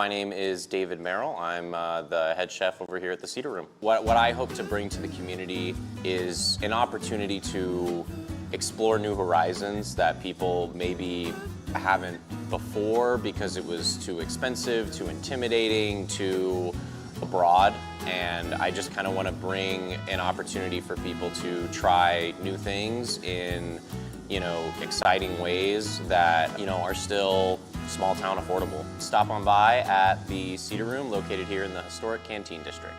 My name is David Merrill. I'm the head chef over here at the Cedar Room. What I hope to bring to the community is an opportunity to explore new horizons that people maybe haven't before because it was too expensive, too intimidating, too broad. And I just kind of want to bring an opportunity for people to try new things in, exciting ways that, are still small town affordable. Stop on by at the Cedar Room located here in the historic Canteen District.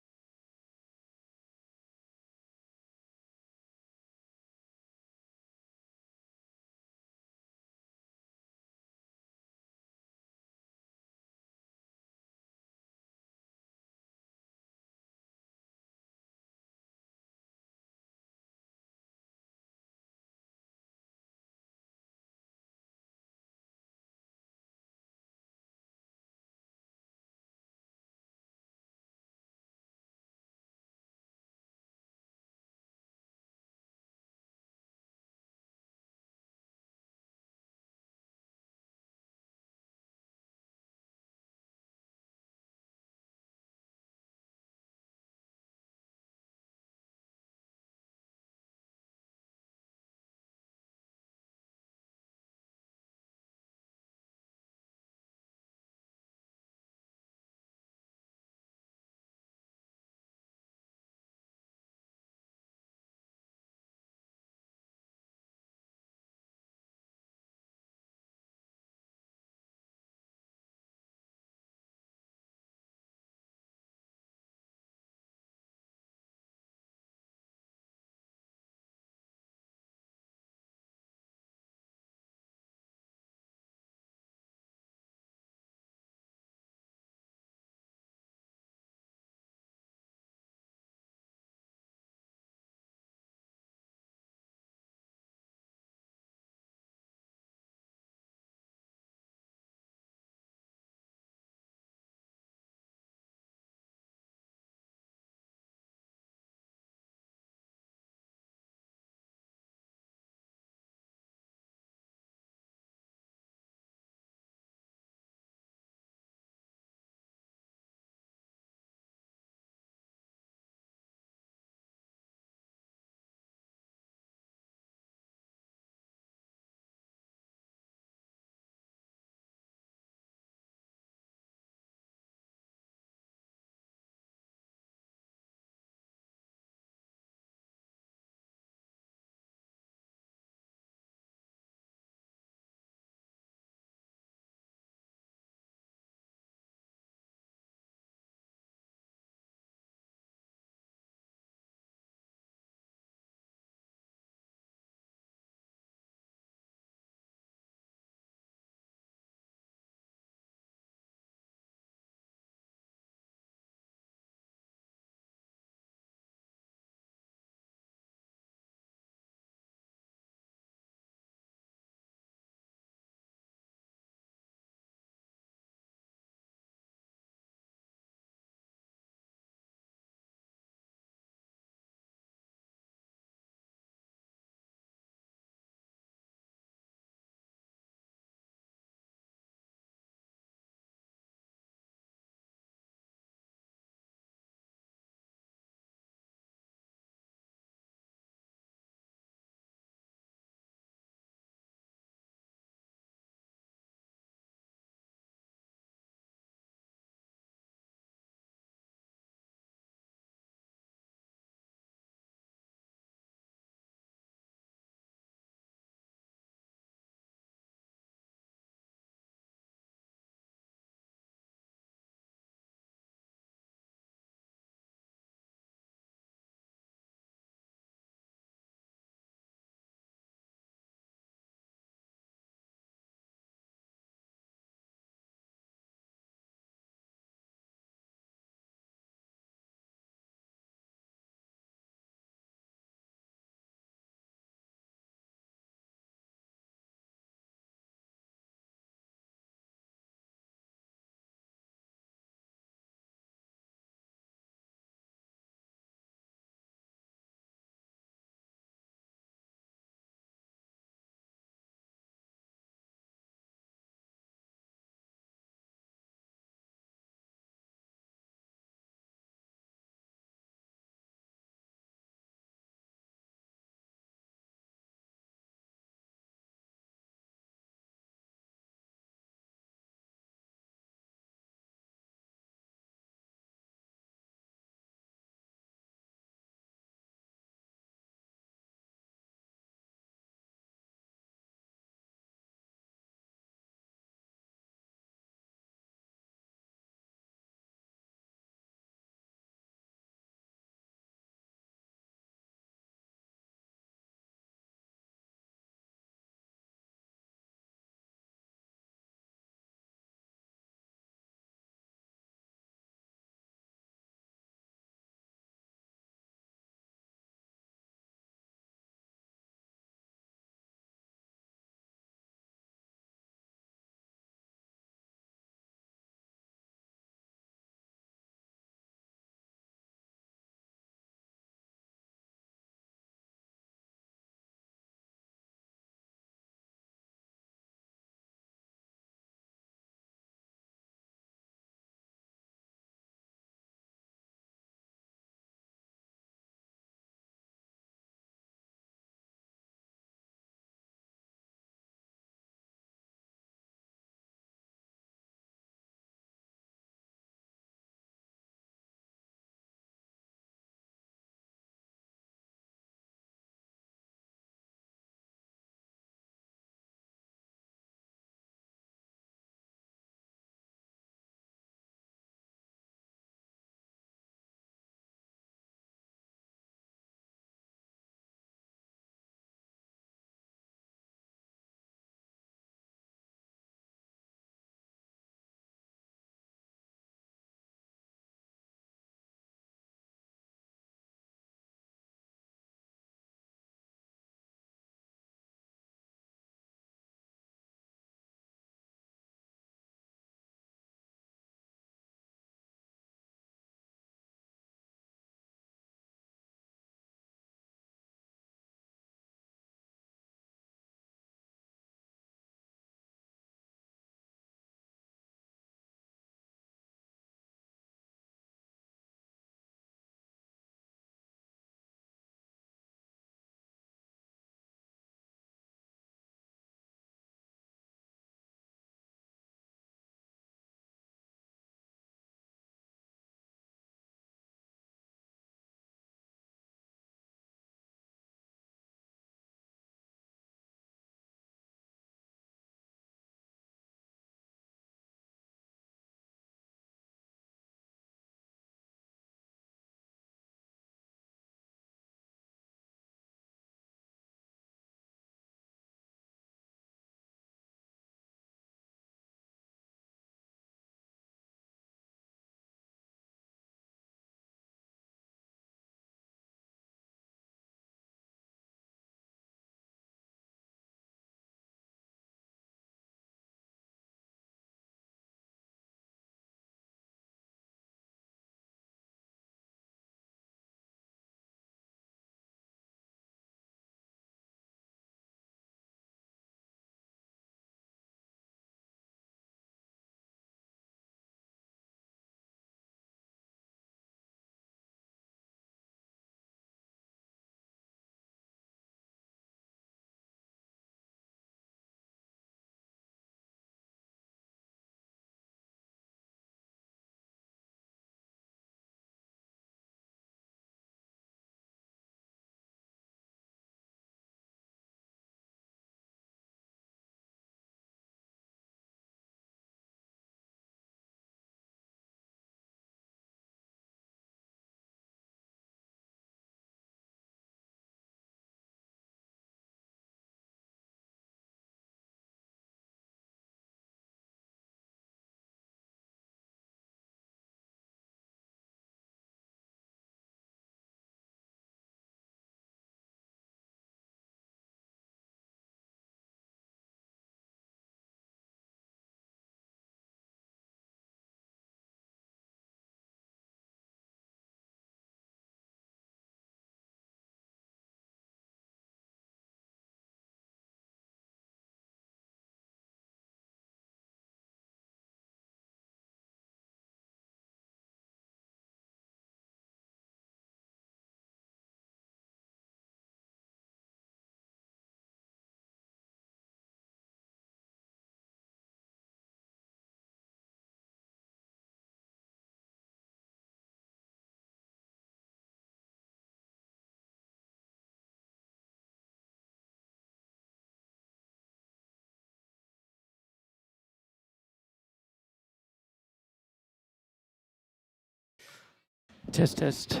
Test, test.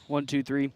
1, 2, 3.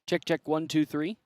Check, check, 1, 2, 3.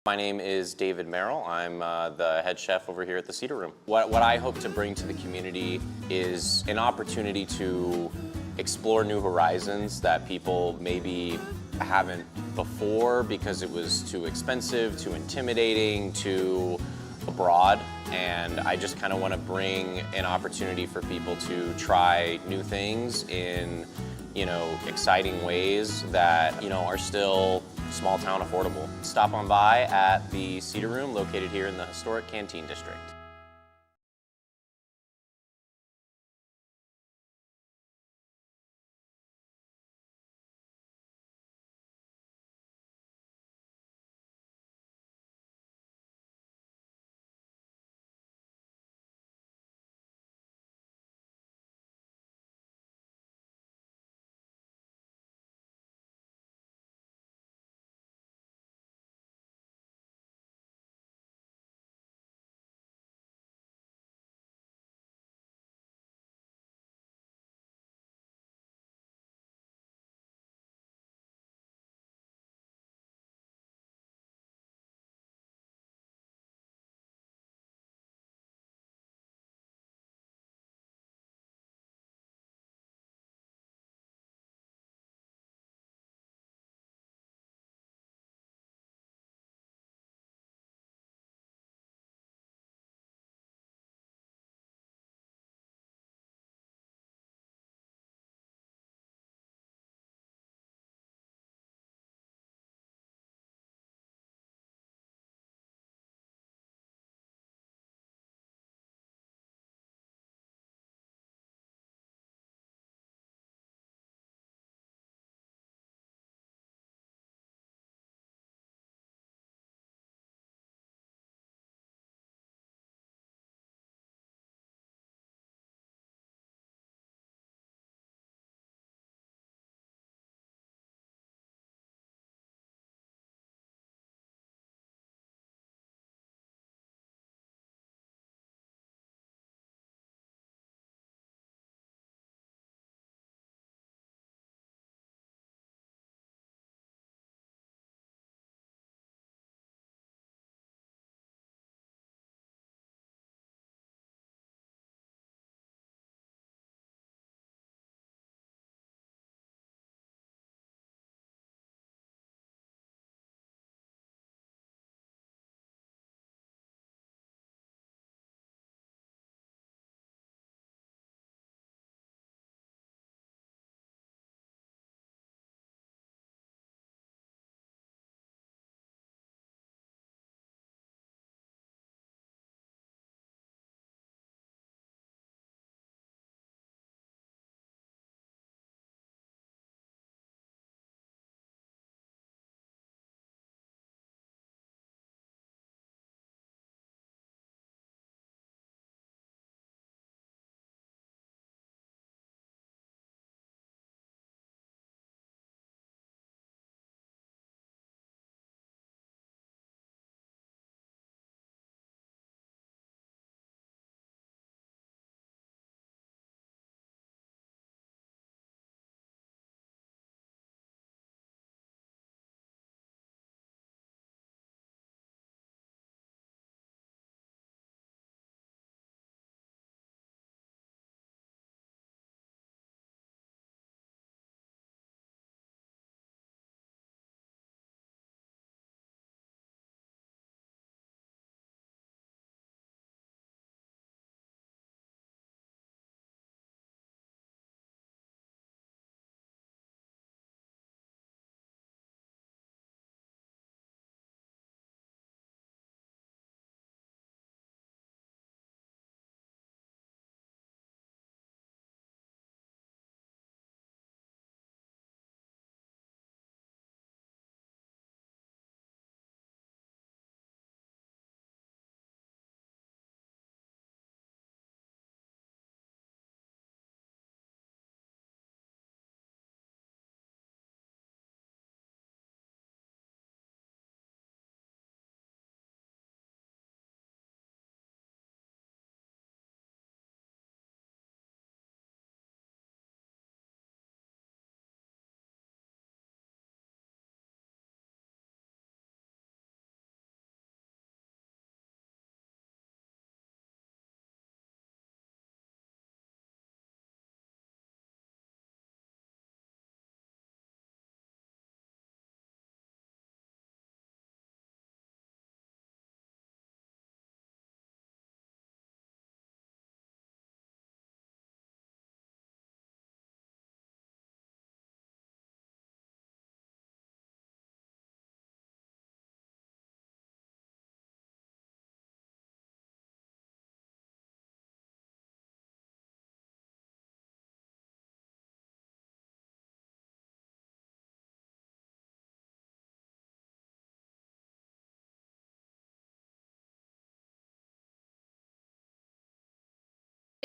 My name is David Merrill. I'm the head chef over here at the Cedar Room. What I hope to bring to the community is an opportunity to explore new horizons that people maybe haven't before because it was too expensive, too intimidating, too abroad. And I just kind of want to bring an opportunity for people to try new things in, exciting ways that, are still small town affordable. Stop on by at the Cedar Room located here in the historic Canteen District.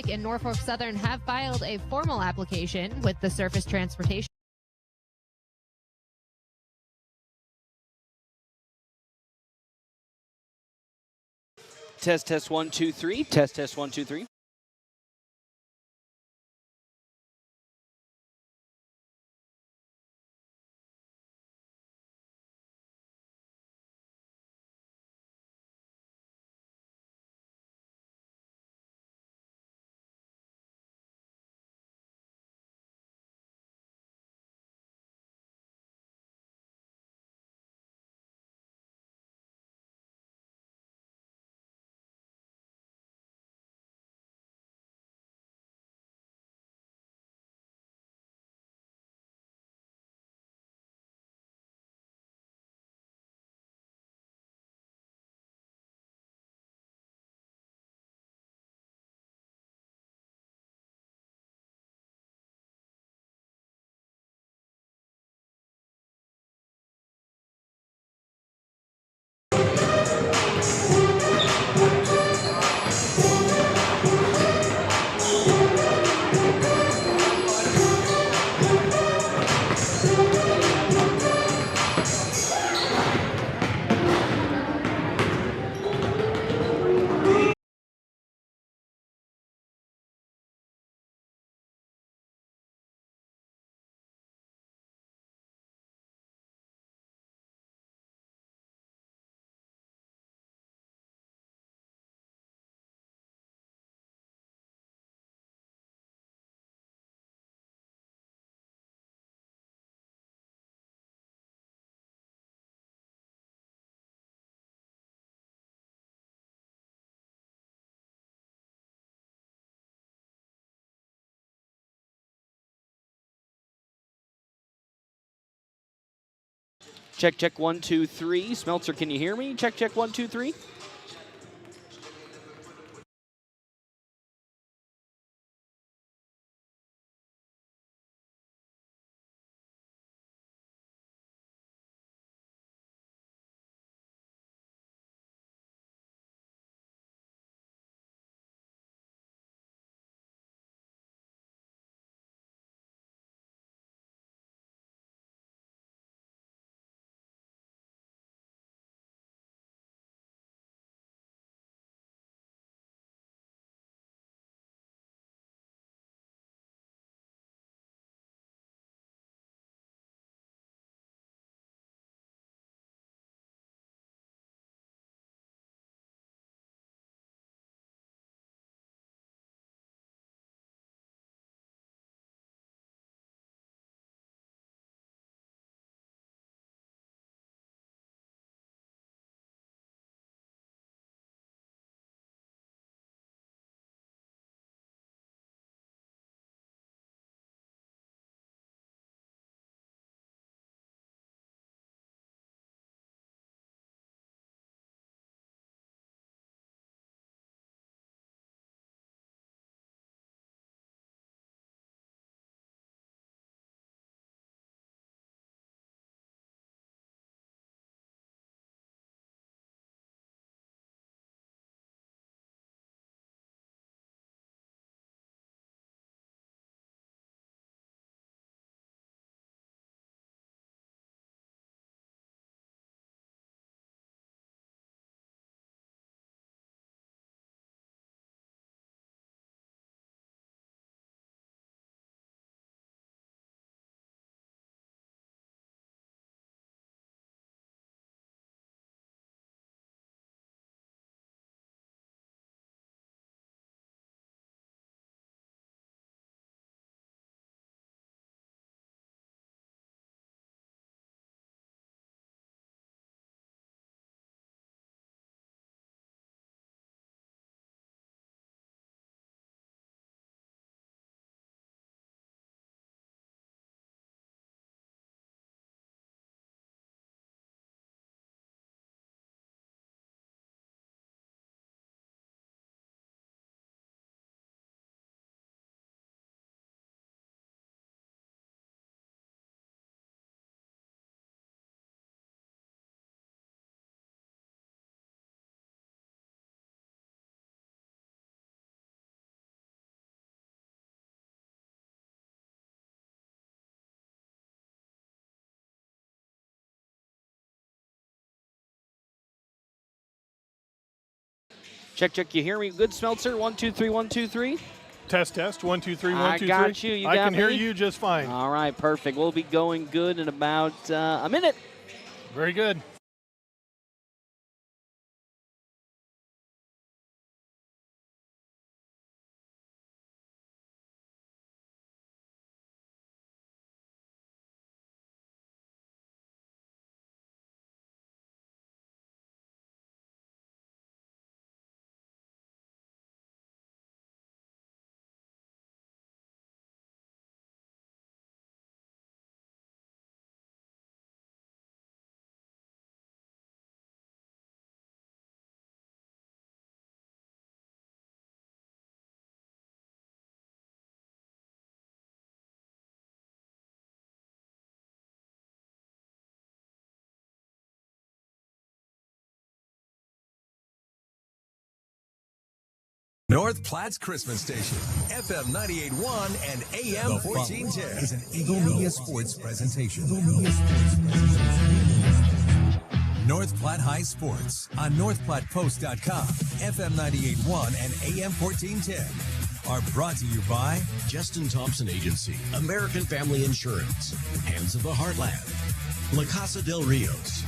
and Norfolk Southern have filed a formal application with the Surface Transportation. Test 1 2 3. Test 1 2 3. Check 1 2 3. Smeltzer, can you hear me? Check 1 2 3. Check, check. You hear me? Good, Smeltzer. 1, 2, 3, 1, 2, 3. Test, test. 1, 2, 3, 1, 2, 3. I got you. You I got can hear me? you just fine. All right, perfect. We'll be going good in about a minute. Very good. North Platte's Christmas station, FM 98.1 and AM 1410 is an Eagle Media Sports presentation. North Platte High Sports on NorthPlattePost.com, FM 98.1 and AM 1410 are brought to you by Justin Thompson Agency, American Family Insurance, Hands of the Heartland, La Casa del Rios,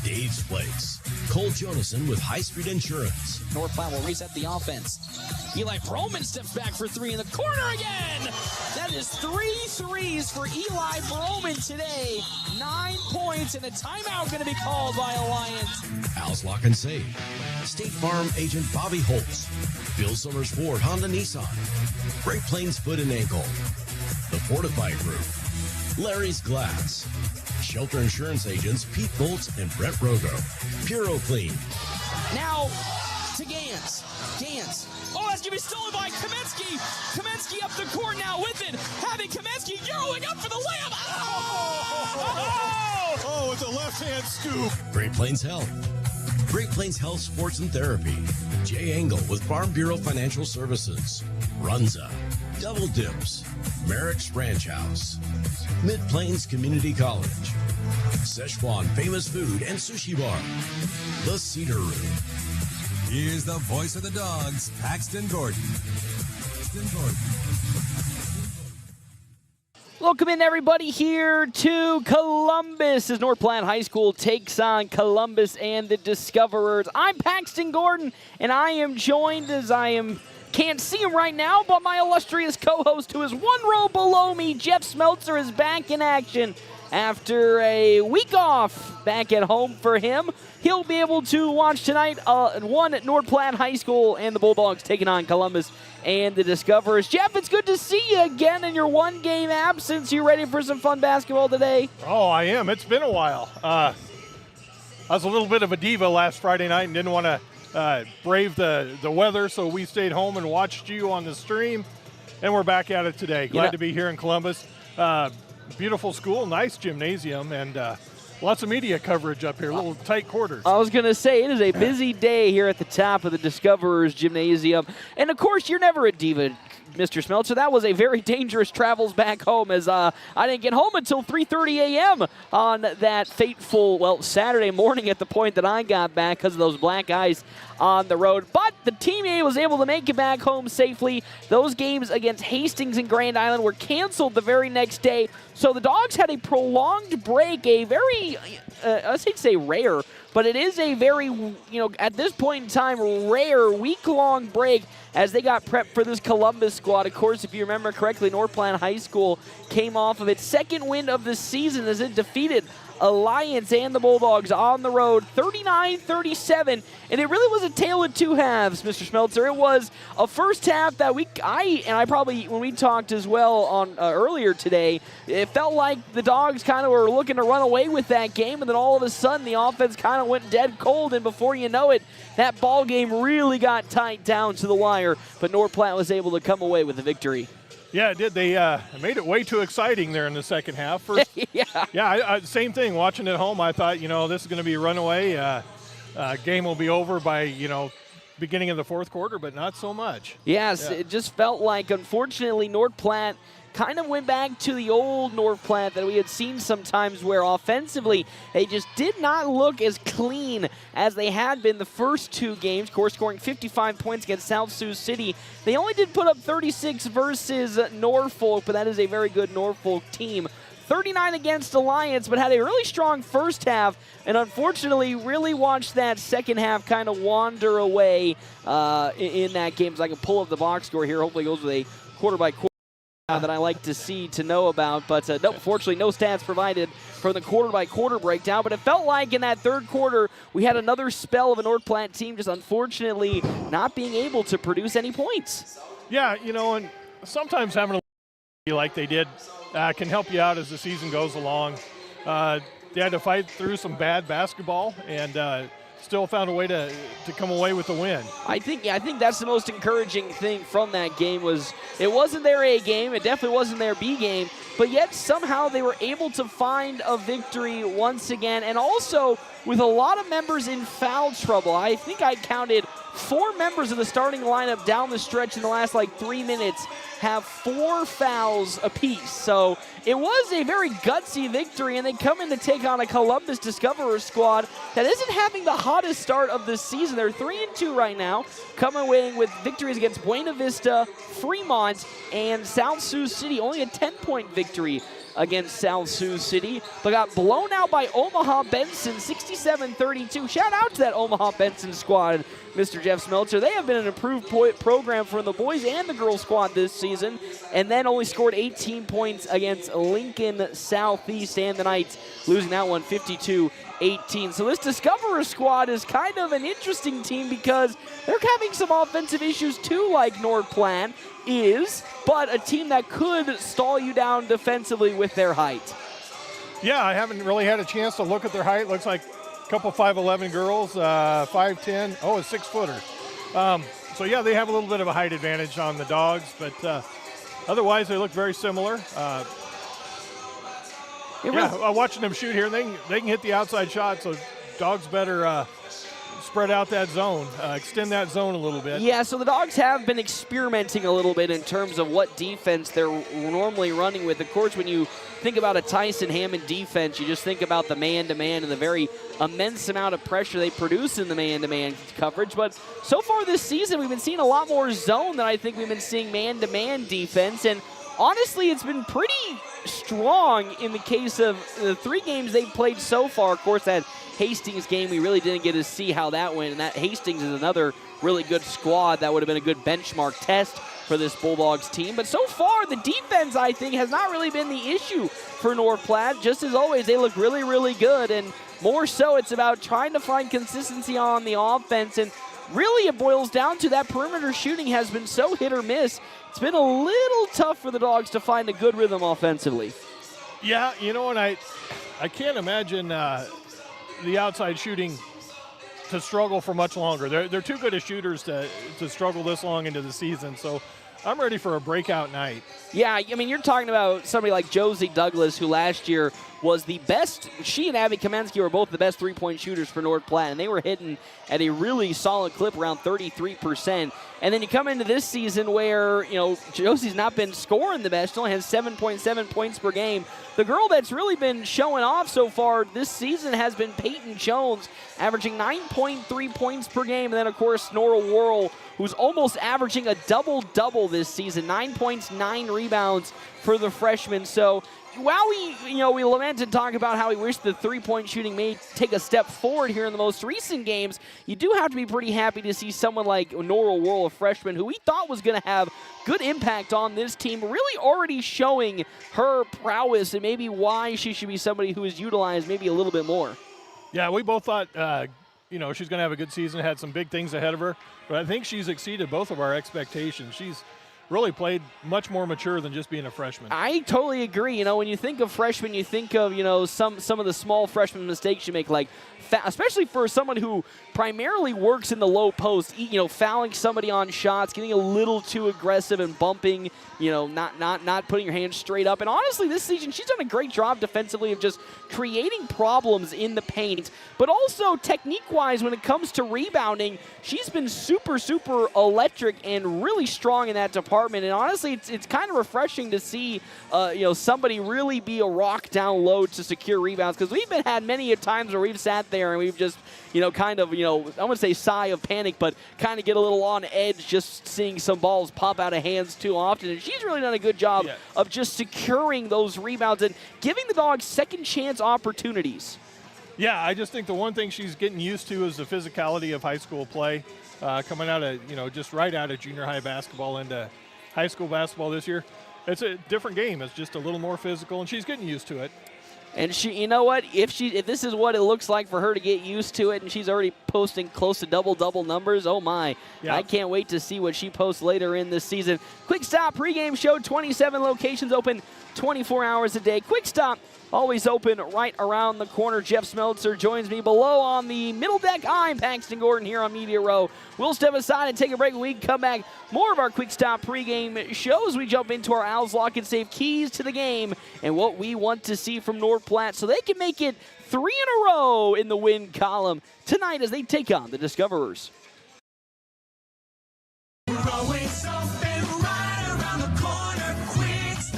Dave's Place, Cole Jonason with High Street Insurance. North Platte will reset the offense. Eli Broman steps back for three in the corner again. That is 3 threes for Eli Broman today. 9 points, and a timeout going to be called by Alliance. Al's Lock and Save, State Farm Agent Bobby Holtz, Bill Summers Ford Honda Nissan, Great Plains Foot and Ankle, The Fortified Group, Larry's Glass, Shelter Insurance Agents Pete Boltz and Brett Rogo, Puro Clean. Now to Gans. Gans. Oh, that's going to be stolen by Kamensky. Kamensky up the court now with it. Having Kamensky Euroing up for the layup. Oh, with a left-hand scoop. Great Plains Health, Great Plains Health Sports and Therapy, Jay Engel with Farm Bureau Financial Services, Runza, Double Dips, Merrick's Ranch House, Mid Plains Community College, Szechuan Famous Food and Sushi Bar, The Cedar Room. Here's the voice of the Dogs, Paxton Gordon. Welcome in, everybody, here to Columbus as North Platte High School takes on Columbus and the Discoverers. I'm Paxton Gordon, and I am joined can't see him right now, but my illustrious co-host who is one row below me, Jeff Smeltzer, is back in action after a week off back at home for him. He'll be able to watch tonight one at North Platte High School and the Bulldogs taking on Columbus and the Discoverers. Jeff, it's good to see you again in your one-game absence. You ready for some fun basketball today? Oh, I am. It's been a while. I was a little bit of a diva last Friday night and didn't want to brave the weather, so we stayed home and watched you on the stream, and we're back at it today. Glad to be here in Columbus. Beautiful school, nice gymnasium, and lots of media coverage up here, little tight quarters. I was going to say, it is a busy day here at the top of the Discoverers Gymnasium. And, of course, you're never a diva, Mr. Smeltzer. That was a very dangerous travels back home as I didn't get home until 3:30 a.m. on that fateful, Saturday morning at the point that I got back because of those black ice on the road. But the Team A was able to make it back home safely. Those games against Hastings and Grand Island were canceled the very next day. So the Dogs had a prolonged break, a very, I should say rare, but it is a very, at this point in time, rare week-long break as they got prepped for this Columbus squad. Of course, if you remember correctly, North Platte High School came off of its second win of the season as it defeated Alliance and the Bulldogs on the road, 39-37, and it really was a tale of two halves, Mr. Smeltzer. It was a first half that I probably, when we talked as well on earlier today, it felt like the Dogs kind of were looking to run away with that game, and then all of a sudden the offense kind of went dead cold, and before you know it, that ball game really got tight down to the wire, but North Platte was able to come away with the victory. Yeah, it did. They made it way too exciting there in the second half. First, same thing. Watching at home, I thought, this is going to be a runaway. Game will be over by, beginning of the fourth quarter, but not so much. Yes, It just felt like, unfortunately, North Platte kind of went back to the old North Platte that we had seen sometimes, where offensively they just did not look as clean as they had been the first 2 games. Of course, scoring 55 points against South Sioux City. They only did put up 36 versus Norfolk, but that is a very good Norfolk team. 39 against Alliance, but had a really strong first half, and unfortunately really watched that second half kind of wander away in that game. So I can pull up the box score here. Hopefully it goes with a quarter-by-quarter that I like to see, to know about. But no, fortunately, no stats provided from the quarter-by-quarter breakdown. But it felt like in that third quarter, we had another spell of a North Platte team just unfortunately not being able to produce any points. Yeah, and sometimes having a like they did can help you out as the season goes along. They had to fight through some bad basketball and still found a way to come away with the win. I think that's the most encouraging thing from that game. Was it wasn't their A game, it definitely wasn't their B game, but yet somehow they were able to find a victory once again, and also with a lot of members in foul trouble. I think I counted 4 members of the starting lineup down the stretch in the last 3 minutes have 4 fouls apiece. So it was a very gutsy victory, and they come in to take on a Columbus Discoverers squad that isn't having the hottest start of the season. They're 3-2 right now, coming away with victories against Buena Vista, Fremont, and South Sioux City. Only a 10-point victory against South Sioux City, but got blown out by Omaha Benson 67-32. Shout out to that Omaha Benson squad, Mr. Jeff Smeltzer. They have been an improved program for the boys and the girls squad this season, and then only scored 18 points against Lincoln Southeast, and the Knights losing that one 52-18. So this Discoverer squad is kind of an interesting team because they're having some offensive issues too, like North Platte is, but a team that could stall you down defensively with their height. Yeah, I haven't really had a chance to look at their height. Looks like a couple 5'11" girls, 5'10", a 6-footer. So yeah, they have a little bit of a height advantage on the Dogs, but otherwise they look very similar. Watching them shoot here, they can hit the outside shot, so Dogs better spread out that zone, extend that zone a little bit. Yeah, so the Dogs have been experimenting a little bit in terms of what defense they're normally running with. Of course, when you think about a Tyson Hammond defense, you just think about the man-to-man and the very immense amount of pressure they produce in the man-to-man coverage. But so far this season, we've been seeing a lot more zone than I think we've been seeing man-to-man defense. And honestly, it's been pretty strong in the case of the 3 games they've played so far. Of course, that Hastings game, we really didn't get to see how that went, and that Hastings is another really good squad. That would have been a good benchmark test for this Bulldogs team. But so far, the defense, I think, has not really been the issue for North Platte. Just as always, they look really, really good, and more so, it's about trying to find consistency on the offense, and really it boils down to that perimeter shooting has been so hit or miss. It's been a little tough for the Dogs to find a good rhythm offensively. Yeah, and I can't imagine the outside shooting to struggle for much longer. They're too good as shooters to struggle this long into the season. So I'm ready for a breakout night. Yeah, I mean, you're talking about somebody like Josie Douglas, who last year was the best. She and Abby Kamensky were both the best three-point shooters for North Platte, and they were hitting at a really solid clip, around 33%. And then you come into this season where, Josie's not been scoring the best. She only has 7.7 points per game. The girl that's really been showing off so far this season has been Peyton Jones, averaging 9.3 points per game. And then, of course, Nora Worrell, who's almost averaging a double-double this season, 9 points, 9 rebounds for the freshman. So while we lament and talk about how we wish the three-point shooting may take a step forward here in the most recent games, you do have to be pretty happy to see someone like Nora Worrell, a freshman, who we thought was going to have good impact on this team, really already showing her prowess and maybe why she should be somebody who is utilized maybe a little bit more. Yeah, we both thought, she's going to have a good season, had some big things ahead of her, but I think she's exceeded both of our expectations. She's really played much more mature than just being a freshman. I totally agree. When you think of freshmen, you think of, some of the small freshman mistakes you make, like especially for someone who primarily works in the low post, fouling somebody on shots, getting a little too aggressive and bumping, not putting your hands straight up. And honestly, this season, she's done a great job defensively of just creating problems in the paint. But also, technique-wise, when it comes to rebounding, she's been super, super electric and really strong in that department. department. And honestly, it's kind of refreshing to see, somebody really be a rock down low to secure rebounds, because we've had many times where we've sat there and we've just, I wouldn't say sigh of panic, but kind of get a little on edge just seeing some balls pop out of hands too often. And she's really done a good job of just securing those rebounds and giving the Dogs second chance opportunities. Yeah, I just think the one thing she's getting used to is the physicality of high school play. Coming out of, just right out of junior high basketball into high school basketball this year. It's a different game. It's just a little more physical, and she's getting used to it. And she, you know what? If this is what it looks like for her to get used to it, and she's already posting close to double numbers, oh my! Yeah. I can't wait to see what she posts later in this season. Quick Stop pregame show, 27 locations open 24 hours a day. Quick Stop, always open right around the corner. Jeff Smeltzer joins me below on the middle deck. I'm Paxton Gordon here on Media Row. We'll step aside and take a break. When we come back, more of our Quick Stop pregame shows. We jump into our Owls Lock and Save keys to the game and what we want to see from North Platte so they can make it 3 in a row in the win column tonight as they take on the Discoverers.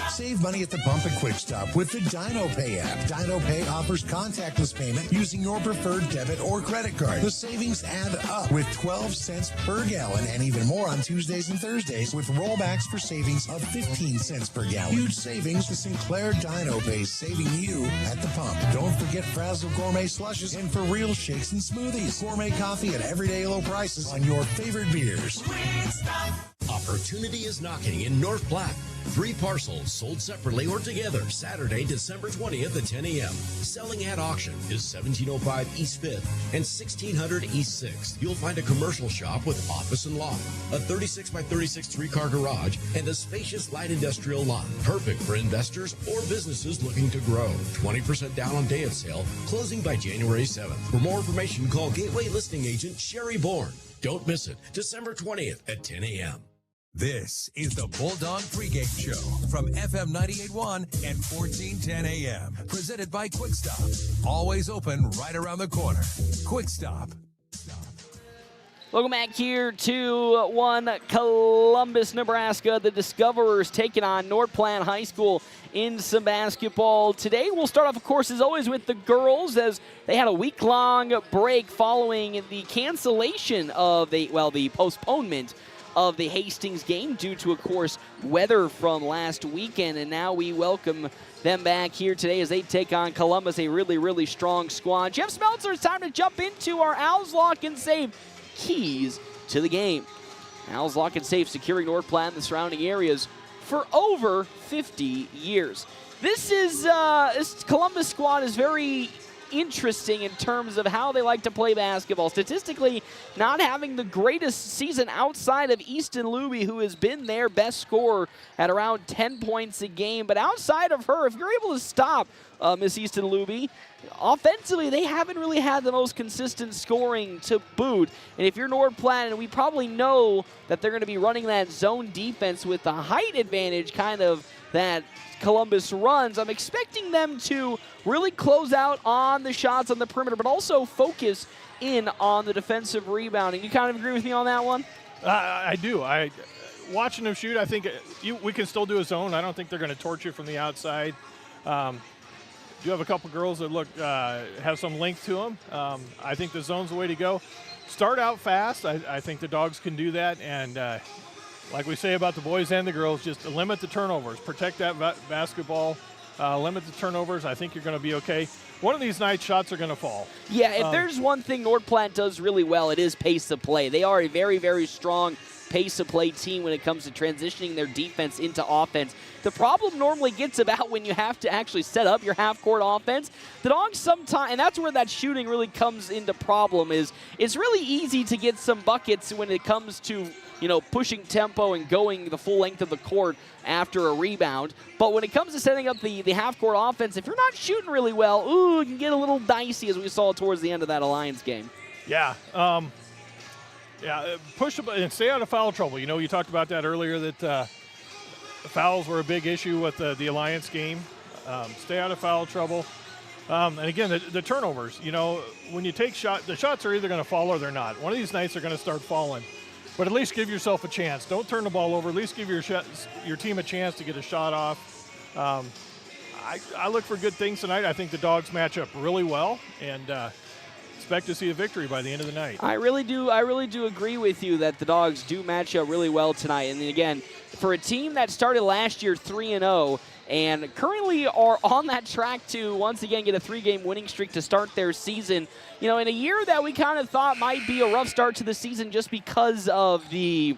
Save money at the pump at Quick Stop with the DinoPay app. DinoPay offers contactless payment using your preferred debit or credit card. The savings add up with 12 cents per gallon and even more on Tuesdays and Thursdays with rollbacks for savings of 15 cents per gallon. Huge savings with Sinclair DinoPay, saving you at the pump. Don't forget Frazzle Gourmet Slushes and for real shakes and smoothies. Gourmet coffee at everyday low prices on your favorite beers. Opportunity is knocking in North Platte. 3 parcels sold separately or together Saturday, December 20th at 10 a.m. Selling at auction is 1705 East 5th and 1600 East 6th. You'll find a commercial shop with office and loft, a 36 by 36 3-car garage, and a spacious light industrial lot. Perfect for investors or businesses looking to grow. 20% down on day of sale, closing by January 7th. For more information, call Gateway Listing Agent Sherry Bourne. Don't miss it. December 20th at 10 a.m. This is the Bulldog Pregame Show from FM 98.1 and 1410 AM. Presented by Quick Stop. Always open right around the corner. Quick Stop. Welcome back here to 1 Columbus, Nebraska. The Discoverers taking on North Platte High School in some basketball. Today we'll start off, of course, as always, with the girls as they had a week-long break following the cancellation of the postponement of the Hastings game due to, of course, weather from last weekend. And now we welcome them back here today as they take on Columbus, a really, really strong squad. Jeff Smeltzer, it's time to jump into our Owls Lock and Save keys to the game. Owls Lock and Save securing North Platte and the surrounding areas for over 50 years. This Columbus squad is very interesting in terms of how they like to play basketball. Statistically, not having the greatest season outside of Easton Luby, who has been their best scorer at around 10 points a game. But outside of her, if you're able to stop Miss Easton Luby, offensively, they haven't really had the most consistent scoring to boot. And if you're North Platte, and we probably know that they're going to be running that zone defense with the height advantage kind of that Columbus runs, I'm expecting them to really close out on the shots on the perimeter, but also focus in on the defensive rebounding. You kind of agree with me on that one? I do. Watching them shoot, I think we can still do a zone. I don't think they're going to torch you from the outside. You have a couple girls that have some length to them. I think the zone's the way to go. Start out fast. I think the Dogs can do that, and like we say about the boys and the girls, just limit the turnovers. Protect that basketball. Limit the turnovers. I think you're going to be okay. One of these nights, shots are going to fall. Yeah, if there's one thing North Platte does really well, it is pace of play. They are a very, very strong pace of play team when it comes to transitioning their defense into offense. The problem normally gets about when you have to actually set up your half-court offense. The Dogs sometimes, and that's where that shooting really comes into problem, is it's really easy to get some buckets when it comes to, pushing tempo and going the full length of the court after a rebound. But when it comes to setting up the half-court offense, if you're not shooting really well, it can get a little dicey, as we saw towards the end of that Alliance game. Yeah. Push and stay out of foul trouble. You talked about that earlier, that fouls were a big issue with the Alliance game. Stay out of foul trouble. And again, the turnovers. When you take the shots are either going to fall or they're not. One of these nights they're going to start falling. But at least give yourself a chance. Don't turn the ball over. At least give your team a chance to get a shot off. I look for good things tonight. I think the Dogs match up really well, and expect to see a victory by the end of the night. I really do agree with you that the Dogs do match up really well tonight. And again, for a team that started last year 3-0 and currently are on that track to once again get a 3-game winning streak to start their season, in a year that we kind of thought might be a rough start to the season just because of the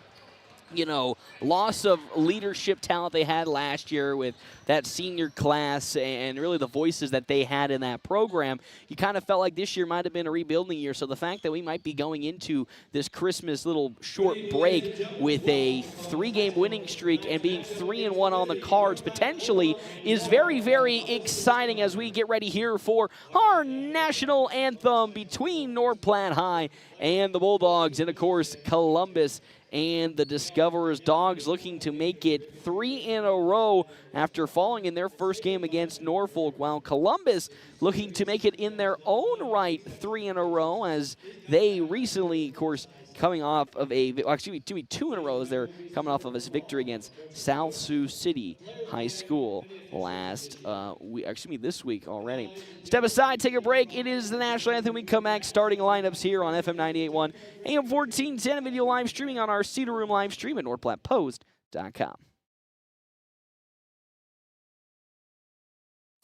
loss of leadership talent they had last year with that senior class and really the voices that they had in that program. You kind of felt like this year might have been a rebuilding year. So the fact that we might be going into this Christmas little short break with a 3-game winning streak and being 3-1 on the cards potentially is very, very exciting as we get ready here for our national anthem between North Platte High and the Bulldogs, and of course Columbus and the Discoverers. Dogs looking to make it 3 in a row after falling in their first game against Norfolk, while Columbus looking to make it in their own right 3 in a row as they recently, of course, coming off of two in a row as they're coming off of this victory against South Sioux City High School this week already. Step aside, take a break. It is the national anthem. We come back, starting lineups here on FM 98.1, AM 1410, video live streaming on our Cedar Room live stream at NorthPlattePost.com.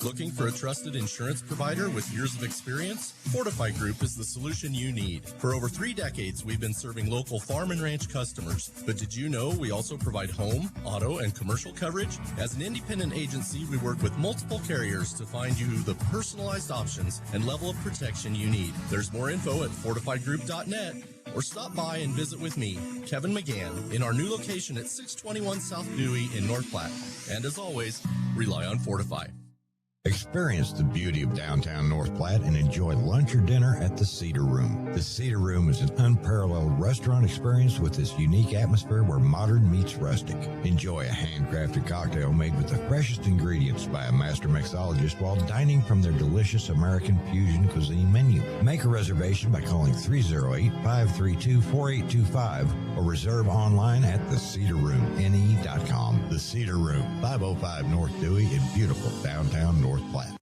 Looking for a trusted insurance provider with years of experience? Fortify Group is the solution you need. For over 3 decades, we've been serving local farm and ranch customers. But did you know we also provide home, auto, and commercial coverage? As an independent agency, we work with multiple carriers to find you the personalized options and level of protection you need. There's more info at fortifygroup.net. Or stop by and visit with me, Kevin McGann, in our new location at 621 South Dewey in North Platte. And as always, rely on Fortify. Experience the beauty of downtown North Platte and enjoy lunch or dinner at the Cedar Room. The Cedar Room is an unparalleled restaurant experience with this unique atmosphere where modern meets rustic. Enjoy a handcrafted cocktail made with the freshest ingredients by a master mixologist while dining from their delicious American fusion cuisine menu. Make a reservation by calling 308-532-4825 or reserve online at thecedarroomne.com. The Cedar Room, 505 North Dewey in beautiful downtown North Platte.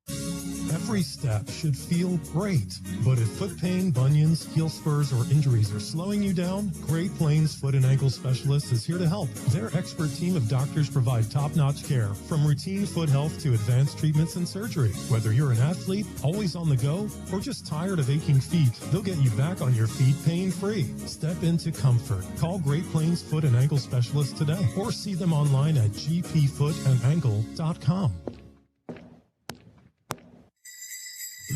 Every step should feel great, but if foot pain, bunions, heel spurs, or injuries are slowing you down, Great Plains Foot and Ankle Specialists is here to help. Their expert team of doctors provide top-notch care, from routine foot health to advanced treatments and surgery. Whether you're an athlete, always on the go, or just tired of aching feet, they'll get you back on your feet pain-free. Step into comfort. Call Great Plains Foot and Ankle Specialists today, or see them online at gpfootandankle.com.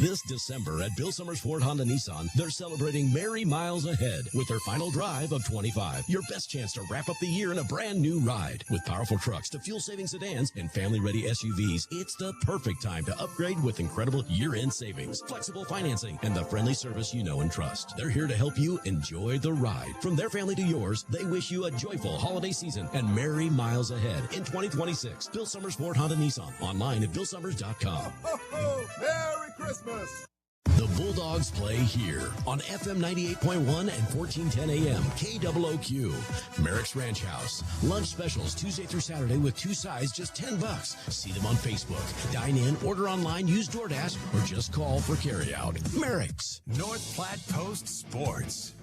This December at Bill Summers Ford Honda Nissan, they're celebrating Merry Miles Ahead with their final drive of 25. Your best chance to wrap up the year in a brand new ride. With powerful trucks to fuel-saving sedans and family-ready SUVs, it's the perfect time to upgrade with incredible year-end savings, flexible financing, and the friendly service you know and trust. They're here to help you enjoy the ride. From their family to yours, they wish you a joyful holiday season and Merry Miles Ahead in 2026. Bill Summers Ford Honda Nissan. Online at billsummers.com. Merry Christmas! The Bulldogs play here on FM 98.1 and 1410 AM KOOQ. Merrick's Ranch House. Lunch specials Tuesday through Saturday with 2 sides, just $10. See them on Facebook. Dine in, order online, use DoorDash, or just call for carryout. Merrick's. North Platte Post Sports.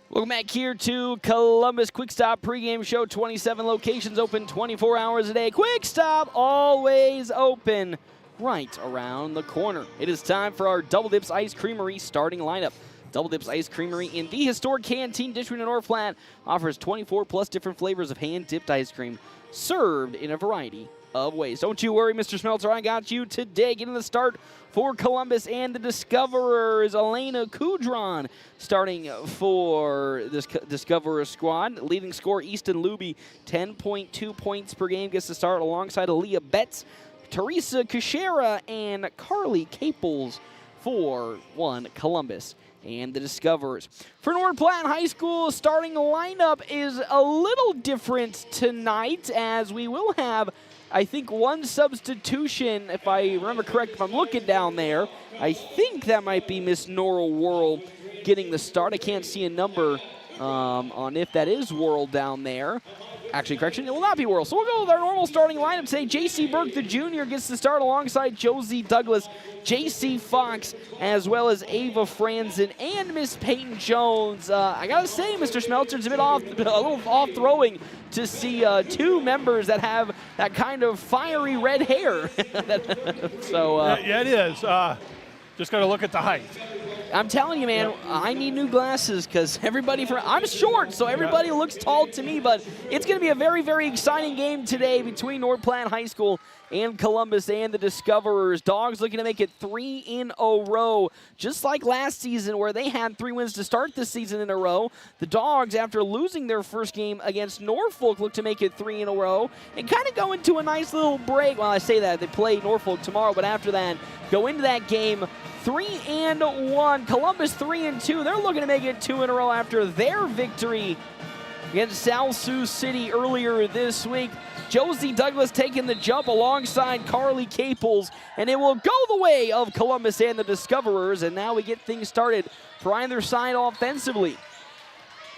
Welcome back here to Columbus Quick Stop pregame show. 27 locations open 24 hours a day. Quick Stop always open right around the corner. It is time for our Double Dips Ice Creamery starting lineup. Double Dips Ice Creamery in the historic Canteen District in North Platte offers 24 plus different flavors of hand-dipped ice cream served in a variety of ways. Don't you worry, Mr. Smeltzer, I got you today. Getting the start for Columbus and the Discoverers. Elena Kudron starting for this Discoverer squad. Leading scorer Easton Luby, 10.2 points per game, gets to start alongside Aaliyah Betts, Teresa Kushera, and Carly Caples for Columbus and the Discoverers. For North Platte High School, starting lineup is a little different tonight, as we will have, I think, one substitution, if I remember correct, if I'm looking down there. I think that might be Miss Nora Worrell getting the start. I can't see a number on if that is Worrell down there. Actually, correction, it will not be Worrell. So we'll go with our normal starting lineup today. J.C. Burke, the junior, gets to start alongside Josie Douglas, J.C. Fox, as well as Ava Franzen and Miss Peyton Jones. I got to say, Mr. Smeltzer, it's a little off throwing to see two members that have that kind of fiery red hair. Yeah, it is. Just got to look at the height. I'm telling you, man, I need new glasses because I'm short, so everybody looks tall to me, but it's going to be a very, very exciting game today between North Platte High School and Columbus and the Discoverers. Dogs looking to make it 3 in a row, just like last season where they had 3 wins to start the season in a row. The Dogs, after losing their first game against Norfolk, look to make it 3 in a row and kind of go into a nice little break. Well, I say that, they play Norfolk tomorrow, but after that, go into that game 3-1. Columbus 3-2. They're looking to make it 2 in a row after their victory against South Sioux City earlier this week. Josie Douglas taking the jump alongside Carly Caples, and it will go the way of Columbus and the Discoverers, and now we get things started for either side offensively.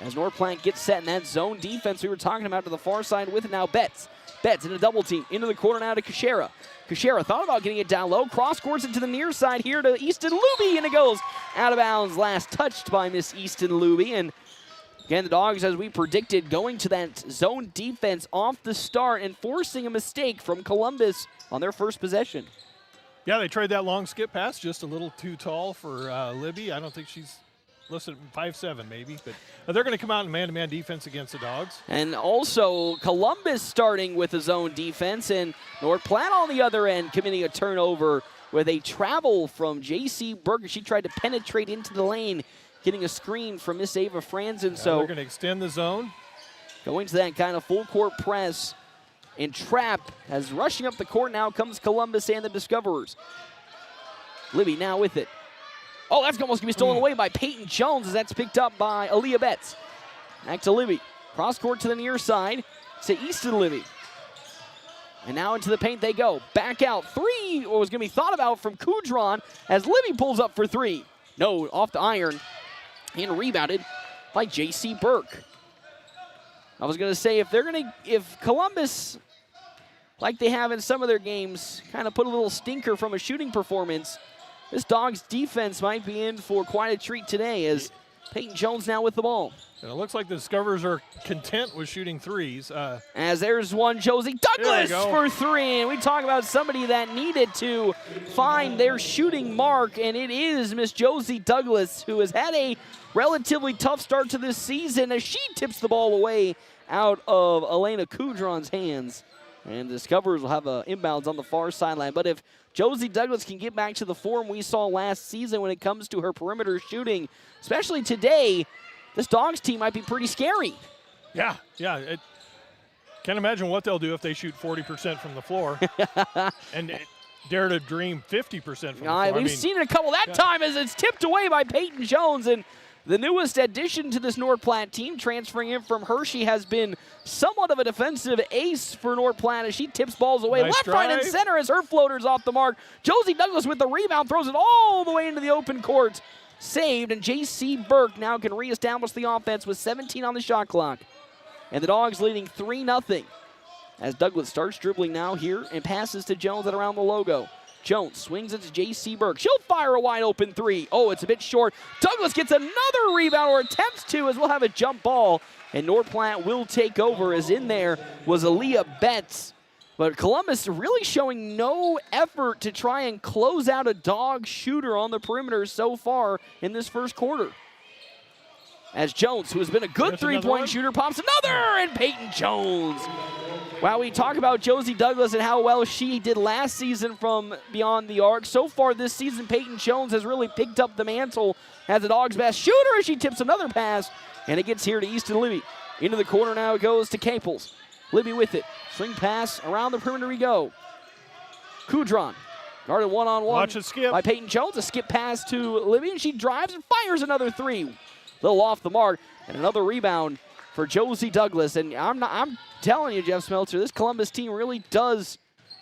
As North Platte gets set in that zone defense we were talking about to the far side with it now Betts. Betts in a double team, into the corner now to Kashera. Kashera thought about getting it down low, cross-courts it to the near side here to Easton Luby, and it goes out of bounds, last touched by Miss Easton Luby. And again, the Dogs, as we predicted, going to that zone defense off the start and forcing a mistake from Columbus on their first possession. Yeah, they tried that long skip pass, just a little too tall for Libby. I don't think she's listed 5'7", maybe, but they're going to come out in man-to-man defense against the Dogs. And also Columbus starting with a zone defense, and North Platte on the other end committing a turnover with a travel from J.C. Burke. She tried to penetrate into the lane, getting a screen from Miss Ava Franzen. So they're going to extend the zone. Going to that kind of full-court press and trap as rushing up the court now comes Columbus and the Discoverers. Libby now with it. Oh, that's almost going to be stolen away by Peyton Jones as that's picked up by Aaliyah Betts. Back to Libby. Cross court to the near side to Easton Libby. And now into the paint they go. Back out. 3 was going to be thought about from Kudron as Libby pulls up for 3. No, off the iron. And rebounded by J.C. Burke. I was going to say, if Columbus, like they have in some of their games, kind of put a little stinker from a shooting performance, this Dogs defense might be in for quite a treat today as Peyton Jones now with the ball. And it looks like the Discoverers are content with shooting threes. As there's one, Josie Douglas for 3. And we talk about somebody that needed to find their shooting mark, and it is Miss Josie Douglas, who has had a relatively tough start to this season as she tips the ball away out of Elena Kudron's hands. And the Discoverers will have inbounds on the far sideline. But if Josie Douglas can get back to the form we saw last season when it comes to her perimeter shooting, especially today, this Dogs team might be pretty scary. Yeah. Can't imagine what they'll do if they shoot 40% from the floor and dare to dream 50% from the floor. We've seen it a couple that time as it's tipped away by Peyton Jones, and the newest addition to this North Platte team, transferring in from Hershey, has been somewhat of a defensive ace for North Platte as she tips balls away nice left, drive. right, and center as her floater's off the mark. Josie Douglas with the rebound, throws it all the way into the open court. Saved, and J.C. Burke now can reestablish the offense with 17 on the shot clock. And the Dogs leading 3-0 as Douglas starts dribbling now here and passes to Jones at around the logo. Jones swings it to J.C. Burke. She'll fire a wide open 3. Oh, it's a bit short. Douglas gets another rebound, or attempts to, as we'll have a jump ball. And North Platte will take over, as in there was Aaliyah Betts. But Columbus really showing no effort to try and close out a Dog shooter on the perimeter so far in this first quarter. As Jones, who has been a good three-point shooter, pops another, and Peyton Jones. Wow, we talk about Josie Douglas and how well she did last season from beyond the arc. So far this season, Peyton Jones has really picked up the mantle as the Dogs' best shooter as she tips another pass, and it gets here to Easton Libby. Into the corner now it goes to Caples. Libby with it. Swing pass, around the perimeter we go. Kudron, guarded one-on-one Watch it skip by Peyton Jones. A skip pass to Libby, and she drives and fires another 3. Little off the mark, and another rebound for Josie Douglas. And I'm telling you, Jeff Smeltzer, this Columbus team really does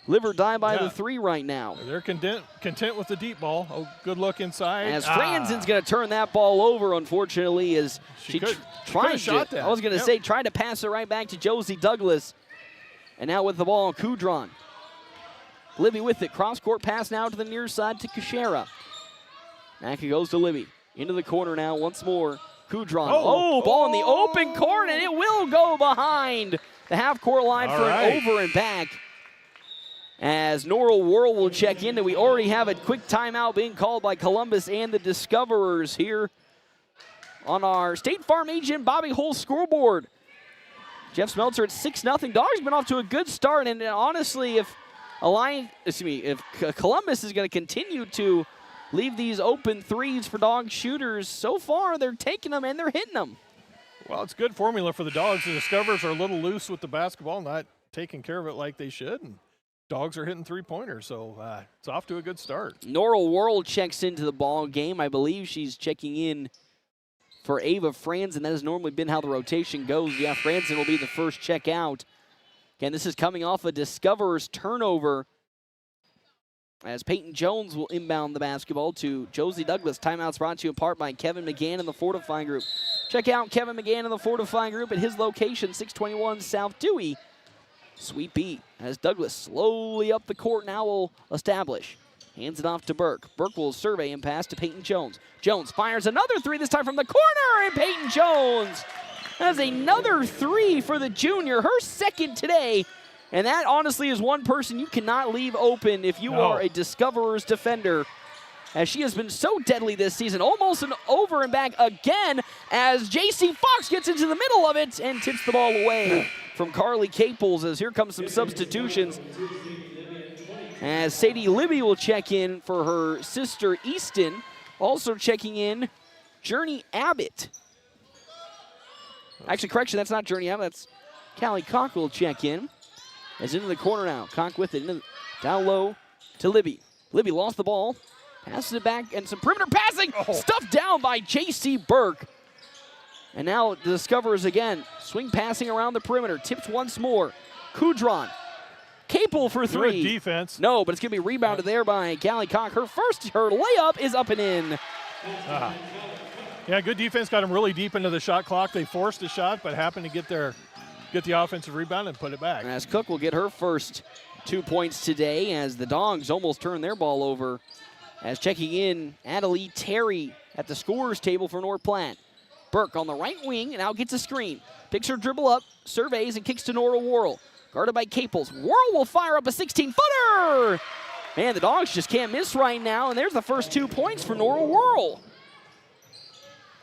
live or die by the 3 right now. They're content with the deep ball. Oh, good look inside. As Franzen's going to turn that ball over, unfortunately, as she tried to. I was going to say, tried to pass it right back to Josie Douglas. And now with the ball, Kudron. Libby with it. Cross-court pass now to the near side to Kushera. Back it goes to Libby. Into the corner now once more. Kudron. Ball in the open court, and it will go behind the half-court line for an over and back. As Norrell Worrell will check in, and we already have a quick timeout being called by Columbus and the Discoverers here on our State Farm agent Bobby Hull scoreboard. Jeff Smeltzer at 6-0. Dogs been off to a good start, and honestly, if Columbus is going to continue to leave these open threes for dog shooters, so far they're taking them and they're hitting them. Well, it's good formula for the Dogs. The Discoverers are a little loose with the basketball, not taking care of it like they should, and Dogs are hitting three-pointers, so it's off to a good start. Norrell Worrell checks into the ball game. I believe she's checking in for Ava Franzen. That has normally been how the rotation goes. Yeah, Franzen will be the first check out. Again, this is coming off a Discoverers turnover as Peyton Jones will inbound the basketball to Josie Douglas. Timeouts brought to you in part by Kevin McGann and the Fortifying Group. Check out Kevin McGann and the Fortifying Group at his location, 621 South Dewey. Sweet beat as Douglas slowly up the court now will establish. Hands it off to Burke. Burke will survey and pass to Peyton Jones. Jones fires another 3, this time from the corner, and Peyton Jones has another 3 for the junior, her second today. And that honestly is one person you cannot leave open if you are a Discoverers defender, as she has been so deadly this season. Almost an over and back again as J.C. Fox gets into the middle of it and tips the ball away from Carly Caples, as here comes some substitutions. As Sadie Libby will check in for her sister Easton. Also checking in, Journey Abbott. Actually, correction, that's not Journey Abbott, that's Callie Cock will check in. As into the corner now, Cock with it, down low to Libby. Libby lost the ball, passes it back, and some perimeter passing, stuffed down by J.C. Burke. And now the Discoverers again, swing passing around the perimeter, tips once more. Kudron, Capel for 3. Good defense. No, but it's going to be rebounded there by Callie Cock. Her layup is up and in. Yeah, good defense, got them really deep into the shot clock. They forced a shot, but happened to get the offensive rebound and put it back. As Cook will get her first 2 points today, as the Dogs almost turn their ball over. As checking in, Adelie Terry at the scorer's table for North Platte. Burke on the right wing and now gets a screen. Picks her dribble up, surveys, and kicks to Norrell Worrell. Guarded by Caples. Worrell will fire up a 16-footer! Man, the Dogs just can't miss right now, and there's the first 2 points for Norrell Worrell.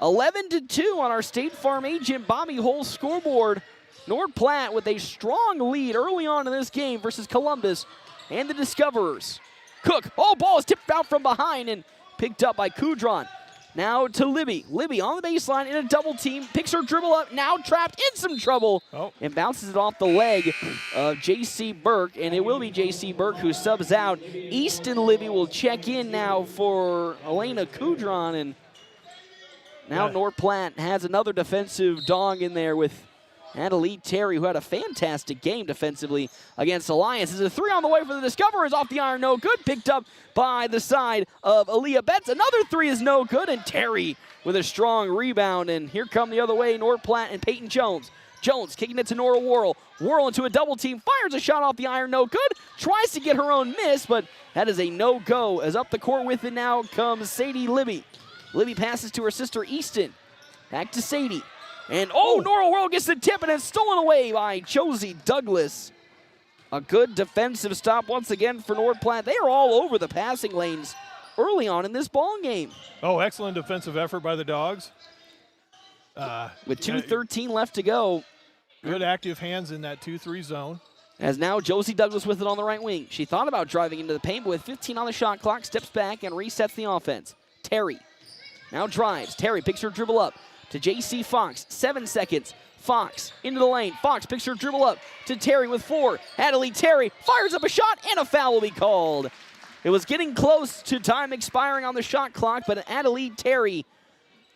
11-2 on our State Farm agent Bobby Hull scoreboard. North Platte with a strong lead early on in this game versus Columbus and the Discoverers. Cook, ball is tipped out from behind and picked up by Kudron. Now to Libby. Libby on the baseline in a double team, picks her dribble up, now trapped in some trouble, and bounces it off the leg of J.C. Burke, and it will be J.C. Burke who subs out. Easton Libby will check in now for Elena Kudron, and now North Platte has another defensive dog in there with Adelie Terry, who had a fantastic game defensively against Alliance. This is a 3 on the way for the Discoverers, off the iron, no good. Picked up by the side of Aaliyah Betts. Another 3 is no good, and Terry with a strong rebound. And here come the other way, North Platte and Peyton Jones. Jones kicking it to Norrell Worrell. Worrell into a double team, fires a shot off the iron, no good. Tries to get her own miss, but that is a no-go, as up the court with it now comes Sadie Libby. Libby passes to her sister Easton. Back to Sadie. And Norrell Worrell gets the tip, and it's stolen away by Josie Douglas. A good defensive stop once again for North Platte. They are all over the passing lanes early on in this ball game. Excellent defensive effort by the Dogs. With 2:13 left to go. Good active hands in that 2-3 zone. As now Josie Douglas with it on the right wing. She thought about driving into the paint, but with 15 on the shot clock, steps back and resets the offense. Terry now drives. Terry picks her dribble up to J.C. Fox, 7 seconds. Fox into the lane. Fox picks her dribble up to Terry with 4. Adelie Terry fires up a shot, and a foul will be called. It was getting close to time expiring on the shot clock, but Adelie Terry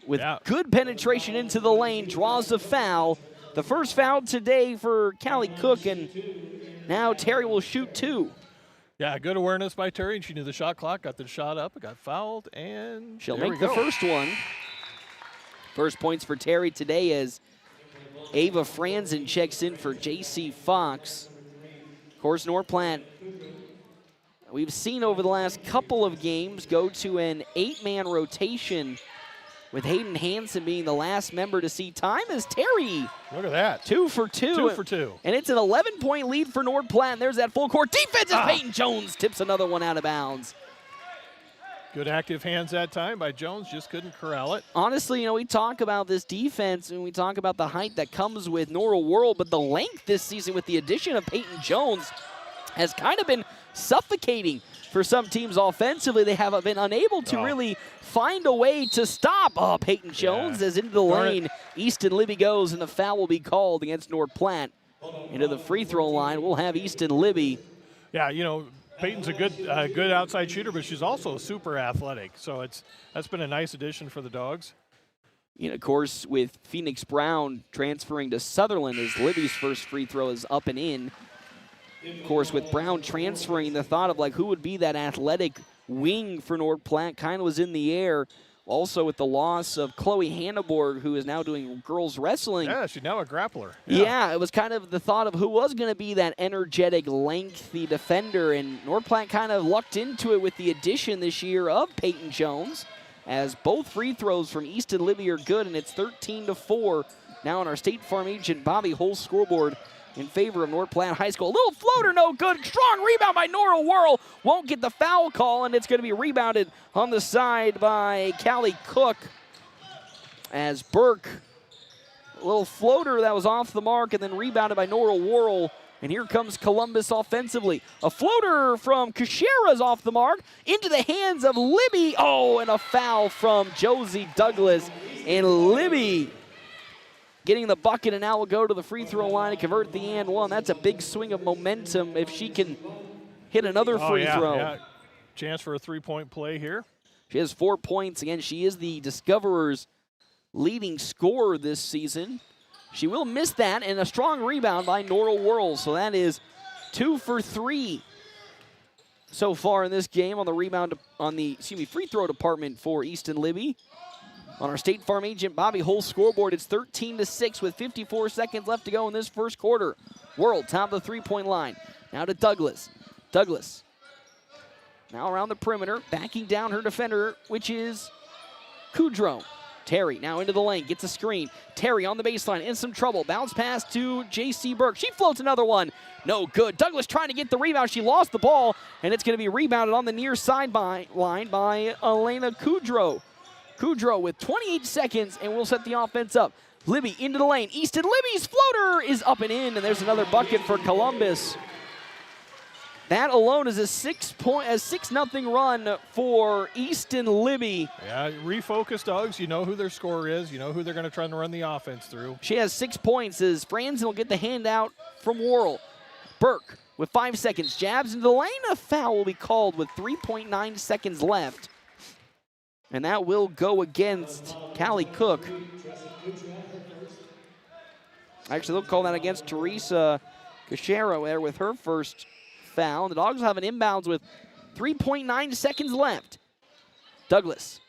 with good penetration into the lane draws the foul. The first foul today for Callie Cook, and now Terry will shoot 2. Yeah, good awareness by Terry, and she knew the shot clock, got the shot up, got fouled, and She'll there make we the go. first one. First points for Terry today as Ava Franzen checks in for J.C. Fox. Of course, North Platte, we've seen over the last couple of games go to an 8-man rotation with Hayden Hansen being the last member to see time as Terry. Look at that. 2 for 2. 2 for 2. And it's an 11-point lead for North Platte. And there's that full court defense as Peyton Jones tips another one out of bounds. Good active hands that time by Jones, just couldn't corral it. Honestly, we talk about this defense and we talk about the height that comes with Normal World, but the length this season with the addition of Peyton Jones has kind of been suffocating for some teams offensively. They have been unable to really find a way to stop Peyton Jones as into the lane. Easton Libby goes, and the foul will be called against North Platte. Into the free throw line, we'll have Easton Libby. Yeah, Peyton's a good outside shooter, but she's also super athletic. So that's been a nice addition for the Dogs. Of course, with Phoenix Brown transferring to Sutherland as Libby's first free throw is up and in. Of course, with Brown transferring, the thought of who would be that athletic wing for North Platte kind of was in the air. Also with the loss of Chloe Hanneborg, who is now doing girls wrestling. Yeah, she's now a grappler. Yeah, it was kind of the thought of who was going to be that energetic, lengthy defender, and North Platte kind of lucked into it with the addition this year of Peyton Jones, as both free throws from Easton Libby are good, and it's 13-4 now on our State Farm agent Bobby Hull's scoreboard in favor of North Platte High School. A little floater, no good. Strong rebound by Nora Whirl. Won't get the foul call, and it's going to be rebounded on the side by Callie Cook as Burke. A little floater that was off the mark and then rebounded by Nora Whirl. And here comes Columbus offensively. A floater from Kashera's off the mark into the hands of Libby. Oh, and a foul from Josie Douglas. And Libby getting the bucket, and now will go to the free throw line to convert the and one. That's a big swing of momentum if she can hit another free throw. Yeah. Chance for a three-point play here. She has 4 points. Again, she is the Discoverers' leading scorer this season. She will miss that, and a strong rebound by Nora Whirl. So that is 2 for 3 so far in this game on the rebound, on the free throw department for Easton Libby. On our State Farm agent Bobby Hull's scoreboard, it's 13-6 with 54 seconds left to go in this first quarter. Whirl, top of the three-point line. Now to Douglas. Douglas now around the perimeter, backing down her defender, which is Kudrow. Terry now into the lane, gets a screen. Terry on the baseline, in some trouble. Bounce pass to J.C. Burke. She floats another one. No good. Douglas trying to get the rebound. She lost the ball, and it's going to be rebounded on the near sideline by Elena Kudrow. Kudrow with 28 seconds, and we'll set the offense up. Libby into the lane. Easton Libby's floater is up and in, and there's another bucket for Columbus. That alone is a 6-0 run for Easton Libby. Yeah, refocus Dogs. You know who their scorer is. You know who they're going to try to run the offense through. She has 6 points as Franzen will get the handout from Whirl. Burke with 5 seconds. Jabs into the lane. A foul will be called with 3.9 seconds left. And that will go against Callie Cook. Actually, they'll call that against Teresa Cachero there with her first foul. The Dogs will have an inbounds with 3.9 seconds left. Douglas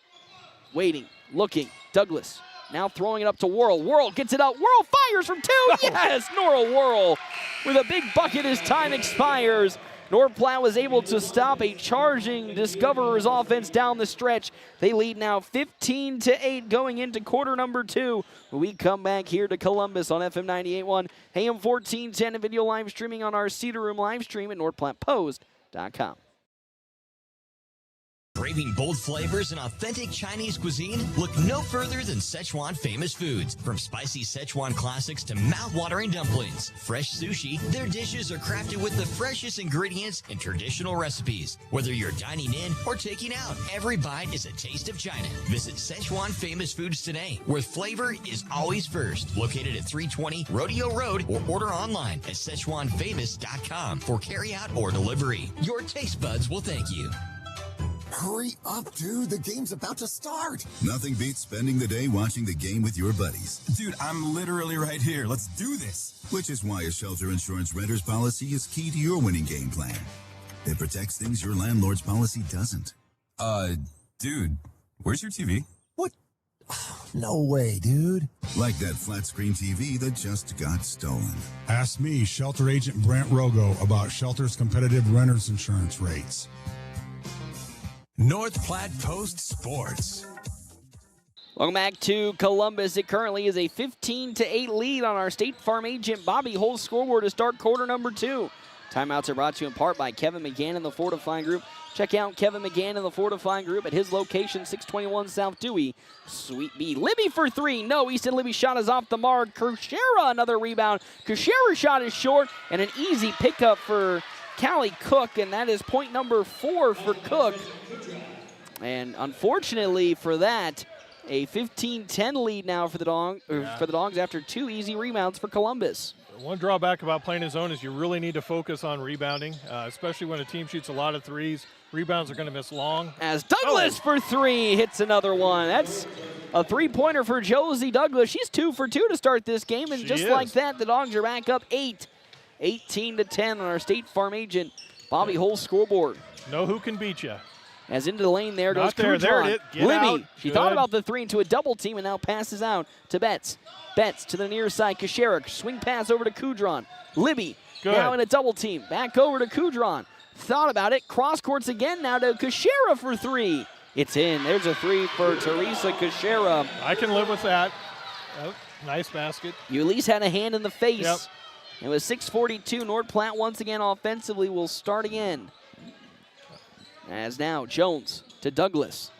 waiting, looking. Douglas now throwing it up to Whirl. Whirl gets it out. Whirl fires from 2. Yes, Nora Whirl with a big bucket as time expires. North Platte was able to stop a charging Discoverers offense down the stretch. They lead now 15-8 going into quarter number 2. We come back here to Columbus on FM 98.1, AM 1410, and video live streaming on our Cedar Room live stream at NorthPlattePost.com. Craving bold flavors and authentic Chinese cuisine? Look no further than Szechuan Famous Foods. From spicy Szechuan classics to mouth-watering dumplings, fresh sushi, their dishes are crafted with the freshest ingredients and traditional recipes. Whether you're dining in or taking out, every bite is a taste of China. Visit Szechuan Famous Foods today, where flavor is always first. Located at 320 Rodeo Road, or order online at SzechuanFamous.com for carryout or delivery. Your taste buds will thank you. Hurry up, dude. The game's about to start. Nothing beats spending the day watching the game with your buddies. Dude, I'm literally right here. Let's do this. Which is why a shelter insurance renter's policy is key to your winning game plan. It protects things your landlord's policy doesn't. Dude, where's your TV? What? No way, dude. Like that flat screen TV that just got stolen. Ask me, Shelter Agent Brent Rogo, about Shelter's competitive renter's insurance rates. North Platte Post Sports. Welcome back to Columbus. It currently is a 15-8 lead on our State Farm agent Bobby Hull's scoreboard to start quarter number 2. Timeouts are brought to you in part by Kevin McGann and the Fortifying Group. Check out Kevin McGann and the Fortifying Group at his location, 621 South Dewey, Suite B. Libby for 3. No, Easton Libby shot is off the mark. Kushera, another rebound. Kushera shot is short, and an easy pickup for Callie Cook, and that is point number 4 for Cook. And unfortunately for that, a 15-10 lead now for the Dogs after 2 easy rebounds for Columbus. One drawback about playing his zone is you really need to focus on rebounding, especially when a team shoots a lot of threes. Rebounds are going to miss long. As Douglas for 3 hits another one. That's a three-pointer for Josie Douglas. She's 2 for 2 to start this game, and just like that, the Dogs are back up 18-10 on our State Farm agent Bobby Hull's scoreboard. Know who can beat you. As into the lane there goes There Kudron. it is. Libby, she thought about the 3 into a double team and now passes out to Betts. Betts to the near side, Kushera. Swing pass over to Kudron. Libby now in a double team. Back over to Kudron. Thought about it. Cross courts again now to Kushera for 3. It's in. There's a 3 for Teresa Kushera. I can live with that. Oh, nice basket. You at least had a hand in the face. Yep. And with 6:42, North Platte once again offensively will start again. As now, Jones to Douglas.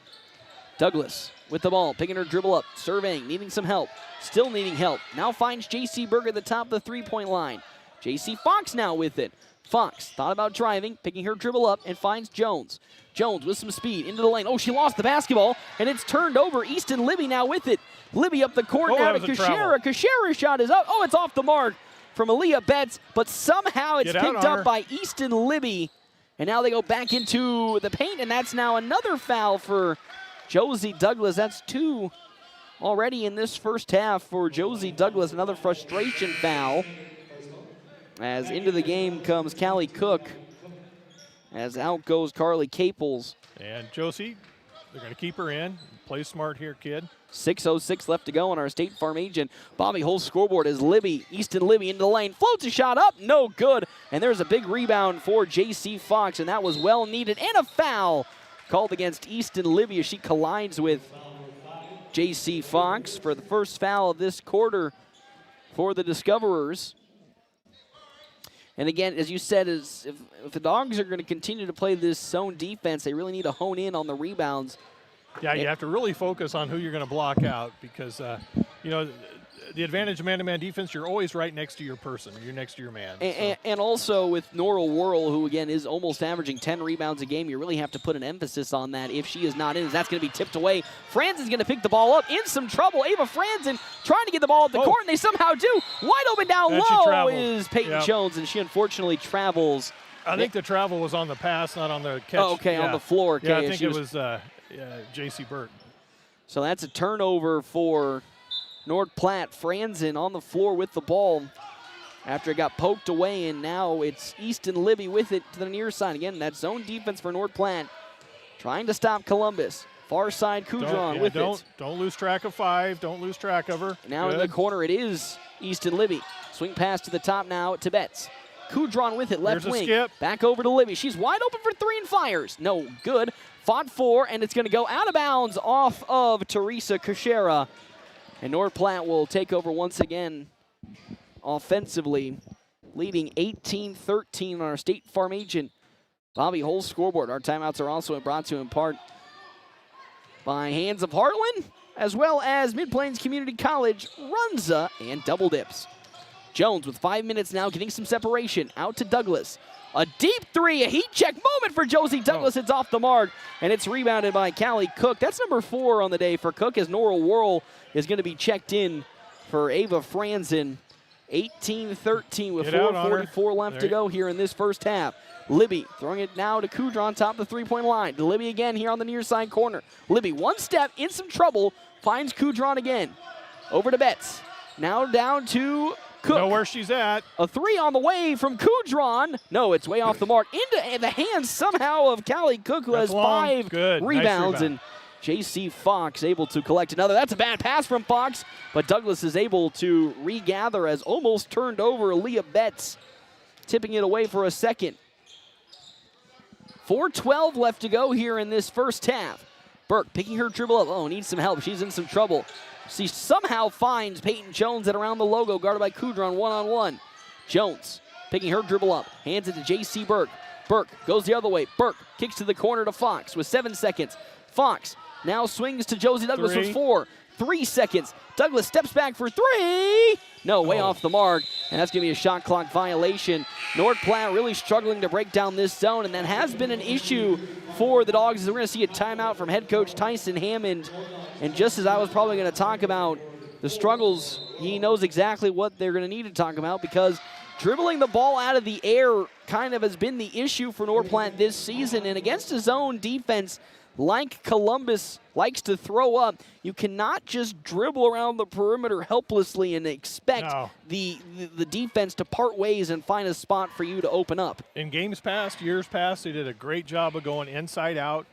Douglas with the ball, picking her dribble up, surveying, needing some help. Still needing help. Now finds J.C. Berger at the top of the three-point line. J.C. Fox now with it. Fox thought about driving, picking her dribble up, and finds Jones. Jones with some speed into the lane. Oh, she lost the basketball, and it's turned over. Easton Libby now with it. Libby up the court now to Kushera. Kushera's shot is up. Oh, it's off the mark from Aaliyah Betts, but somehow it's picked up by Easton Libby. And now they go back into the paint, and that's now another foul for Josie Douglas. That's 2 already in this first half for Josie Douglas. Another frustration foul. As into the game comes Callie Cook. As out goes Carly Caples. And Josie, they're going to keep her in. Play smart here, kid. 6:06 left to go on our State Farm agent Bobby Hull's scoreboard as Easton Libby into the lane. Floats a shot up, no good. And there's a big rebound for J.C. Fox, and that was well needed. And a foul called against Easton Libby as she collides with J.C. Fox for the first foul of this quarter for the Discoverers. And again, as you said, if the Dogs are going to continue to play this zone defense, they really need to hone in on the rebounds. Yeah, you have to really focus on who you're going to block out because, the advantage of man-to-man defense, you're always right next to your person. You're next to your man. And also with Nora Worrell, who, again, is almost averaging 10 rebounds a game, you really have to put an emphasis on that. If she is not in, that's going to be tipped away. Franzen's going to pick the ball up. In some trouble. Ava Franzen trying to get the ball at the court, and they somehow do. Wide open down low is Peyton Jones, and she unfortunately travels. I think the travel was on the pass, not on the catch. Oh, okay, on the floor. Okay, yeah, I think it was J.C. Burt. So that's a turnover for North Platte. Franzen on the floor with the ball after it got poked away, and now it's Easton Libby with it to the near side. Again, that zone defense for North Platte trying to stop Columbus. Far side Kudron with it. Don't lose track of 5. Don't lose track of her. Now in the corner it is Easton Libby. Swing pass to the top now to Betts. Kudron with it, left wing. Skip. Back over to Libby. She's wide open for 3 and fires. No good. Fought 4, and it's going to go out of bounds off of Teresa Kushera. And North Platte will take over once again offensively, leading 18-13 on our State Farm agent Bobby Hull's scoreboard. Our timeouts are also brought to you in part by Hands of Heartland, as well as Mid-Plains Community College, Runza, and Double Dips. Jones with 5 minutes now, getting some separation. Out to Douglas. A deep 3, a heat check moment for Josie Douglas. It's off the mark, and it's rebounded by Callie Cook. That's number 4 on the day for Cook, as Nora Worrell is going to be checked in for Ava Franzen. 18-13 with 4:44 left to go here in this first half. Libby throwing it now to Kudron, top of the three-point line. To Libby again here on the near side corner. Libby, one step, in some trouble, finds Kudron again. Over to Betts. Now down to Cook. Know where she's at. A three on the way from Kudron. No, it's way off the mark. Into the hands somehow of Callie Cook, who has 5 Good. Nice rebounds. rebound. And J.C. Fox able to collect another. That's a bad pass from Fox, but Douglas is able to regather as almost turned over Leah Betts, tipping it away for a second. 4:12 left to go here in this first half. Burke picking her dribble up. Oh, needs some help. She's in some trouble. She somehow finds Peyton Jones at around the logo, guarded by Kudron one-on-one. Jones picking her dribble up, hands it to J.C. Burke. Burke goes the other way. Burke kicks to the corner to Fox with 7 seconds. Fox now swings to Josie Douglas with 4. 3 seconds. Douglas steps back for 3. No, way off the mark, and that's going to be a shot clock violation. North Platte really struggling to break down this zone, and that has been an issue for the Dogs. We're going to see a timeout from head coach Tyson Hammond. And just as I was probably going to talk about the struggles, he knows exactly what they're going to need to talk about, because dribbling the ball out of the air kind of has been the issue for North Platte this season. And against a zone defense like Columbus likes to throw up, you cannot just dribble around the perimeter helplessly and expect the defense to part ways and find a spot for you to open up. In games past, years past, they did a great job of going inside out,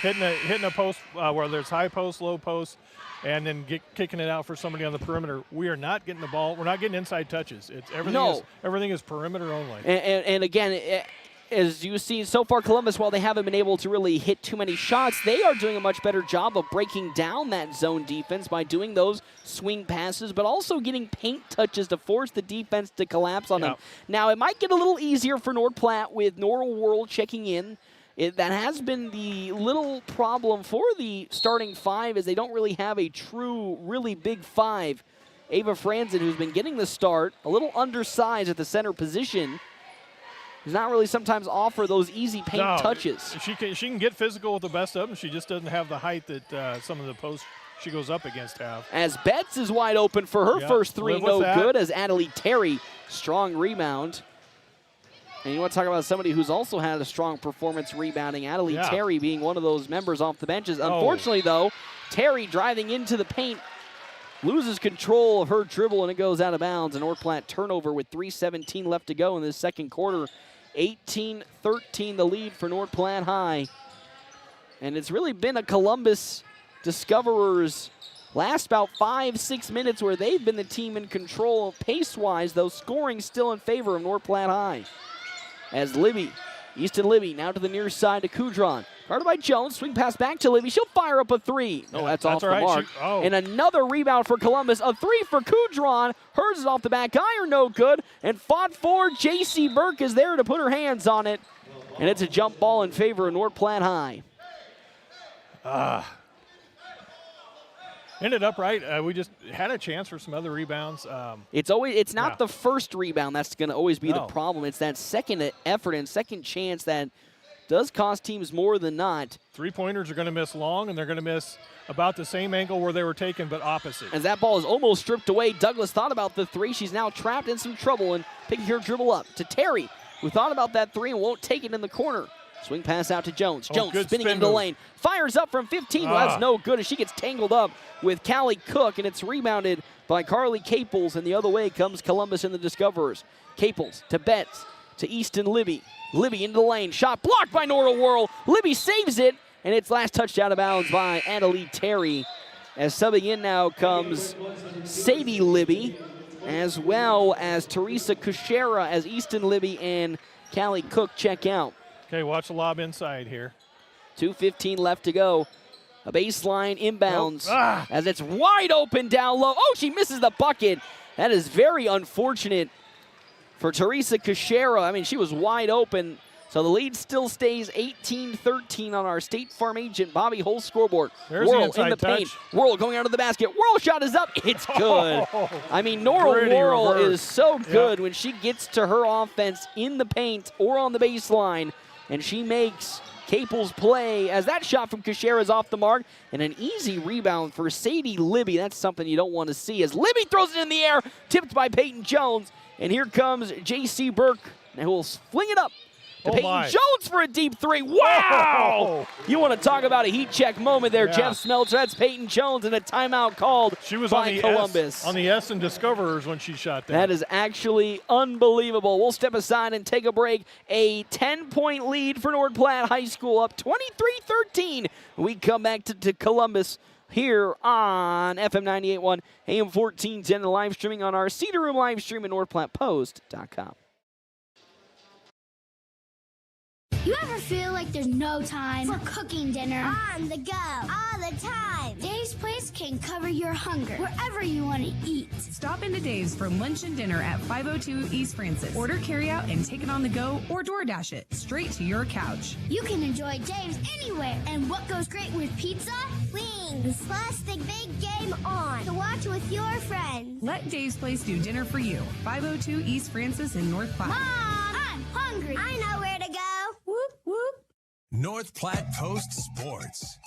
hitting a post where there's high post, low post, and then kicking it out for somebody on the perimeter. We are not getting the ball. We're not getting inside touches. It's everything is perimeter only. And again, as you see so far, Columbus, while they haven't been able to really hit too many shots, they are doing a much better job of breaking down that zone defense by doing those swing passes, but also getting paint touches to force the defense to collapse on them. Now, it might get a little easier for North Platte with Nora Worrell checking in. That has been the little problem for the starting 5, is they don't really have a true, really big 5. Ava Franzen, who's been getting the start, a little undersized at the center position, does not really sometimes offer those easy paint touches. She can get physical with the best of them. She just doesn't have the height that some of the posts she goes up against have. As Betts is wide open for her first 3, no good, as Adelie Terry, strong rebound. And you want to talk about somebody who's also had a strong performance rebounding, Adelie Terry being one of those members off the benches. Unfortunately, though, Terry driving into the paint loses control of her dribble, and it goes out of bounds. A North Platte turnover with 3:17 left to go in this second quarter. 18-13 the lead for North Platte High. And it's really been a Columbus Discoverers last about 5-6 minutes where they've been the team in control pace-wise, though scoring still in favor of North Platte High. As Easton Libby now to the near side to Kudron. Guarded by Jones, swing pass back to Libby. She'll fire up a 3. No, that's off the mark. And another rebound for Columbus. A 3 for Kudron. Hers is off the back iron, no good. And fought for J.C. Burke is there to put her hands on it. And it's a jump ball in favor of North Platte High. Ended up right. We just had a chance for some other rebounds. It's not the first rebound that's going to always be the problem. It's that second effort and second chance that does cost teams more than not. 3-pointers are going to miss long, and they're going to miss about the same angle where they were taken, but opposite. As that ball is almost stripped away, Douglas thought about the 3. She's now trapped in some trouble and picking her dribble up to Terry, who thought about that 3 and won't take it in the corner. Swing pass out to Jones. Jones spinning into the lane. Fires up from 15. Well, that's no good as she gets tangled up with Callie Cook, and it's rebounded by Carly Caples, and the other way comes Columbus and the Discoverers. Caples to Betts to Easton Libby. Libby into the lane. Shot blocked by Nora Worrell. Libby saves it, and it's last touched out of bounds by Adelie Terry. As subbing in now comes Sadie Libby, as well as Teresa Kushera, as Easton Libby and Callie Cook check out. Okay, watch the lob inside here. 2:15 left to go. A baseline inbounds as it's wide open down low. Oh, she misses the bucket. That is very unfortunate for Teresa Kushera. I mean, she was wide open. So the lead still stays 18-13 on our State Farm agent Bobby Hull scoreboard. Worrell in the paint. Worrell going out of the basket. Worrell shot is up. It's good. I mean, Nora Worrell is so good when she gets to her offense in the paint or on the baseline. And she makes Caples play as that shot from Kushera is off the mark. And an easy rebound for Sadie Libby. That's something you don't want to see as Libby throws it in the air, tipped by Peyton Jones. And here comes J.C. Burke, who will fling it up To Oh, Peyton my. Jones for a deep three. Wow! You want to talk about a heat check moment there, Yeah. Jeff Smeltzer. That's Peyton Jones and a timeout called She was by on the Columbus. on the S and Discoverers when she shot that. That is actually unbelievable. We'll step aside and take a break. A 10-point lead for North Platte High School, up 23-13. We come back to Columbus here on FM 98.1, AM 1410, and live streaming on our Cedar Room live stream at NorthPlattePost.com. You ever feel like there's no time for cooking dinner? On the go, all the time. Dave's Place can cover your hunger wherever you want to eat. Stop into Dave's for lunch and dinner at 502 East Francis. Order carryout and take it on the go or DoorDash it straight to your couch. You can enjoy Dave's anywhere. And what goes great with pizza? Wings, plus the big game on to watch with your friends. Let Dave's Place do dinner for you. 502 East Francis in North Platte. Mom, I'm hungry. I know where to go. Whoop, whoop. North Platte Post Sports.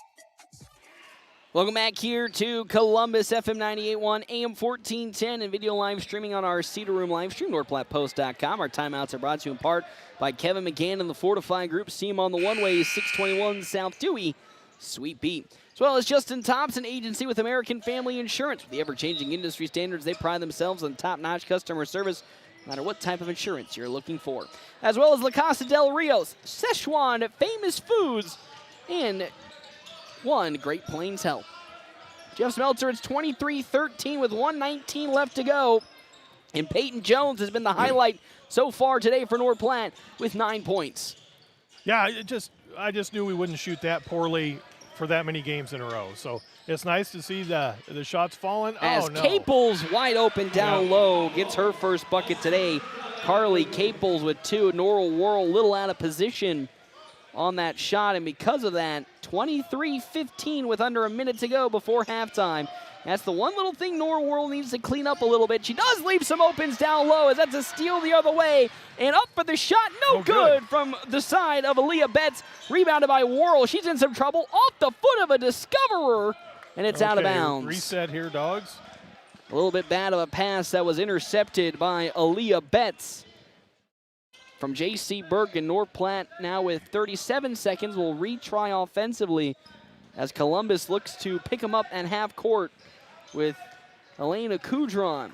Welcome back here to Columbus, FM 98.1, AM 1410, and video live streaming on our Cedar Room live stream, NorthPlattePost.com. Our timeouts are brought to you in part by Kevin McGann and the Fortify Group. See him on the one-way, 621 South Dewey, Sweet Beat. As well as Justin Thompson, agency with American Family Insurance. With the ever-changing industry standards, they pride themselves on top-notch customer service, no matter what type of insurance you're looking for. As well as La Casa del Rios, Szechuan Famous Foods, and one Great Plains Health. Jeff Smeltzer, it's 23-13 with 1:19 left to go. And Peyton Jones has been the highlight so far today for North Platte with 9 points. Yeah, I just knew we wouldn't shoot that poorly for that many games in a row. So it's nice to see the shots falling. As oh, no. Caples wide open down low gets her first bucket today. Carly Caples with 2. Norwell Worrell a little out of position on that shot, and because of that, 23-15 with under a minute to go before halftime. That's the one little thing Norwell Worrell needs to clean up a little bit. She does leave some opens down low as that's a steal the other way, and up for the shot, no good from the side of Aaliyah Betts, rebounded by Worrell. She's in some trouble off the foot of a Discoverer, and it's out of bounds. Reset here, dogs. A little bit bad of a pass that was intercepted by Aaliyah Betts. From J.C. Burke and North Platte now with 37 seconds will retry offensively as Columbus looks to pick them up at half court with Elena Kudron.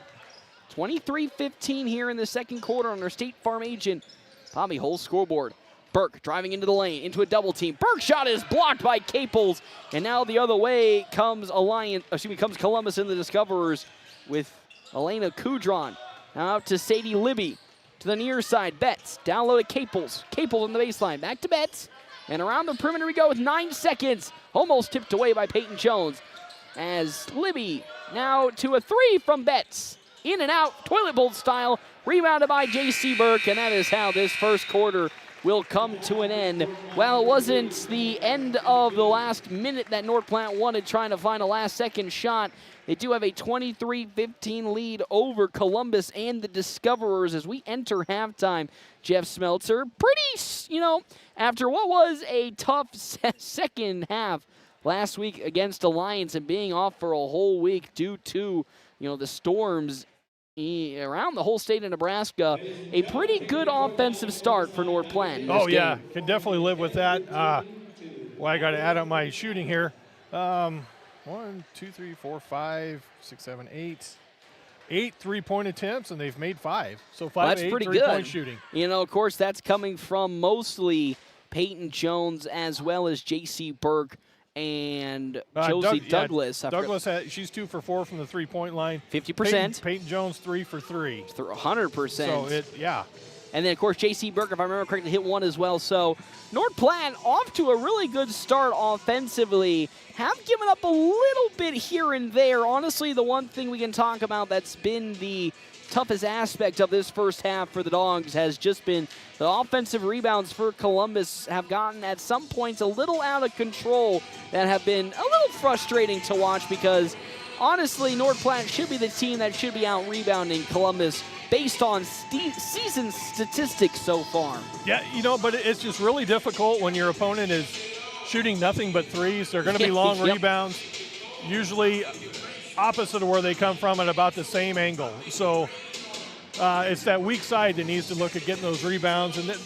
23-15 here in the second quarter on our State Farm agent Bobby Hull scoreboard. Burke driving into the lane, into a double team. Burke's shot is blocked by Caples, and now the other way comes Columbus in the Discoverers with Elena Kudron. Now out to Sadie Libby. To the near side, Betts, down low to Caples. Caples on the baseline, back to Betts. And around the perimeter we go with 9 seconds. Almost tipped away by Peyton Jones. As Libby now to a 3 from Betts. In and out, toilet bowl style. Rebounded by J.C. Burke, and that is how this first quarter will come to an end. Well, it wasn't the end of the last minute that North Platte wanted, trying to find a last-second shot. They do have a 23-15 lead over Columbus and the Discoverers as we enter halftime. Jeff Smeltzer, pretty, after what was a tough second half last week against Alliance and being off for a whole week due to, the storms around the whole state of Nebraska, a pretty good offensive start for North Platte. Oh, yeah, can definitely live with that. Well, I got to add up my shooting here. 1, 2, 3, 4, 5, 6, 7, 8. 8 3-point attempts, and they've made 5. So 5 8 3-point shooting. Of course, that's coming from mostly Peyton Jones as well as J.C. Burke and Josie Douglas. Douglas, she's 2 for 4 from the 3-point line. 50%. Peyton Jones 3 for 3. 100%. So And then, of course, J.C. Burke, if I remember correctly, hit 1 as well. So North Platte off to a really good start offensively. Have given up a little bit here and there. Honestly, the one thing we can talk about that's been the toughest aspect of this first half for the Dogs has just been the offensive rebounds for Columbus have gotten at some points a little out of control that have been a little frustrating to watch because, honestly, North Platte should be the team that should be out rebounding Columbus based on season statistics so far. Yeah, but it's just really difficult when your opponent is shooting nothing but threes. They're going to be long rebounds, usually opposite of where they come from at about the same angle. So it's that weak side that needs to look at getting those rebounds. And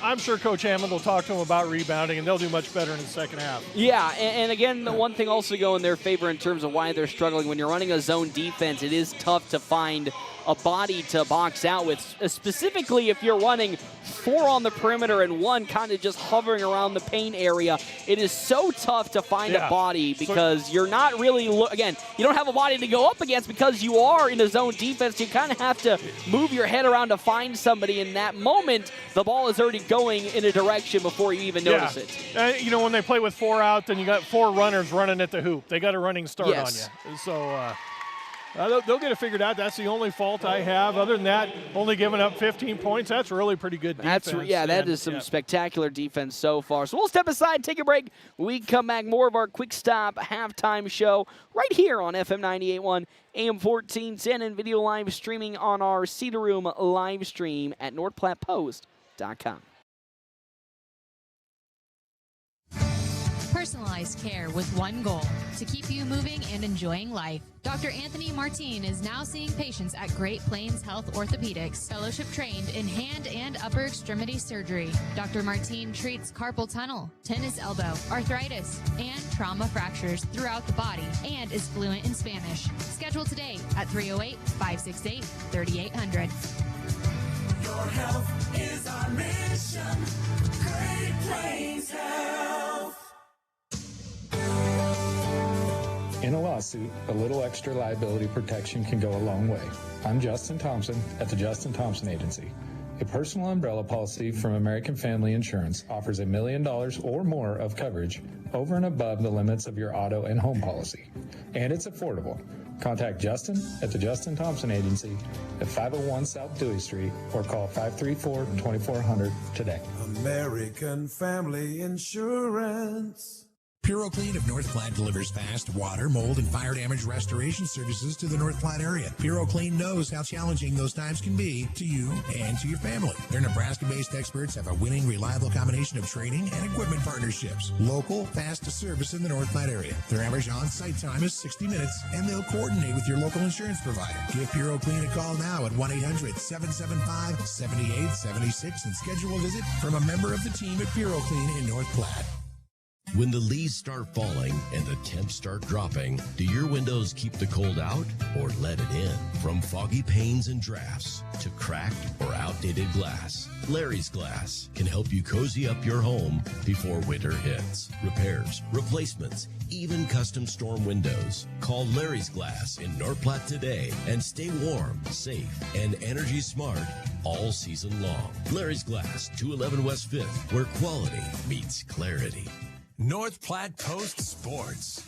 I'm sure Coach Hammond will talk to them about rebounding, and they'll do much better in the second half. Yeah, and again, the one thing also go in their favor in terms of why they're struggling. When you're running a zone defense, it is tough to find a body to box out with, specifically if you're running 4 on the perimeter and 1 kind of just hovering around the paint area. It is so tough to find a body because you're not really, again, you don't have a body to go up against because you are in a zone defense. You kind of have to move your head around to find somebody. In that moment, the ball is already going in a direction before you even notice it. When they play with 4 out, then you got 4 runners running at the hoop. They got a running start on you. So they'll get it figured out. That's the only fault I have. Other than that, only giving up 15 points. That's really pretty good defense. That is some spectacular defense so far. So we'll step aside, take a break. We come back, more of our quick stop halftime show right here on FM 98.1, AM 1410, and video live streaming on our Cedar Room live stream at NorthPlattePost.com. Personalized care with one goal, to keep you moving and enjoying life. Dr. Anthony Martin is now seeing patients at Great Plains Health Orthopedics, fellowship trained in hand and upper extremity surgery. Dr. Martin treats carpal tunnel, tennis elbow, arthritis, and trauma fractures throughout the body, and is fluent in Spanish. Schedule today at 308-568-3800. Your health is our mission. Great Plains Health. In a lawsuit, a little extra liability protection can go a long way. I'm Justin Thompson at the Justin Thompson Agency. A personal umbrella policy from American Family Insurance offers $1 million or more of coverage over and above the limits of your auto and home policy. And it's affordable. Contact Justin at the Justin Thompson Agency at 501 South Dewey Street or call 534-2400 today. American Family Insurance. PuroClean of North Platte delivers fast water, mold, and fire damage restoration services to the North Platte area. PuroClean knows how challenging those times can be to you and to your family. Their Nebraska-based experts have a winning, reliable combination of training and equipment partnerships. Local, fast service in the North Platte area. Their average on-site time is 60 minutes, and they'll coordinate with your local insurance provider. Give PuroClean a call now at 1-800-775-7876 and schedule a visit from a member of the team at PuroClean in North Platte. When the leaves start falling and the temps start dropping, do your windows keep the cold out or let it in? From foggy panes and drafts to cracked or outdated glass, Larry's Glass can help you cozy up your home before winter hits. Repairs, replacements, even custom storm windows. Call Larry's Glass in North Platte today and stay warm, safe, and energy smart all season long. Larry's Glass, 211 West 5th, where quality meets clarity. North Platte Post Sports.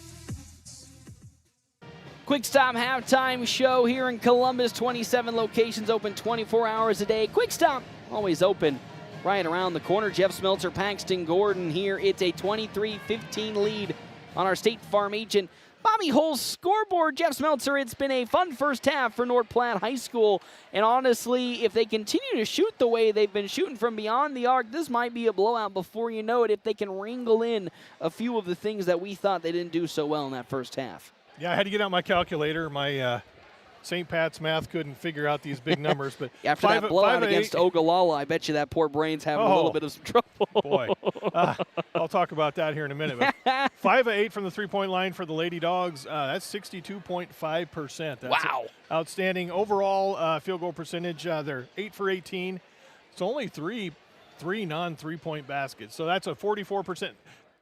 Quick Stop halftime show here in Columbus. 27 locations open 24 hours a day. Quick Stop always open right around the corner. Jeff Smeltzer, Paxton Gordon here. It's a 23-15 lead on our State Farm agent Bobby Hull's scoreboard. Jeff Smeltzer, it's been a fun first half for North Platte High School. And honestly, if they continue to shoot the way they've been shooting from beyond the arc, this might be a blowout before you know it if they can wrangle in a few of the things that we thought they didn't do so well in that first half. Yeah, I had to get out my calculator. My St. Pat's math couldn't figure out these big numbers. But after that blowout against Ogallala, I bet you that poor brain's having a little bit of some trouble. Boy, I'll talk about that here in a minute. But 5 of 8 from the three-point line for the Lady Dogs. That's 62.5%. Wow. Outstanding. Overall field goal percentage, they're 8 for 18. It's only three non-three-point baskets. So that's a 44%.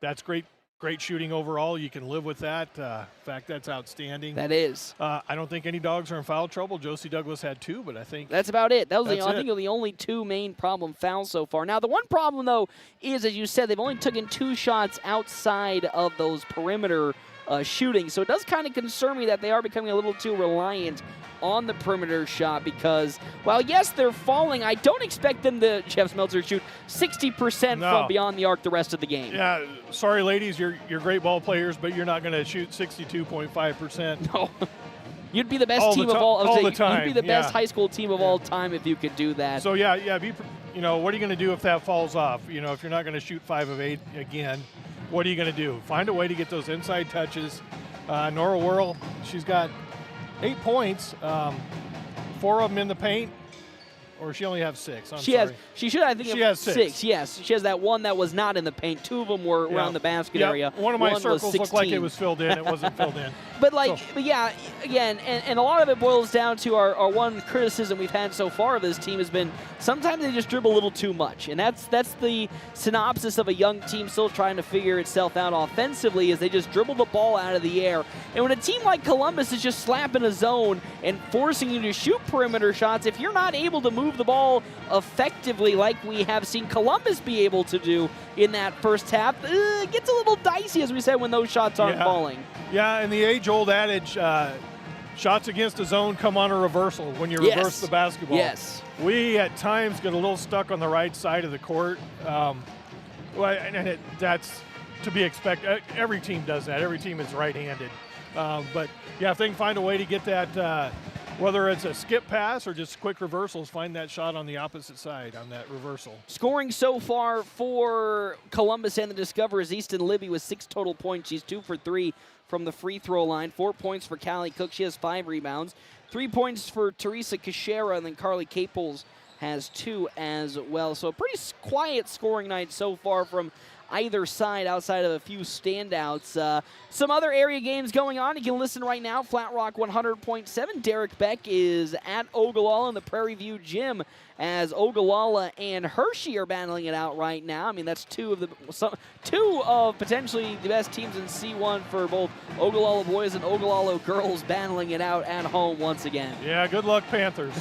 That's great. Great shooting overall. You can live with that. In fact, that's outstanding. That is. I don't think any dogs are in foul trouble. Josie Douglas had 2, but I think that's about it. That was I think the only 2 main problem fouls so far. Now, the one problem, though, is, as you said, they've only taken 2 shots outside of those perimeter shooting. So it does kind of concern me that they are becoming a little too reliant on the perimeter shot because, while yes, they're falling, I don't expect them to, Jeff Smeltzer, shoot 60% from beyond the arc the rest of the game. Yeah, sorry, ladies, you're great ball players, but you're not going to shoot 62.5%. No. You'd be the best team of all the time. You'd be the best high school team of all time if you could do that. So, what are you going to do if that falls off? If you're not going to shoot 5 of 8 again, what are you going to do? Find a way to get those inside touches. Nora Whirl, she's got 8 points, 4 of them in the paint. Or she only have 6? She has. She should. I think she have has 6. Yes, she has that one that was not in the paint. 2 of them were around the basket area. One of my was circles 16. looked like it was filled in. It wasn't filled in. But yeah, again, and a lot of it boils down to our one criticism we've had so far of this team has been sometimes they just dribble a little too much, and that's the synopsis of a young team still trying to figure itself out offensively. Is they just dribble the ball out of the air, and when a team like Columbus is just slapping a zone and forcing you to shoot perimeter shots, if you're not able to move the ball effectively like we have seen Columbus be able to do in that first half, it gets a little dicey, as we said, when those shots aren't falling. Yeah, and the age-old adage, shots against a zone come on a reversal when you reverse the basketball. Yes. We, at times, get a little stuck on the right side of the court. That's to be expected. Every team does that. Every team is right-handed. But, yeah, if they can find a way to get that, whether it's a skip pass or just quick reversals, find that shot on the opposite side on that reversal. Scoring so far for Columbus and the Discoverers, Easton Libby with 6 total points. She's 2 for 3 from the free throw line. 4 points for Callie Cook. She has 5 rebounds. 3 points for Teresa Kashera, and then Carly Caples has 2 as well. So a pretty quiet scoring night so far from either side outside of a few standouts. Some other area games going on. You can listen right now. Flat Rock 100.7. Derek Beck is at Ogallala in the Prairie View Gym as Ogallala and Hershey are battling it out right now. I mean, that's two of potentially the best teams in C1 for both Ogallala boys and Ogallala girls battling it out at home once again. Yeah, good luck, Panthers.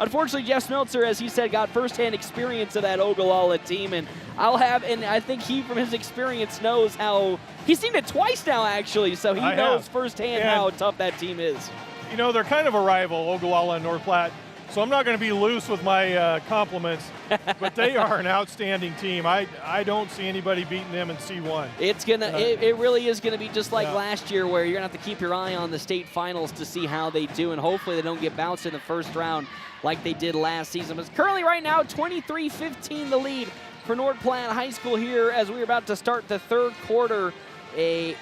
Unfortunately, Jeff Smeltzer, as he said, got firsthand experience of that Ogallala team, and I think he, from his experience, knows how he's seen it twice now, actually, so he knows firsthand how tough that team is. You know, they're kind of a rival, Ogallala and North Platte, so I'm not going to be loose with my compliments, but they are an outstanding team. I don't see anybody beating them in C1. It really is gonna be just like last year, where you're gonna have to keep your eye on the state finals to see how they do, and hopefully they don't get bounced in the first round like they did last season. But currently right now, 23-15 the lead for North Platte High School here as we're about to start the third quarter.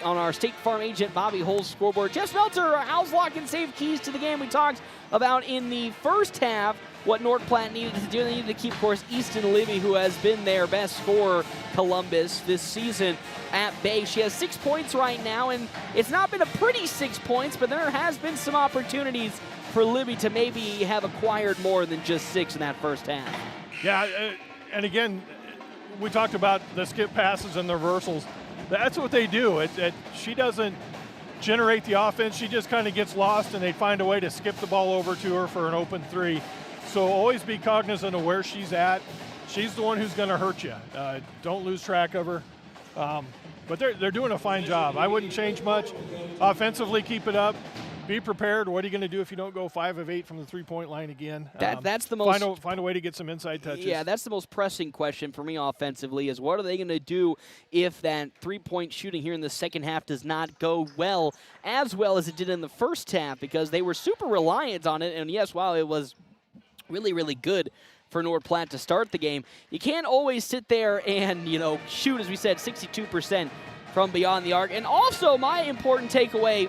On our State Farm agent Bobby Hull's scoreboard. Jeff Smeltzer, how's lock and save keys to the game? We talked about in the first half what North Platte needed to do. They needed to keep, of course, Easton Libby, who has been their best scorer, Columbus, this season, at bay. She has 6 points right now, and it's not been a pretty 6 points, but there has been some opportunities for Libby to maybe have acquired more than just 6 in that first half. Yeah, and again, we talked about the skip passes and the reversals. That's what they do. She doesn't generate the offense. She just kind of gets lost, and they find a way to skip the ball over to her for an open 3. So always be cognizant of where she's at. She's the one who's going to hurt you. Don't lose track of her. But they're doing a fine job. I wouldn't change much. Offensively, keep it up. Be prepared. What are you going to do if you don't go 5 of 8 from the three-point line again? That's the most find a way to get some inside touches. Yeah, that's the most pressing question for me offensively is what are they going to do if that three-point shooting here in the second half does not go as well as it did in the first half, because they were super reliant on it. And yes, while it was really, really good for North Platte to start the game, you can't always sit there and, shoot, as we said, 62% from beyond the arc. And also, my important takeaway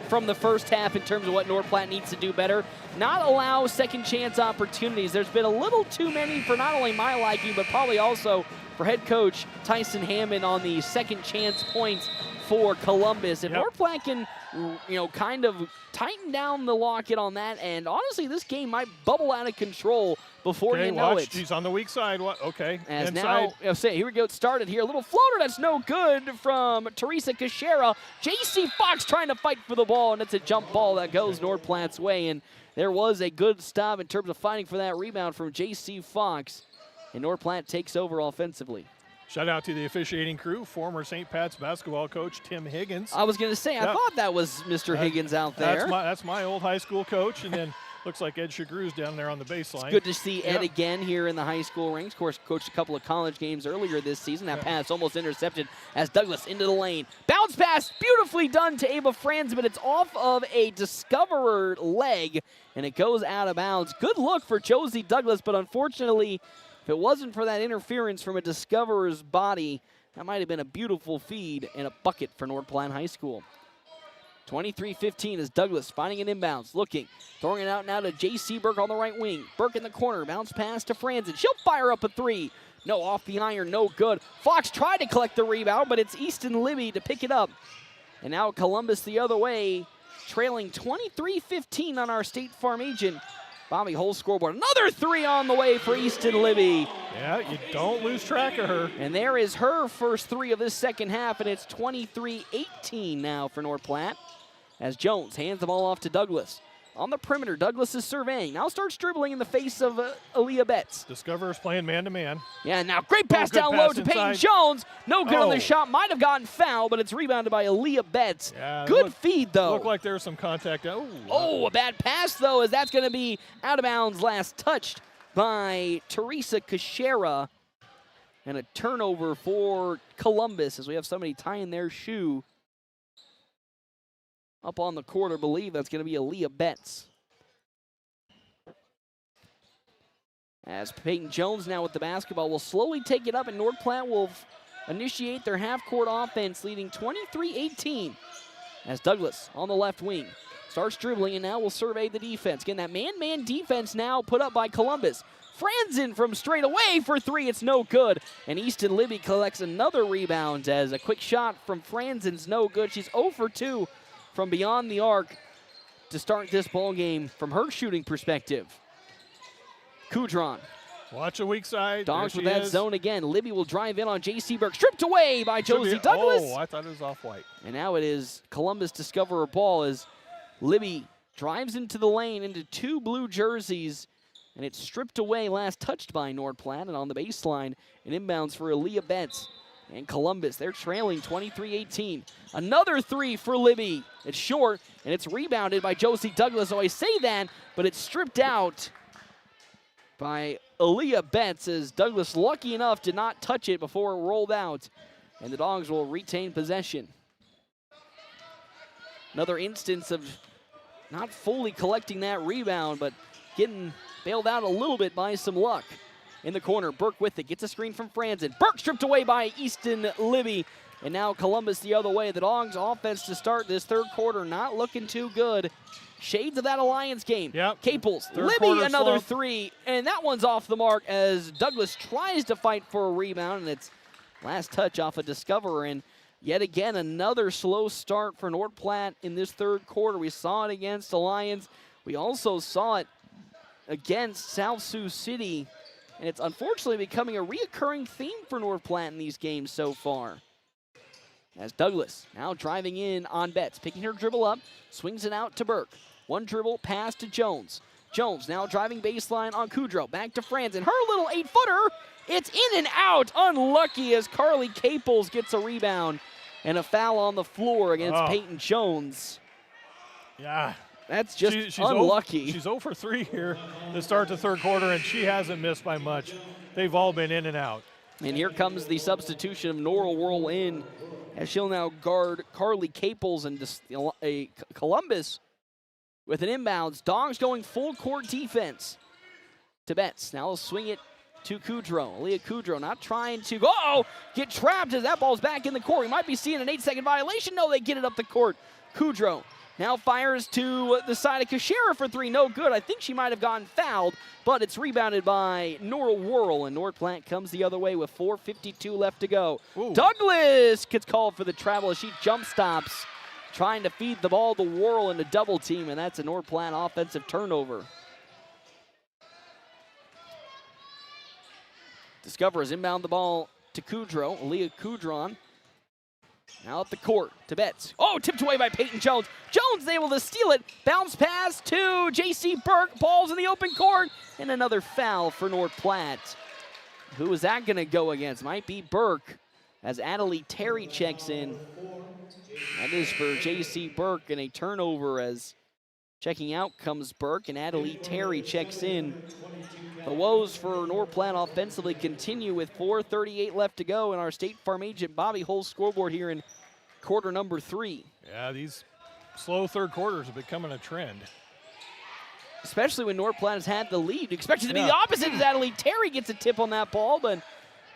from the first half in terms of what North Platte needs to do better, not allow second chance opportunities. There's been a little too many for not only my liking, but probably also for head coach Tyson Hammond on the second chance points for Columbus. If North Platte can, kind of tighten down the locket on that, and honestly, this game might bubble out of control before you know it. She's on the weak side. Okay. As inside. now, here we go. It started here. A little floater that's no good from Teresa Kashera. J.C. Fox trying to fight for the ball, and it's a jump ball that goes North Platte's way. And there was a good stop in terms of fighting for that rebound from J.C. Fox. And North Platte takes over offensively. Shout out to the officiating crew, former St. Pat's basketball coach Tim Higgins. I was going to say, I thought that was Mr. Higgins out there. That's my old high school coach, and then looks like Ed Chagrew's down there on the baseline. It's good to see Ed again here in the high school ranks. Of course, coached a couple of college games earlier this season. That pass almost intercepted as Douglas into the lane. Bounce pass, beautifully done to Ava Franz, but it's off of a Discoverer leg, and it goes out of bounds. Good look for Josie Douglas, but unfortunately, if it wasn't for that interference from a Discoverer's body, that might have been a beautiful feed and a bucket for North Platte High School. 23-15 as Douglas finding an inbounds, looking, throwing it out now to J.C. Burke on the right wing. Burke in the corner, bounce pass to Franzen. She'll fire up a three. No, off the iron, no good. Fox tried to collect the rebound, but it's Easton Libby to pick it up. And now Columbus the other way, trailing 23-15 on our State Farm agent. Bobby Hull scoreboard. Another three on the way for Easton Libby. Yeah, you don't lose track of her. And there is her first three of this second half, and it's 23-18 now for North Platte. As Jones hands the ball off to Douglas. On the perimeter, Douglas is surveying. Now starts dribbling in the face of Aaliyah Betts. Discover's playing man-to-man. Yeah, now great pass down low to Peyton Jones. No good on the shot. Might have gotten fouled, but it's rebounded by Aaliyah Betts. Yeah, good feed, though. Looked like there was some contact. Oh, a bad pass, though, as that's going to be out of bounds. Last touched by Teresa Kashera. And a turnover for Columbus as we have somebody tying their shoe. Up on the court, I believe that's going to be Aaliyah Betts. As Peyton Jones now with the basketball will slowly take it up, and North Platte will initiate their half-court offense, leading 23-18. As Douglas on the left wing starts dribbling and now will survey the defense. Again, that man-man defense now put up by Columbus. Franzen from straight away for three. It's no good. And Easton Libby collects another rebound as a quick shot from Franzen's no good. She's 0 for 2. From beyond the arc to start this ball game from her shooting perspective. Kudron. Watch a weak side. Dogs with that zone again. Libby will drive in on J.C. Burke. Stripped away by Josie Douglas. Oh, I thought it was off-white. And now it is Columbus discover a ball as Libby drives into the lane into two blue jerseys. And it's stripped away, last touched by North Platte. And on the baseline, an inbounds for Aaliyah Betts. And Columbus, they're trailing 23-18. Another three for Libby. It's short, and it's rebounded by Josie Douglas. So I say that, but it's stripped out by Aaliyah Betts as Douglas, lucky enough, did not touch it before it rolled out. And the Dogs will retain possession. Another instance of not fully collecting that rebound, but getting bailed out a little bit by some luck. In the corner, Burke with it, gets a screen from Franzen. Burke stripped away by Easton Libby. And now Columbus the other way. The Dogs offense to start this third quarter not looking too good. Shades of that Alliance game. Yep. Caples, Libby another three. And that one's off the mark as Douglas tries to fight for a rebound. And it's last touch off a Discoverer. And yet again, another slow start for North Platte in this third quarter. We saw it against Alliance. We also saw it against South Sioux City. And it's unfortunately becoming a reoccurring theme for North Platte in these games so far. As Douglas now driving in on Betts, picking her dribble up, swings it out to Burke. One dribble, pass to Jones. Jones now driving baseline on Kudrow. Back to Franzen. Her little 8-footer. It's in and out. Unlucky as Carly Caples gets a rebound. And a foul on the floor against Peyton Jones. Yeah. That's just unlucky. She's 0 for 3 here to start the third quarter, and she hasn't missed by much. They've all been in and out. And here comes the substitution of Nora Whirl in, as she'll now guard Carly Caples and Columbus with an inbounds. Dogs going full court defense to Betts. Now they'll swing it to Kudrow. Leah Kudrow not trying to go. Get trapped as that ball's back in the court. We might be seeing an 8-second violation. No, they get it up the court. Kudrow now fires to the side of Kashera for three. No good. I think she might have gotten fouled, but it's rebounded by Nora Whirl, and North Platte comes the other way with 4:52 left to go. Ooh. Douglas gets called for the travel as she jump stops, trying to feed the ball to Whirl in a double team, and that's a North Platte offensive turnover. Discoverers inbound the ball to Kudrow. Aaliyah Kudron now up the court to Betts. Oh, tipped away by Peyton Jones. Jones able to steal it. Bounce pass to J.C. Burke. Ball's in the open court. And another foul for North Platte. Who is that going to go against? Might be Burke as Adelie Terry checks in. That is for J.C. Burke, and a turnover as checking out comes Burke, and Adelie Terry checks in. The woes for North Platte offensively continue with 4:38 left to go, and our State Farm agent Bobby Hull's scoreboard here in quarter number 3. Yeah, these slow third quarters are becoming a trend. Especially when North Platte has had the lead. You expect it to be the opposite as Adelie Terry gets a tip on that ball, but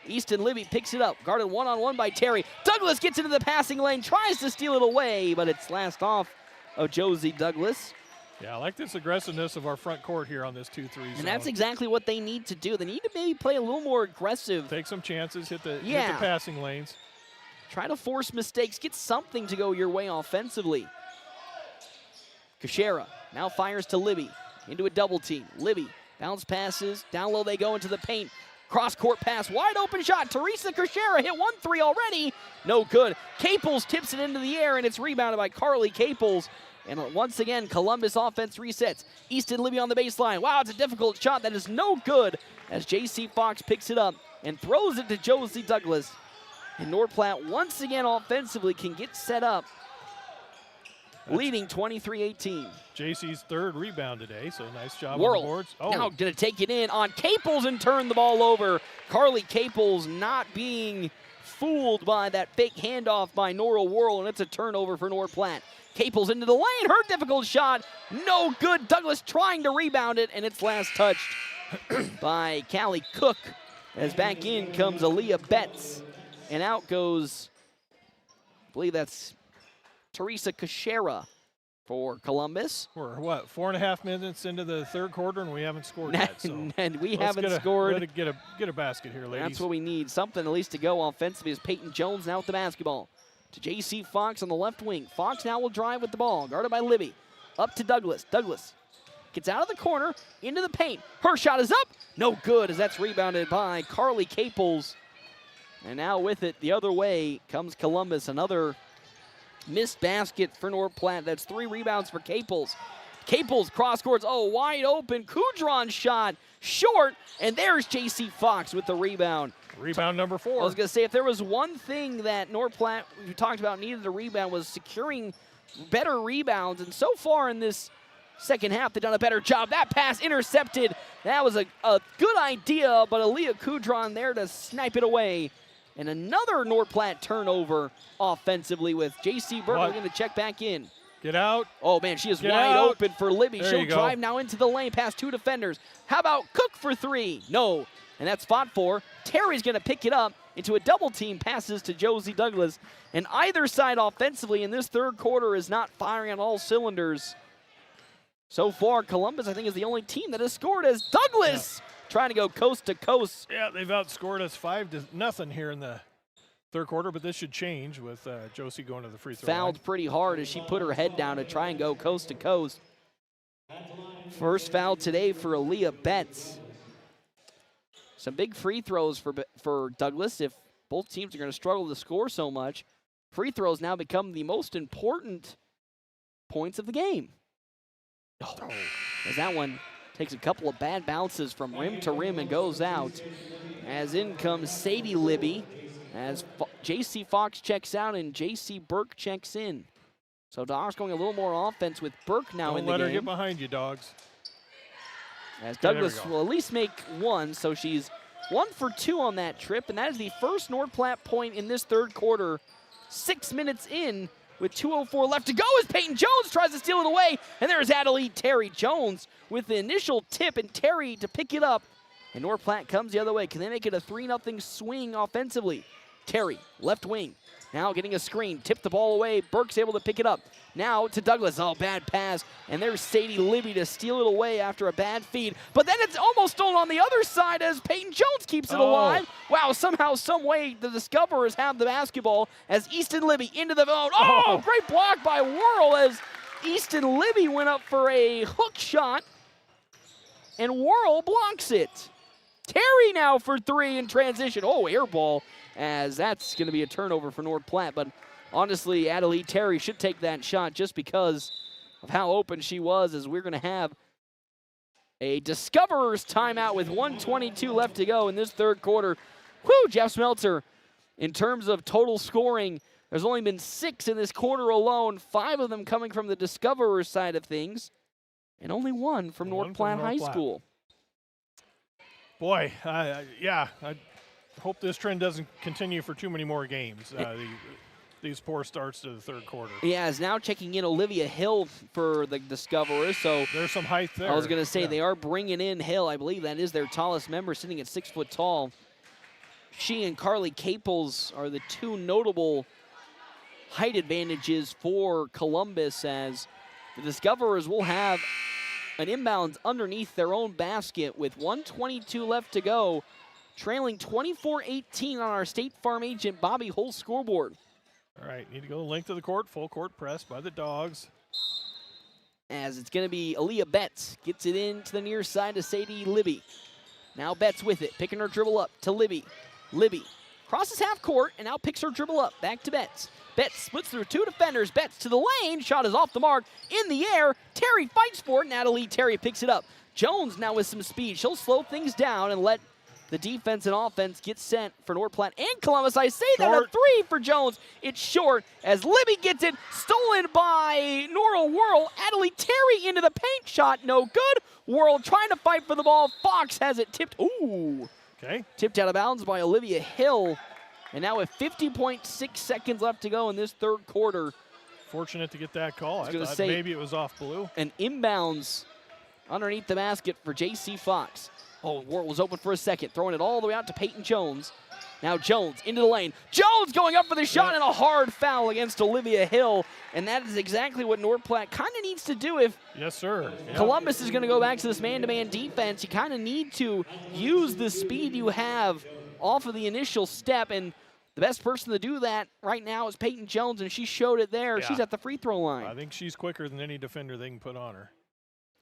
Easton Libby picks it up, guarded one-on-one by Terry. Douglas gets into the passing lane, tries to steal it away, but it's last off of Josie Douglas. Yeah, I like this aggressiveness of our front court here on this 2-3 zone. And that's exactly what they need to do. They need to maybe play a little more aggressive. Take some chances, hit the passing lanes. Try to force mistakes, get something to go your way offensively. Kuchera now fires to Libby, into a double team. Libby, bounce passes, down low they go into the paint. Cross-court pass, wide open shot. Teresa Kuchera hit 1-3 already. No good. Caples tips it into the air, and it's rebounded by Carly Caples. And once again, Columbus offense resets. Easton Libby on the baseline. Wow, it's a difficult shot that is no good as J.C. Fox picks it up and throws it to Josie Douglas. And North Platte once again offensively can get set up, leading 23-18. JC's third rebound today, so nice job Worrell on the boards. now going to take it in on Caples and turn the ball over. Carly Caples not being fooled by that fake handoff by Nora Worrell, and it's a turnover for North Platte. Caples into the lane, her difficult shot, no good. Douglas trying to rebound it, and it's last touched by Callie Cook. As back in comes Aaliyah Betts, and out goes, I believe that's Teresa Kuchera for Columbus. We're, 4.5 minutes into the third quarter, and we haven't scored yet. So and we haven't scored. Get a basket here, ladies. That's what we need. Something at least to go offensively as Peyton Jones now with the basketball. To J.C. Fox on the left wing. Fox now will drive with the ball, guarded by Libby. Up to Douglas. Douglas gets out of the corner, into the paint. Her shot is up. No good as that's rebounded by Carly Caples. And now with it the other way comes Columbus. Another missed basket for North Platte. That's 3 rebounds for Caples. Caples cross courts. Oh, wide open. Kudron shot short. And there's J.C. Fox with the rebound. Rebound number 4. I was going to say, if there was one thing that North Platte, we talked about, needed a rebound, was securing better rebounds. And so far in this second half, they've done a better job. That pass intercepted. That was a good idea, but Aaliyah Kudron there to snipe it away. And another North Platte turnover offensively with J.C. Burke going to check back in. Get out. Oh, man, she is wide open for Libby. There She'll drive now into the lane past 2 defenders. How about Cook for 3? No. And that's spot 4. Terry's going to pick it up into a double team, passes to Josie Douglas. And either side offensively in this third quarter is not firing on all cylinders. So far, Columbus, I think, is the only team that has scored as Douglas trying to go coast to coast. Yeah, they've outscored us 5-0 here in the third quarter, but this should change with Josie going to the free throw Fouled line. pretty hard as she put her head down to try and go coast to coast. First foul today for Aaliyah Betts. Some big free throws for Douglas if both teams are going to struggle to score so much. Free throws now become the most important points of the game. Oh, as that one takes a couple of bad bounces from rim to rim and goes out. As in comes Sadie Libby, as J.C. Fox checks out and J.C. Burke checks in. So Dogs going a little more offense with Burke now in the game. Don't let her get behind you, Dogs. As Douglas will at least make 1, so she's 1 for 2 on that trip, and that is the first North Platte point in this third quarter. 6 minutes in with 2:04 left to go as Peyton Jones tries to steal it away, and there's Adelaide Terry Jones with the initial tip and Terry to pick it up, and North Platte comes the other way. Can they make it a 3-0 swing offensively? Terry, left wing, now getting a screen, tipped the ball away. Burke's able to pick it up. Now to Douglas. Oh, bad pass. And there's Sadie Libby to steal it away after a bad feed. But then it's almost stolen on the other side as Peyton Jones keeps it alive. Wow, somehow, some way, the Discoverers have the basketball as Easton Libby into the zone. Oh, great block by Worrell as Easton Libby went up for a hook shot. And Worrell blocks it. Terry now for 3 in transition. Oh, air ball, as that's going to be a turnover for North Platte. But honestly, Adelaide Terry should take that shot just because of how open she was, as we're going to have a Discoverers timeout with 1:22 left to go in this third quarter. Whew, Jeff Smeltzer, in terms of total scoring, there's only been 6 in this quarter alone, 5 of them coming from the Discoverers side of things, and only 1 from North Platte High School. Boy, I hope this trend doesn't continue for too many more games. These poor starts to the third quarter. Yeah, is now checking in Olivia Hill for the Discoverers. So there's some height there. I was going to say they are bringing in Hill. I believe that is their tallest member, sitting at 6 foot tall. she and Carly Caples are the two notable height advantages for Columbus, as the Discoverers will have an inbounds underneath their own basket with 1:22 left to go, trailing 24-18 on our State Farm agent Bobby Holt's scoreboard. All right, need to go the length of the court, full court press by the Dogs. As it's going to be Aaliyah Betts, gets it in to the near side to Sadie Libby. Now Betts with it, picking her dribble up to Libby. Libby crosses half court and now picks her dribble up, back to Betts. Betts splits through two defenders. Betts to the lane. Shot is off the mark. In the air. Terry fights for it. Natalie Terry picks it up. Jones now with some speed. She'll slow things down and let the defense and offense get sent for North Platte and Columbus. I say that a three for Jones. It's short as Libby gets it. Stolen by Nora Whirl. Natalie Terry into the paint. Shot no good. Whirl trying to fight for the ball. Fox has it tipped. Ooh. Okay. Tipped out of bounds by Olivia Hill. And now with 50.6 seconds left to go in this third quarter. Fortunate to get that call. I thought say maybe it was off blue. An inbounds underneath the basket for J.C. Fox. Oh, Whirl was open for a second, throwing it all the way out to Peyton Jones. Now Jones into the lane. Jones going up for the shot, and a hard foul against Olivia Hill. And that is exactly what North Platte kind of needs to do if yes, sir. Columbus is going to go back to this man-to-man defense. You kind of need to use the speed you have off of the initial step, and the best person to do that right now is Peyton Jones, and she showed it there. Yeah. She's at the free throw line. I think she's quicker than any defender they can put on her.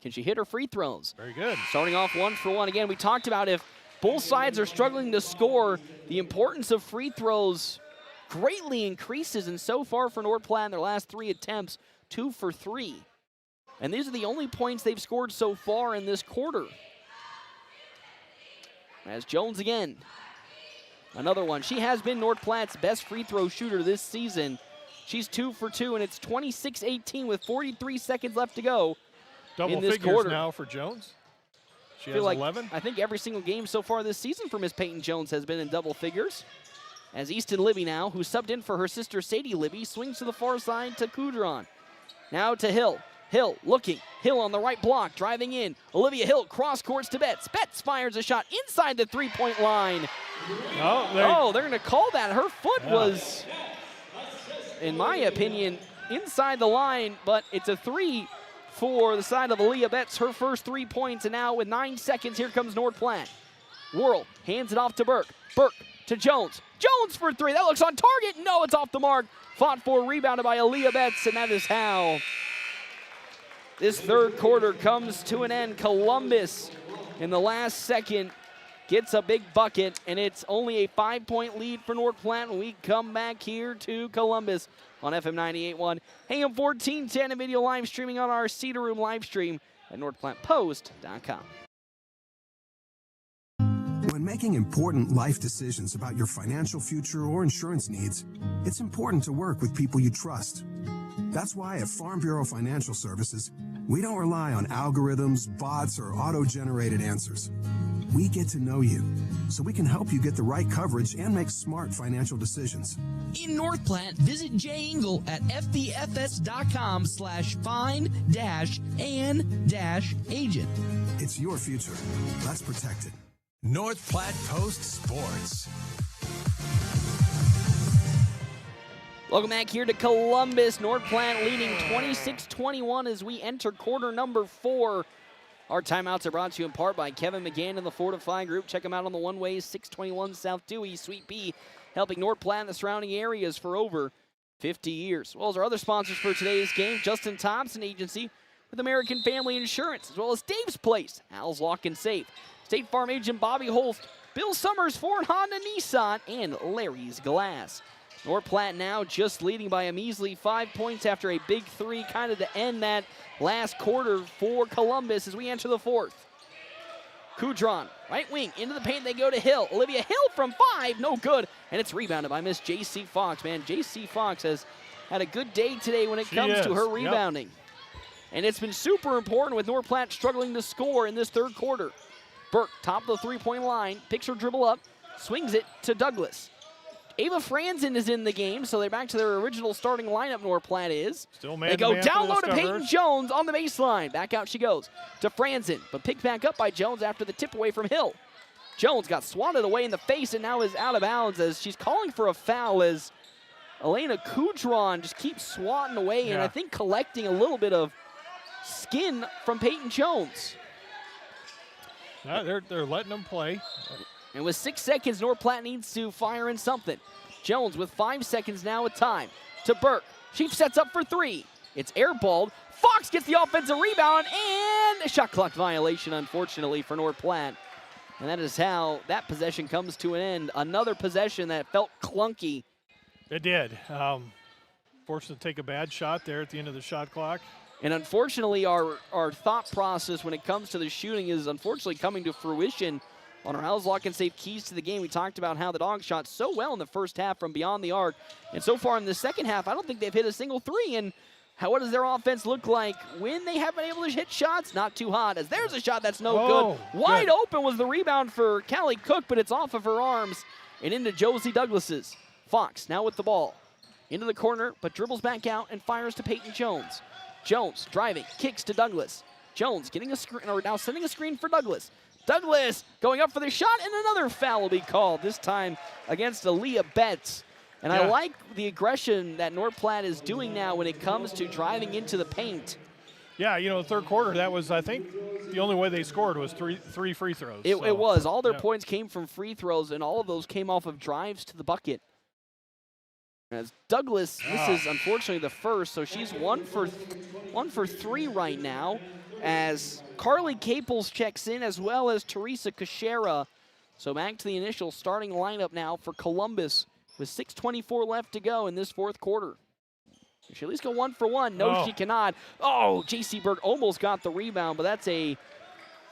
Can she hit her free throws? Very good. Starting off 1 for 1. Again, we talked about if both sides are struggling to score, the importance of free throws greatly increases, and so far for North Platte in their last 3 attempts, 2 for 3. And these are the only points they've scored so far in this quarter. As Jones again. Another one. She has been North Platte's best free throw shooter this season. She's 2 for 2, and it's 26-18 with 43 seconds left to go. Double in this figures quarter. Now for Jones. She I has feel like 11. I think every single game so far this season for Miss Peyton Jones has been in double figures. As Easton Libby now, who subbed in for her sister Sadie Libby, swings to the far side to Kudron. Now to Hill. Hill looking. Hill on the right block, driving in. Olivia Hill cross courts to Betts. Betts fires a shot inside the three-point line. Oh, they're going to call that. Her foot was, in my opinion, inside the line, but it's a three for the side of Aaliyah Betts, her first 3 points, and now with 9 seconds, here comes North Platte. Whirl hands it off to Burke. Burke to Jones. Jones for 3. That looks on target. No, it's off the mark. Fought for, rebounded by Aaliyah Betts, and that is how this third quarter comes to an end. Columbus, in the last second, gets a big bucket, and it's only a 5-point lead for North Platte when we come back here to Columbus on FM 98.1, AM 1410, and video live streaming on our Cedar Room live stream at NorthPlattePost.com. When making important life decisions about your financial future or insurance needs, it's important to work with people you trust. That's why at Farm Bureau Financial Services, we don't rely on algorithms, bots, or auto-generated answers. We get to know you, so we can help you get the right coverage and make smart financial decisions. In North Platte, visit Jay Engel at fbfs.com/find-an-agent. It's your future. Let's protect it. North Platte Post Sports. Welcome back here to Columbus. North Platte leading 26-21 as we enter quarter number 4. Our timeouts are brought to you in part by Kevin McGann and the Fortify Group. Check them out on the one-ways, 621 South Dewey, Suite B, helping North Platte and the surrounding areas for over 50 years. As well as our other sponsors for today's game, Justin Thompson Agency with American Family Insurance, as well as Dave's Place, Al's Lock and Safe, State Farm agent Bobby Holst, Bill Summers, Ford Honda Nissan, and Larry's Glass. North Platte now just leading by a measly 5 points after a big 3 kind of to end that last quarter for Columbus as we enter the fourth. Kudron, right wing, into the paint they go to Hill. Olivia Hill from 5, no good, and it's rebounded by Miss J.C. Fox. Man, J.C. Fox has had a good day today when it comes to her rebounding. Yep. And it's been super important with North Platte struggling to score in this third quarter. Burke, top of the three-point line, picks her dribble up, swings it to Douglas. Ava Franzen is in the game, so they're back to their original starting lineup, North Platte is. Still they go down low to Peyton Jones on the baseline. Back out she goes to Franzen, but picked back up by Jones after the tip away from Hill. Jones got swatted away in the face and now is out of bounds as she's calling for a foul as Elena Kudron just keeps swatting away and I think collecting a little bit of skin from Peyton Jones. No, they're letting them play. And with 6 seconds, North Platte needs to fire in something. Jones with 5 seconds now with time to Burke. She sets up for 3. It's airballed. Fox gets the offensive rebound and a shot clock violation, unfortunately, for North Platte. And that is how that possession comes to an end. Another possession that felt clunky. It did. Forced to take a bad shot there at the end of the shot clock. And unfortunately, our thought process when it comes to the shooting is unfortunately coming to fruition on our House Lock and Safe keys to the game. We talked about how the Dogs shot so well in the first half from beyond the arc. And so far in the second half, I don't think they've hit a single 3. And what does their offense look like when they have been able to hit shots? Not too hot, as there's a shot that's no good. Wide open was the rebound for Callie Cook, but it's off of her arms and into Josie Douglas's. Fox now with the ball. Into the corner, but dribbles back out and fires to Peyton Jones. Jones driving, kicks to Douglas. Jones getting a screen, or now sending a screen for Douglas. Douglas going up for the shot, and another foul will be called, this time against Aaliyah Betts. And I like the aggression that North Platte is doing now when it comes to driving into the paint. Yeah, you know, the third quarter, that was, I think, the only way they scored was three free throws. It was. All their points came from free throws, and all of those came off of drives to the bucket. As Douglas misses, unfortunately, the first, so she's 1 for 3 right now. As Carly Caples checks in, as well as Teresa Cachera. So back to the initial starting lineup now for Columbus with 6:24 left to go in this fourth quarter. Can she at least go 1 for 1? No, she cannot. Oh, J.C. Berg almost got the rebound, but that's a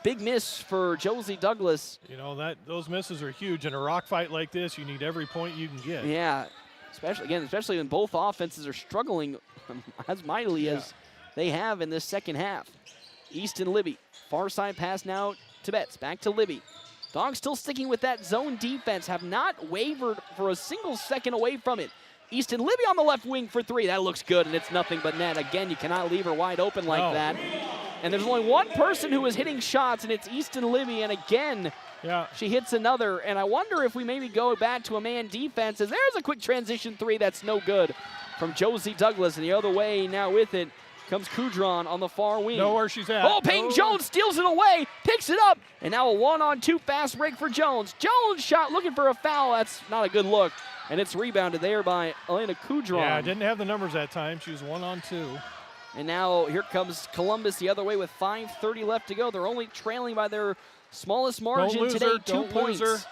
big miss for Josie Douglas. You know, those misses are huge. In a rock fight like this, you need every point you can get. Yeah. Especially when both offenses are struggling as mightily as they have in this second half. Easton Libby, far side pass now to Betts, back to Libby. Dogs still sticking with that zone defense, have not wavered for a single second away from it. Easton Libby on the left wing for 3, that looks good, and it's nothing but net. Again, you cannot leave her wide open like that. And there's only one person who is hitting shots, and it's Easton Libby, and again, she hits another, and I wonder if we maybe go back to a man defense, as there's a quick transition 3 that's no good from Josie Douglas, and the other way now with it comes Kudron on the far wing. Know where she's at. Oh, Peyton Jones steals it away, picks it up, and now a 1-on-2 fast break for Jones. Jones shot looking for a foul. That's not a good look, and it's rebounded there by Elena Kudron. Yeah, didn't have the numbers that time. She was 1-on-2. And now here comes Columbus the other way with 5:30 left to go. They're only trailing by their smallest margin today, 2 points.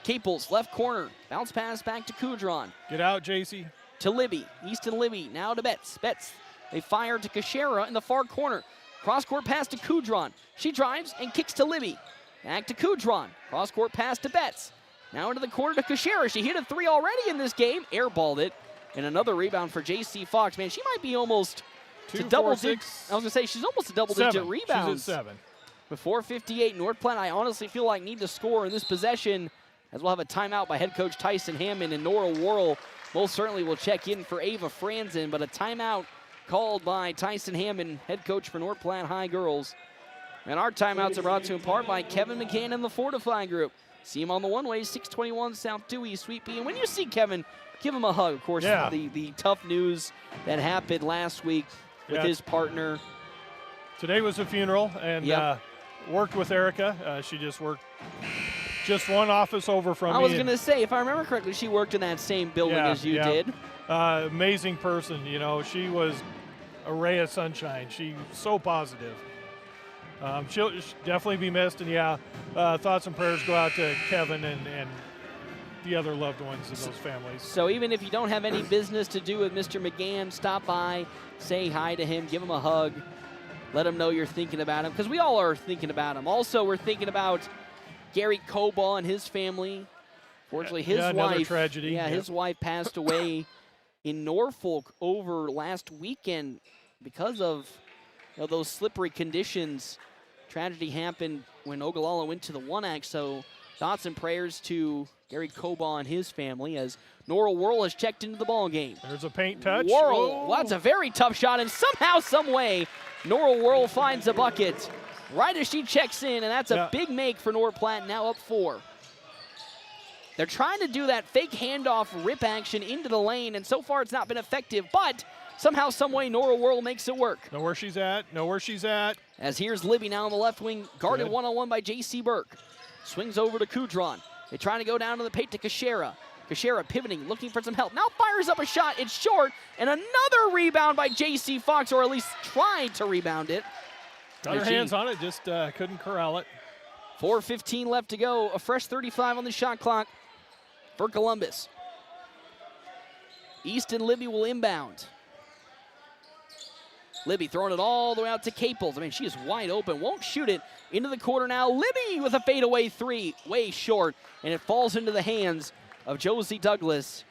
Caples, left corner, bounce pass back to Kudron. Get out, JC. To Libby, Easton Libby, now to Betts. Betts, they fire to Cachera in the far corner. Cross-court pass to Kudron. She drives and kicks to Libby. Back to Kudron, cross-court pass to Betts. Now into the corner to Cachera. She hit a 3 already in this game, airballed it. And another rebound for J.C. Fox. Man, she might be almost to double digits. I was going to say, she's almost a double-digit rebounds. She's at 7. With 4:58, North Platte, I honestly feel like need to score in this possession, as we'll have a timeout by head coach Tyson Hammond, and Nora Worrell most certainly will check in for Ava Franzen, but a timeout called by Tyson Hammond, head coach for North Platte High Girls. And our timeouts are brought to you in part by Kevin McCann and the Fortify Group. See him on the one-way, 621 South Dewey, Suite B. And when you see Kevin, give him a hug. Of course, the tough news that happened last week with his partner. Today was a funeral, and worked with Erica. She just worked just one office over from me. I was going to say, if I remember correctly, she worked in that same building as you did. Amazing person, you know. She was a ray of sunshine. She's so positive. She'll definitely be missed, and thoughts and prayers go out to Kevin and the other loved ones in those families. So even if you don't have any business to do with Mr. McGann, stop by, say hi to him, give him a hug, let him know you're thinking about him, because we all are thinking about him. Also, we're thinking about Gary Cobaugh and his family. Fortunately, his wife, tragedy. His wife passed away in Norfolk over last weekend because of those slippery conditions. Tragedy happened when Ogallala went to the 1-act, so thoughts and prayers to Gary Cobaugh and his family as Nora Worrell has checked into the ball game. There's a paint touch. Worrell, well, that's a very tough shot, and somehow, some way, Nora Worrell finds a bucket. right as she checks in, and that's a big make for North Platte, now up 4. They're trying to do that fake handoff rip action into the lane, and so far it's not been effective, but somehow, some way, Nora Whirl makes it work. Know where she's at, know where she's at. As here's Libby now on the left wing, guarded one-on-one by J.C. Burke. Swings over to Kudron. They're trying to go down to the paint to Kashera. Kashera pivoting, looking for some help. Now fires up a shot, it's short, and another rebound by J.C. Fox, or at least tried to rebound it. Got her hands on it, just couldn't corral it. 4:15 left to go, a fresh 35 on the shot clock for Columbus. Easton Libby will inbound. Libby throwing it all the way out to Caples. I mean, she is wide open, won't shoot it. Into the corner now, Libby with a fadeaway 3, way short, and it falls into the hands of Josie Douglas.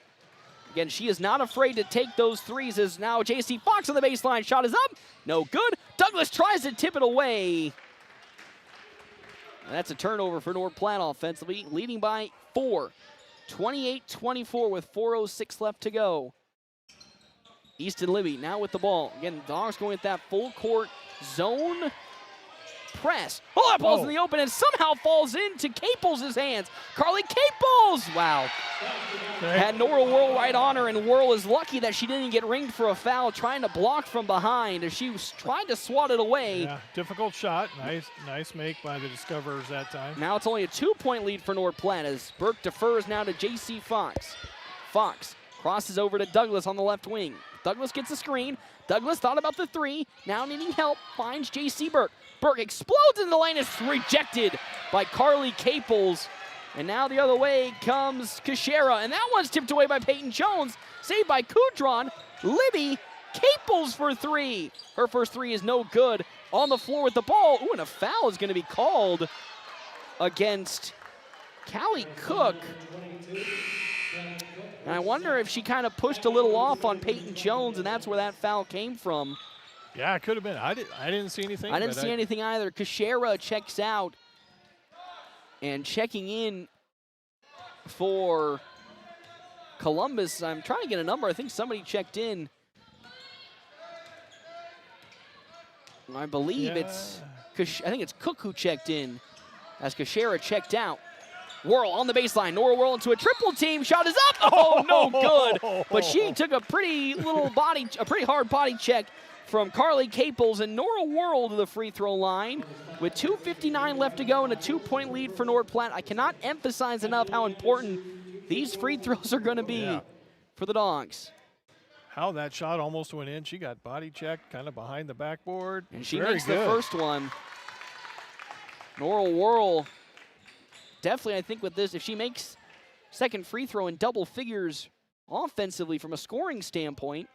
Again, she is not afraid to take those threes as now J.C. Fox on the baseline. Shot is up, no good. Douglas tries to tip it away. And that's a turnover for North Platte offensively, leading by 4. 28-24 with 4:06 left to go. Easton Libby now with the ball. Again, Dogs going with that full court zone press. Oh, that ball's in the open and somehow falls into Caples' hands. Carly Caples! Wow. Had Nora Whirl right on her, and Whirl is lucky that she didn't get ringed for a foul, trying to block from behind as she was trying to swat it away. Yeah, difficult shot. Nice make by the Discoverers that time. Now it's only a 2-point lead for North Platte as Burke defers now to J.C. Fox. Fox crosses over to Douglas on the left wing. Douglas gets a screen. Douglas thought about the 3. Now needing help, finds J.C. Burke. Burke explodes in the lane. It's rejected by Carly Caples. And now the other way comes Kashera. And that one's tipped away by Peyton Jones. Saved by Kudron. Libby Caples for 3. Her first 3 is no good. On the floor with the ball. Ooh, and a foul is going to be called against Callie Cook. And I wonder if she kind of pushed a little off on Peyton Jones, and that's where that foul came from. Yeah, it could have been. I didn't see anything. I didn't see anything either. Kashera checks out. And checking in for Columbus, I'm trying to get a number. I think somebody checked in. I believe I think it's Cook who checked in as Kashera checked out. Whirl on the baseline. Nora Whirl into a triple team. Shot is up. Oh, no good. But she took a pretty hard body check from Carly Caples, and Nora Whirl to the free throw line with 2:59 left to go and a 2-point lead for North Platte. I cannot emphasize enough how important these free throws are going to be for the Dogs. How that shot almost went in. She got body checked kind of behind the backboard. And she makes the first one. Nora Whirl, definitely, I think with this, if she makes second free throw in double figures offensively from a scoring standpoint,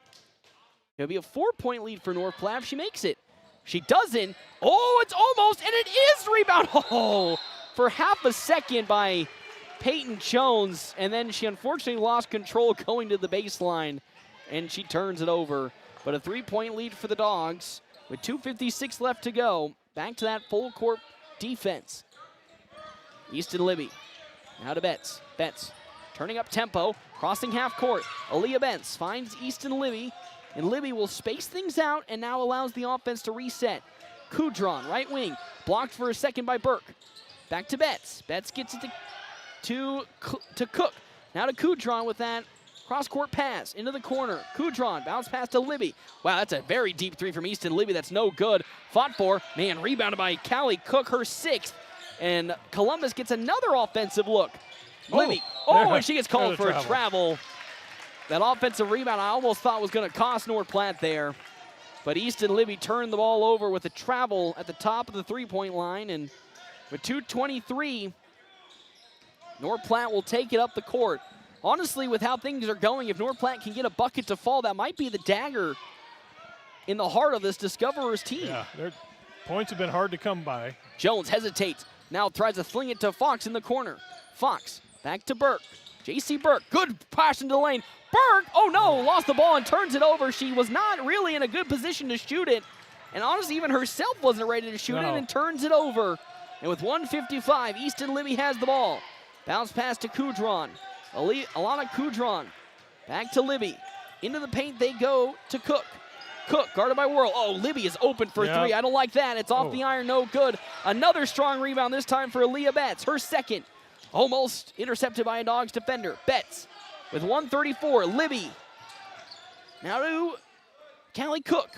it'll be a 4-point lead for North Platte if she makes it. She doesn't. Oh, it's almost, and it is rebound. Oh, for half a second by Peyton Jones, and then she unfortunately lost control going to the baseline, and she turns it over. But a 3-point lead for the Dogs with 2:56 left to go. Back to that full court defense. Easton Libby now to Betts. Betts turning up tempo, crossing half court. Aaliyah Betts finds Easton Libby, and Libby will space things out and now allows the offense to reset. Kudron, right wing, blocked for a second by Burke. Back to Betts. Betts gets it to Cook. Now to Kudron with that cross-court pass into the corner. Kudron, bounce pass to Libby. Wow, that's a very deep 3 from Easton Libby. That's no good. Fought for, man, rebounded by Callie Cook, her 6th. And Columbus gets another offensive look. Libby, and she gets called for a travel. That offensive rebound I almost thought was going to cost North Platte there. But Easton Libby turned the ball over with a travel at the top of the 3-point line. And with 2:23, North Platte will take it up the court. Honestly, with how things are going, if North Platte can get a bucket to fall, that might be the dagger in the heart of this Discoverers team. Yeah, their points have been hard to come by. Jones hesitates. Now tries to fling it to Fox in the corner. Fox back to Burke. J.C. Burke, good pass into the lane. Burke, oh no, lost the ball and turns it over. She was not really in a good position to shoot it. And honestly, even herself wasn't ready to shoot it and turns it over. And with 1:55, Easton Libby has the ball. Bounce pass to Kudron. Alana Kudron back to Libby. Into the paint they go to Cook. Cook, guarded by Whirl. Oh, Libby is open for three. I don't like that. It's off the iron, no good. Another strong rebound, this time for Aaliyah Betts. Her second. Almost intercepted by a Dogs defender. Betts with 134. Libby. Now to Callie Cook.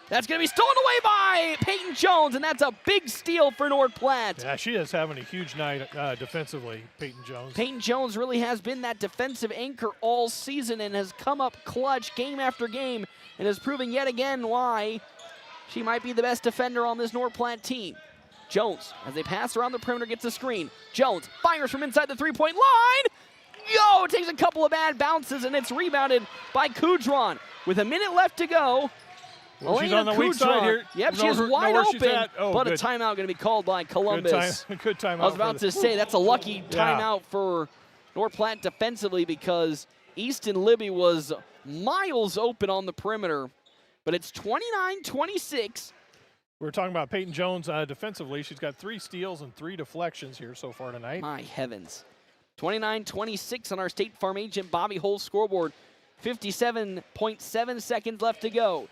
That's going to be stolen away by Peyton Jones, and that's a big steal for North Platte. Yeah, she is having a huge night defensively, Peyton Jones. Peyton Jones really has been that defensive anchor all season and has come up clutch game after game and is proving yet again why she might be the best defender on this North Platte team. Jones, as they pass around the perimeter, gets a screen. Jones fires from inside the three-point line. Yo, it takes a couple of bad bounces, and it's rebounded by Kudron. With a minute left to go, well, she's on the weak side here. Yep, she is wide open, but good. A timeout going to be called by Columbus. Good timeout. I was about to say, that's a lucky timeout for North Platte defensively because Easton Libby was miles open on the perimeter, but it's 29-26. We're talking about Peyton Jones defensively. She's got 3 steals and 3 deflections here so far tonight. My heavens. 29-26 on our State Farm agent Bobby Hull scoreboard. 57.7 seconds left to go.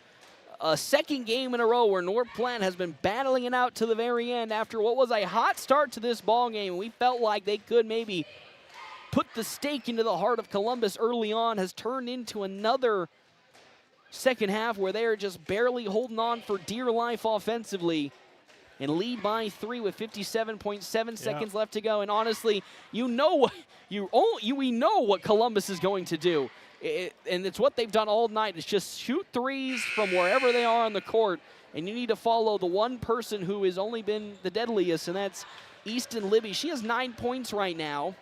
A second game in a row where North Platte has been battling it out to the very end after what was a hot start to this ball game. We felt like they could maybe put the stake into the heart of Columbus early on, has turned into another second half where they are just barely holding on for dear life offensively and lead by 3 with 57.7 seconds left to go. And honestly, we know what Columbus is going to do. And it's what they've done all night. It's just shoot threes from wherever they are on the court. And you need to follow the one person who has only been the deadliest, and that's Easton Libby. She has 9 points right now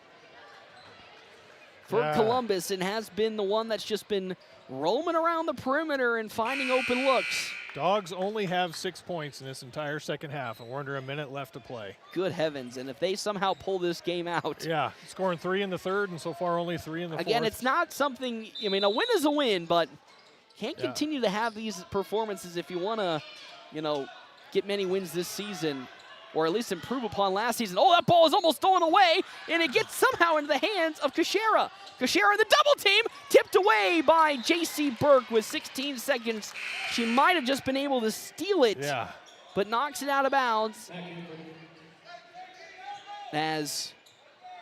for Columbus and has been the one that's just been roaming around the perimeter and finding open looks. Dogs only have 6 points in this entire second half, and we're under a minute left to play. Good heavens. And if they somehow pull this game out. Yeah, scoring 3 in the third, and so far only 3 in the fourth. Again, it's not something, I mean, a win is a win, but can't continue to have these performances if you want to, get many wins this season, or at least improve upon last season. Oh, that ball is almost stolen away, and it gets somehow into the hands of Kashera. Kashera, the double team, tipped away by J.C. Burke with 16 seconds. She might have just been able to steal it, but knocks it out of bounds. As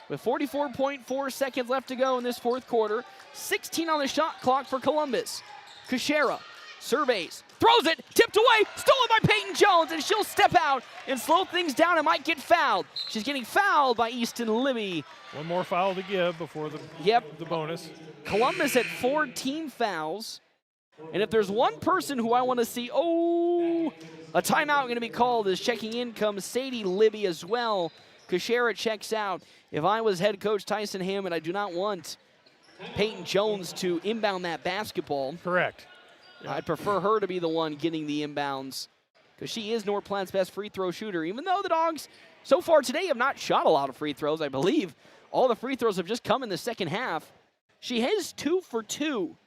with 44.4 seconds left to go in this fourth quarter, 16 on the shot clock for Columbus. Kashera surveys, throws it, tipped away, stolen by Peyton Jones, and she'll step out and slow things down and might get fouled. She's getting fouled by Easton Libby. One more foul to give before the bonus. Columbus at 4 team fouls. And if there's one person who I want to see, a timeout going to be called as checking in comes Sadie Libby as well. Kashera checks out. If I was head coach Tyson Hammond, I do not want Peyton Jones to inbound that basketball. Correct. I'd prefer her to be the one getting the inbounds because she is North Platte's best free throw shooter, even though the Dogs so far today have not shot a lot of free throws. I believe all the free throws have just come in the second half. She has 2 for 2.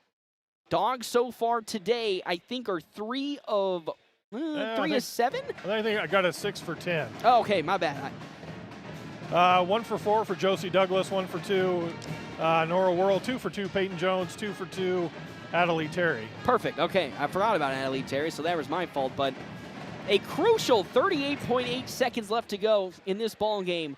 Dogs so far today, I think, are 3 of 7? I think I got a 6 for 10. Oh, okay, my bad. 1 for 4 for Josie Douglas, 1 for 2 Nora Whirl, 2 for 2 Peyton Jones, 2 for 2 Adelie Terry. Perfect. Okay, I forgot about Adelie Terry, so that was my fault. But a crucial 38.8 seconds left to go in this ball game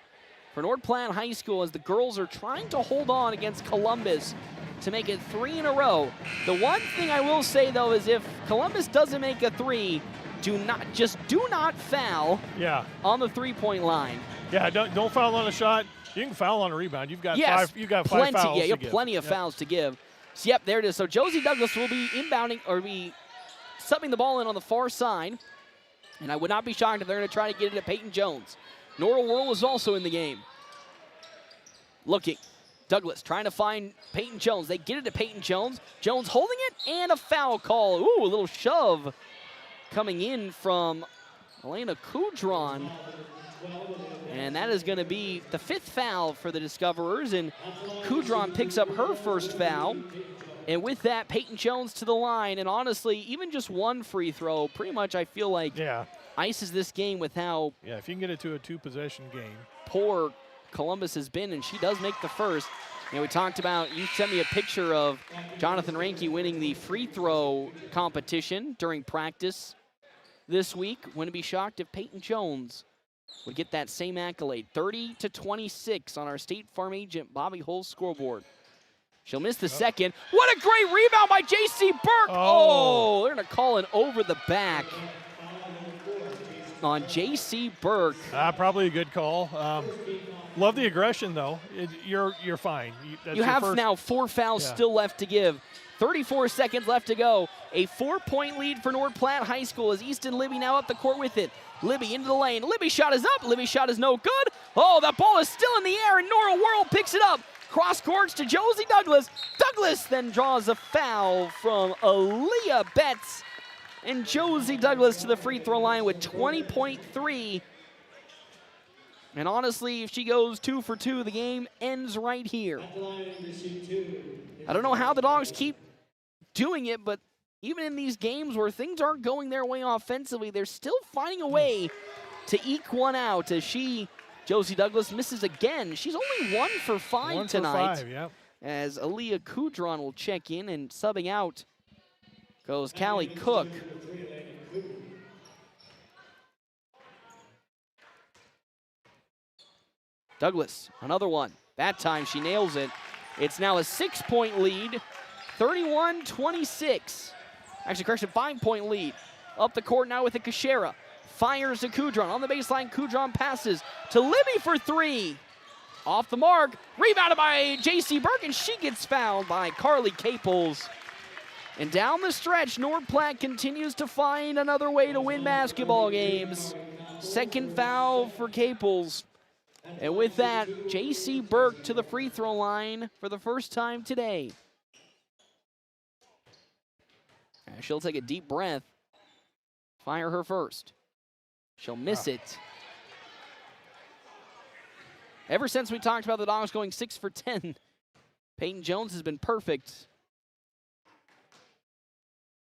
for North Platte High School as the girls are trying to hold on against Columbus to make it 3 in a row. The one thing I will say, though, is if Columbus doesn't make a 3, do not foul on the three-point line. Yeah, don't foul on a shot. You can foul on a rebound. You've got 5. You got 5 fouls. Yeah, you have plenty of fouls to give. So, yep, there it is. So Josie Douglas will be inbounding or be subbing the ball in on the far side. And I would not be shocked if they're going to try to get it to Peyton Jones. Nora Whirl was also in the game. Looking. Douglas trying to find Peyton Jones. They get it to Peyton Jones. Jones holding it and a foul call. Ooh, a little shove coming in from Elena Kudron. And that is going to be the 5th foul for the Discoverers. And Kudron picks up her first foul. And with that, Peyton Jones to the line. And honestly, even just one free throw, pretty much I feel like ices this game with how if you can get it to a 2-possession game. Poor Columbus has been, and she does make the first. We talked about, you sent me a picture of Jonathan Ranke winning the free throw competition during practice this week. Wouldn't be shocked if Peyton Jones would get that same accolade. 30-26 on our State Farm agent Bobby Hull's scoreboard. She'll miss the second. What a great rebound by J.C. Burke. Oh, they're going to call an over the back on J.C. Burke. Probably a good call. Love the aggression, though. You're fine. You have now 4 fouls still left to give. 34 seconds left to go. A 4-point lead for North Platte High School as Easton Libby now up the court with it. Libby into the lane. Libby shot is up. Libby shot is no good. Oh, that ball is still in the air, and Nora Worrell picks it up. Cross courts to Josie Douglas. Douglas then draws a foul from Aaliyah Betts. And Josie Douglas to the free throw line with 20.3. And honestly, if she goes 2 for 2, the game ends right here. I don't know how the Dogs keep doing it, but even in these games where things aren't going their way offensively, they're still finding a way to eke one out as Josie Douglas misses again. She's only 1 for 5 tonight. 1 for 5, yep. As Aaliyah Kudron will check in, and subbing out goes Callie Cook. Douglas, another one. That time she nails it. It's now a 6-point lead, 31-26. Actually, correction, 5-point lead. Up the court now with the Kashera. Fires to Kudron. On the baseline, Kudron passes to Libby for 3. Off the mark. Rebounded by J.C. Burke, and she gets fouled by Carly Caples. And down the stretch, North Platte continues to find another way to win basketball games. Second foul for Caples. And with that, J.C. Burke to the free throw line for the first time today. She'll take a deep breath. Fire her first. She'll miss it. Ever since we talked about the Dogs going 6 for 10, Peyton Jones has been perfect.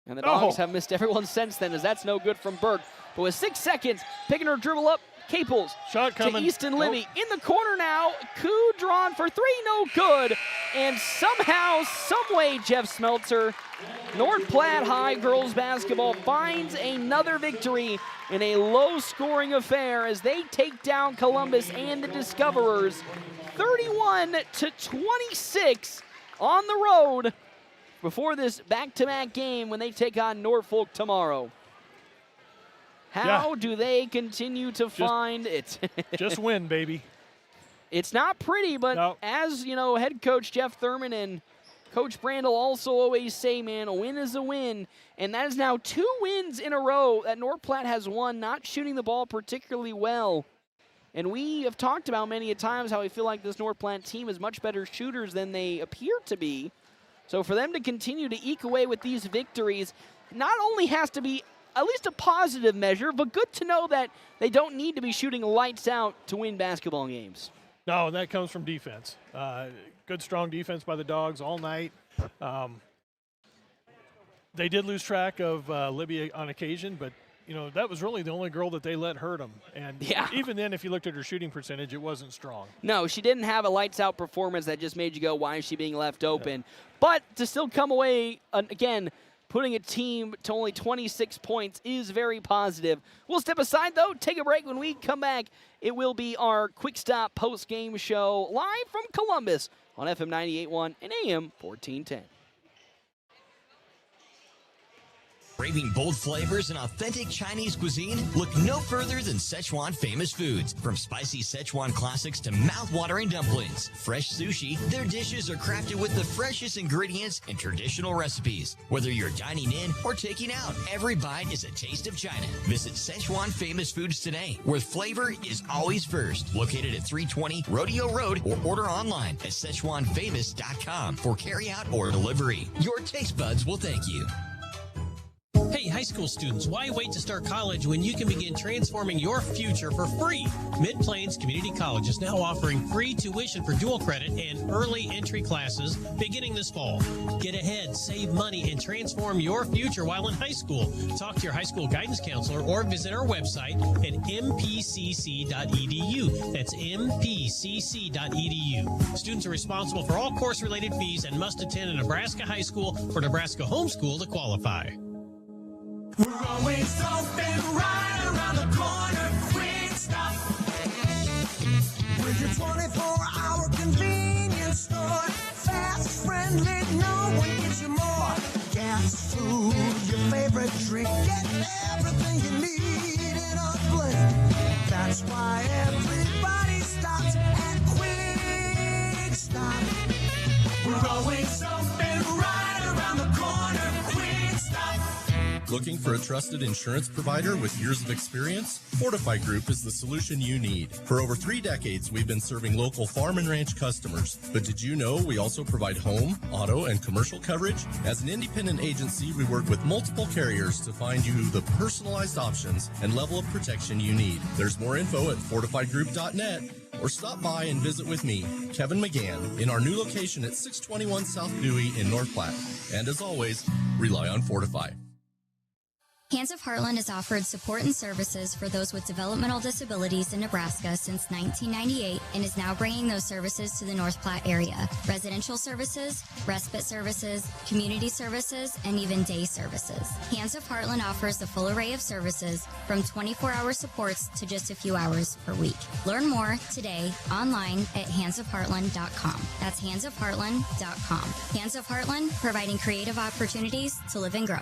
And the Dogs have missed everyone since then, as that's no good from Burke. But with 6 seconds, picking her dribble up, Caples shot coming to Easton Libby. In the corner now, Kudron for 3, no good. And somehow, someway, Jeff Smeltzer, North Platte High girls basketball finds another victory in a low-scoring affair as they take down Columbus and the Discoverers 31-26 on the road before this back-to-back game when they take on Norfolk tomorrow. How do they continue to find it? Just win, baby. It's not pretty, but as you know, head coach Jeff Thurman and Coach Brandel also always say, man, a win is a win. And that is now 2 wins in a row that North Platte has won, not shooting the ball particularly well. And we have talked about many a times how we feel like this North Platte team is much better shooters than they appear to be. So for them to continue to eke away with these victories not only has to be at least a positive measure, but good to know that they don't need to be shooting lights out to win basketball games. No, that comes from defense. Good, strong defense by the Dogs all night. They did lose track of Libby on occasion, but you know that was really the only girl that they let hurt them. And even then, if you looked at her shooting percentage, it wasn't strong. No, she didn't have a lights-out performance that just made you go, why is she being left open? But to still come away, again, putting a team to only 26 points is very positive. We'll step aside, though, take a break. When we come back, it will be our Quick Stop post-game show live from Columbus on FM 98.1 and AM 1410. Craving bold flavors and authentic Chinese cuisine? Look no further than Szechuan Famous Foods. From spicy Szechuan classics to mouth-watering dumplings, fresh sushi, their dishes are crafted with the freshest ingredients and traditional recipes. Whether you're dining in or taking out, every bite is a taste of China. Visit Szechuan Famous Foods today, where flavor is always first. Located at 320 Rodeo Road, or order online at SzechuanFamous.com for carryout or delivery. Your taste buds will thank you. Hey, high school students, why wait to start college when you can begin transforming your future for free? Mid-Plains Community College is now offering free tuition for dual credit and early entry classes beginning this fall. Get ahead, save money, and transform your future while in high school. Talk to your high school guidance counselor or visit our website at mpcc.edu. That's mpcc.edu. Students are responsible for all course-related fees and must attend a Nebraska high school or Nebraska homeschool to qualify. We're always open right around the corner. Quick Stop. With your 24-hour convenience store. Fast, friendly, no one gives you more. Gas, food, your favorite drink. Get everything you need in a blink. That's why everybody stops at Quick Stop. We're always open right around the corner. Quick Stop. Looking for a trusted insurance provider with years of experience? Fortify Group is the solution you need. For over 3 decades, we've been serving local farm and ranch customers. But did you know we also provide home, auto, and commercial coverage? As an independent agency, we work with multiple carriers to find you the personalized options and level of protection you need. There's more info at fortifygroup.net. Or stop by and visit with me, Kevin McGann, in our new location at 621 South Dewey in North Platte. And as always, rely on Fortify. Hands of Heartland has offered support and services for those with developmental disabilities in Nebraska since 1998 and is now bringing those services to the North Platte area. Residential services, respite services, community services, and even day services. Hands of Heartland offers a full array of services from 24-hour supports to just a few hours per week. Learn more today online at handsofheartland.com. That's handsofheartland.com. Hands of Heartland, providing creative opportunities to live and grow.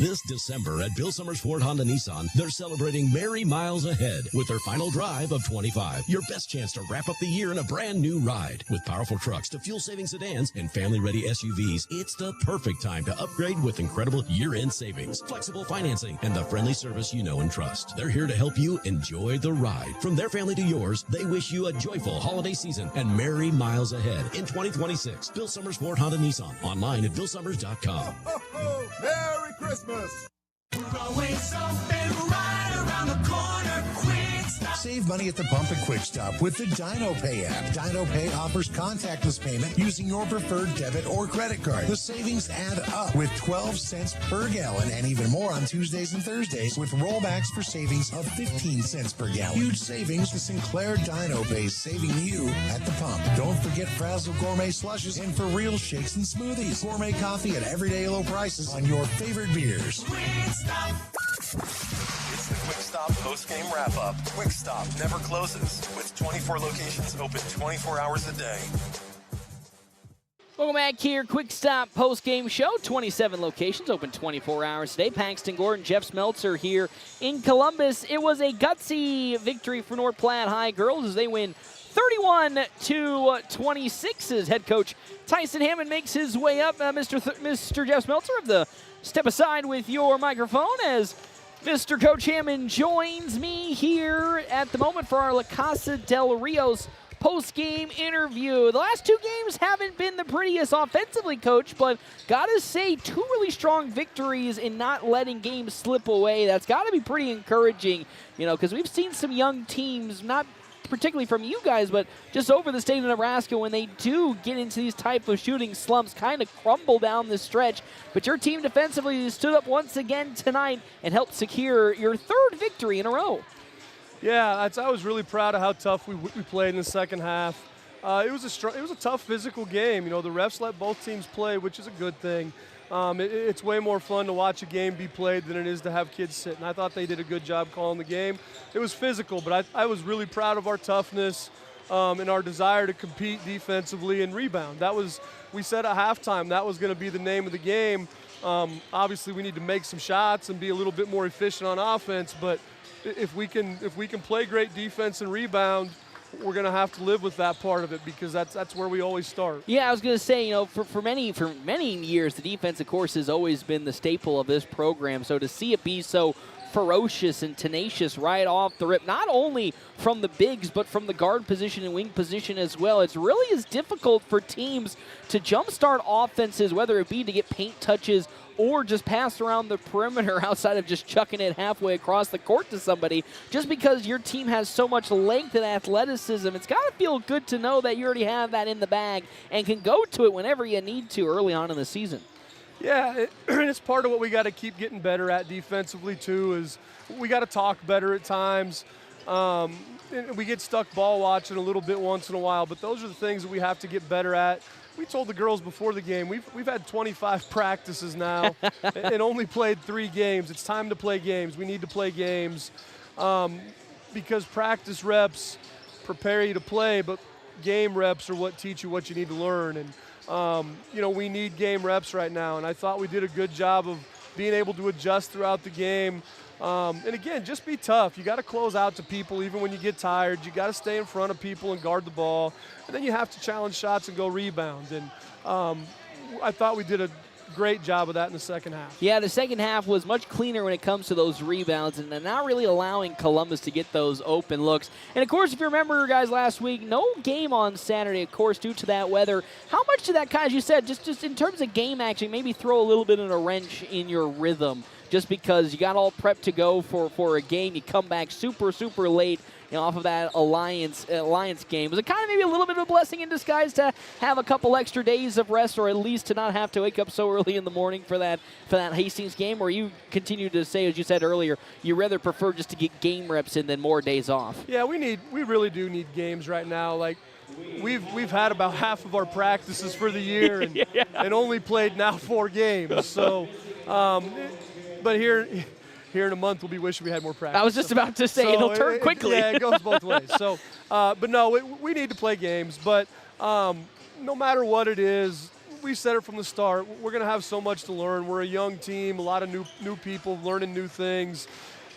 This December at Bill Summers Ford Honda Nissan, they're celebrating Merry Miles Ahead with their final drive of 25. Your best chance to wrap up the year in a brand new ride. With powerful trucks to fuel-saving sedans and family-ready SUVs, it's the perfect time to upgrade with incredible year-end savings, flexible financing, and the friendly service you know and trust. They're here to help you enjoy the ride. From their family to yours, they wish you a joyful holiday season and Merry Miles Ahead in 2026. Bill Summers Ford Honda Nissan. Online at billsummers.com. Merry Christmas! We're always open right around the corner. Quick Stop. Save money at the pump at Quick Stop with the Dino Pay app. Dino Pay offers contactless payment using your preferred debit or credit card. The savings add up with 12 cents per gallon and even more on Tuesdays and Thursdays with rollbacks for savings of 15 cents per gallon. Huge savings to Sinclair Dino Pay, saving you at the pump. Don't forget Frazzle Gourmet Slushes and For Real Shakes and Smoothies. Gourmet coffee at everyday low prices on your favorite beers. Quick Stop. It's the Quick Stop post-game wrap-up. Quick Stop never closes, with 24 locations open 24 hours a day. Welcome back here, Quick Stop post-game show. 27 locations, open 24 hours today. Paxton Gordon, Jeff Smeltzer here in Columbus. It was a gutsy victory for North Platte High girls as they win 31-26 as head coach Tyson Hammond makes his way up. Mr. Jeff Smeltzer of the step aside with your microphone as Mr. Coach Hammond joins me here at the moment for our La Casa del Rio's post-game interview. The last 2 games haven't been the prettiest offensively, Coach, but gotta say 2 really strong victories in not letting games slip away. That's gotta be pretty encouraging, you know, because we've seen some young teams, not particularly from you guys, but just over the state of Nebraska, when they do get into these type of shooting slumps, kind of crumble down the stretch. But your team defensively stood up once again tonight and helped secure your 3rd victory in a row. Yeah, I was really proud of how tough we played in the second half. It was a tough physical game. You know, the refs let both teams play, which is a good thing. It's way more fun to watch a game be played than it is to have kids sit. And I thought they did a good job calling the game. It was physical, but I was really proud of our toughness and our desire to compete defensively and rebound. We said at halftime that was going to be the name of the game. Obviously, we need to make some shots and be a little bit more efficient on offense. But if we can play great defense and rebound, we're going to have to live with that part of it because that's where we always start. Yeah, I was going to say, you know, for many years, the defense, of course, has always been the staple of this program. So to see it be so ferocious and tenacious right off the rip, not only from the bigs, but from the guard position and wing position as well. It's really is difficult for teams to jumpstart offenses, whether it be to get paint touches or just pass around the perimeter outside of just chucking it halfway across the court to somebody, just because your team has so much length and athleticism. It's got to feel good to know that you already have that in the bag and can go to it whenever you need to early on in the season. Yeah, it's part of what we got to keep getting better at defensively too, is we got to talk better at times. We get stuck ball watching a little bit once in a while, but those are the things that we have to get better at. We told the girls before the game, we've had 25 practices now and only played 3 games. It's time to play games. We need to play games because practice reps prepare you to play, but game reps are what teach you what you need to learn. And, we need game reps right now, and I thought we did a good job of being able to adjust throughout the game. And again, just be tough. You got to close out to people even when you get tired. You got to stay in front of people and guard the ball. And then you have to challenge shots and go rebound. And I thought we did a great job of that in the second half. Yeah, the second half was much cleaner when it comes to those rebounds and not really allowing Columbus to get those open looks. And, of course, if you remember, guys, last week, no game on Saturday, of course, due to that weather. How much did that, as you said, just in terms of game action, maybe throw a little bit of a wrench in your rhythm? Just because you got all prepped to go for a game, you come back super, super late off of that Alliance game. Was it kind of maybe a little bit of a blessing in disguise to have a couple extra days of rest, or at least to not have to wake up so early in the morning for that Hastings game? Or you continue to say, as you said earlier, you rather prefer just to get game reps in than more days off? Yeah, we really do need games right now. Like we've had about half of our practices for the year and only played now 4 games. So. But here in a month, we'll be wishing we had more practice. I was just about to say, it'll turn quickly. Yeah, it goes both ways. So, but no, we need to play games. But no matter what it is, we said it from the start, we're going to have so much to learn. We're a young team, a lot of new people learning new things.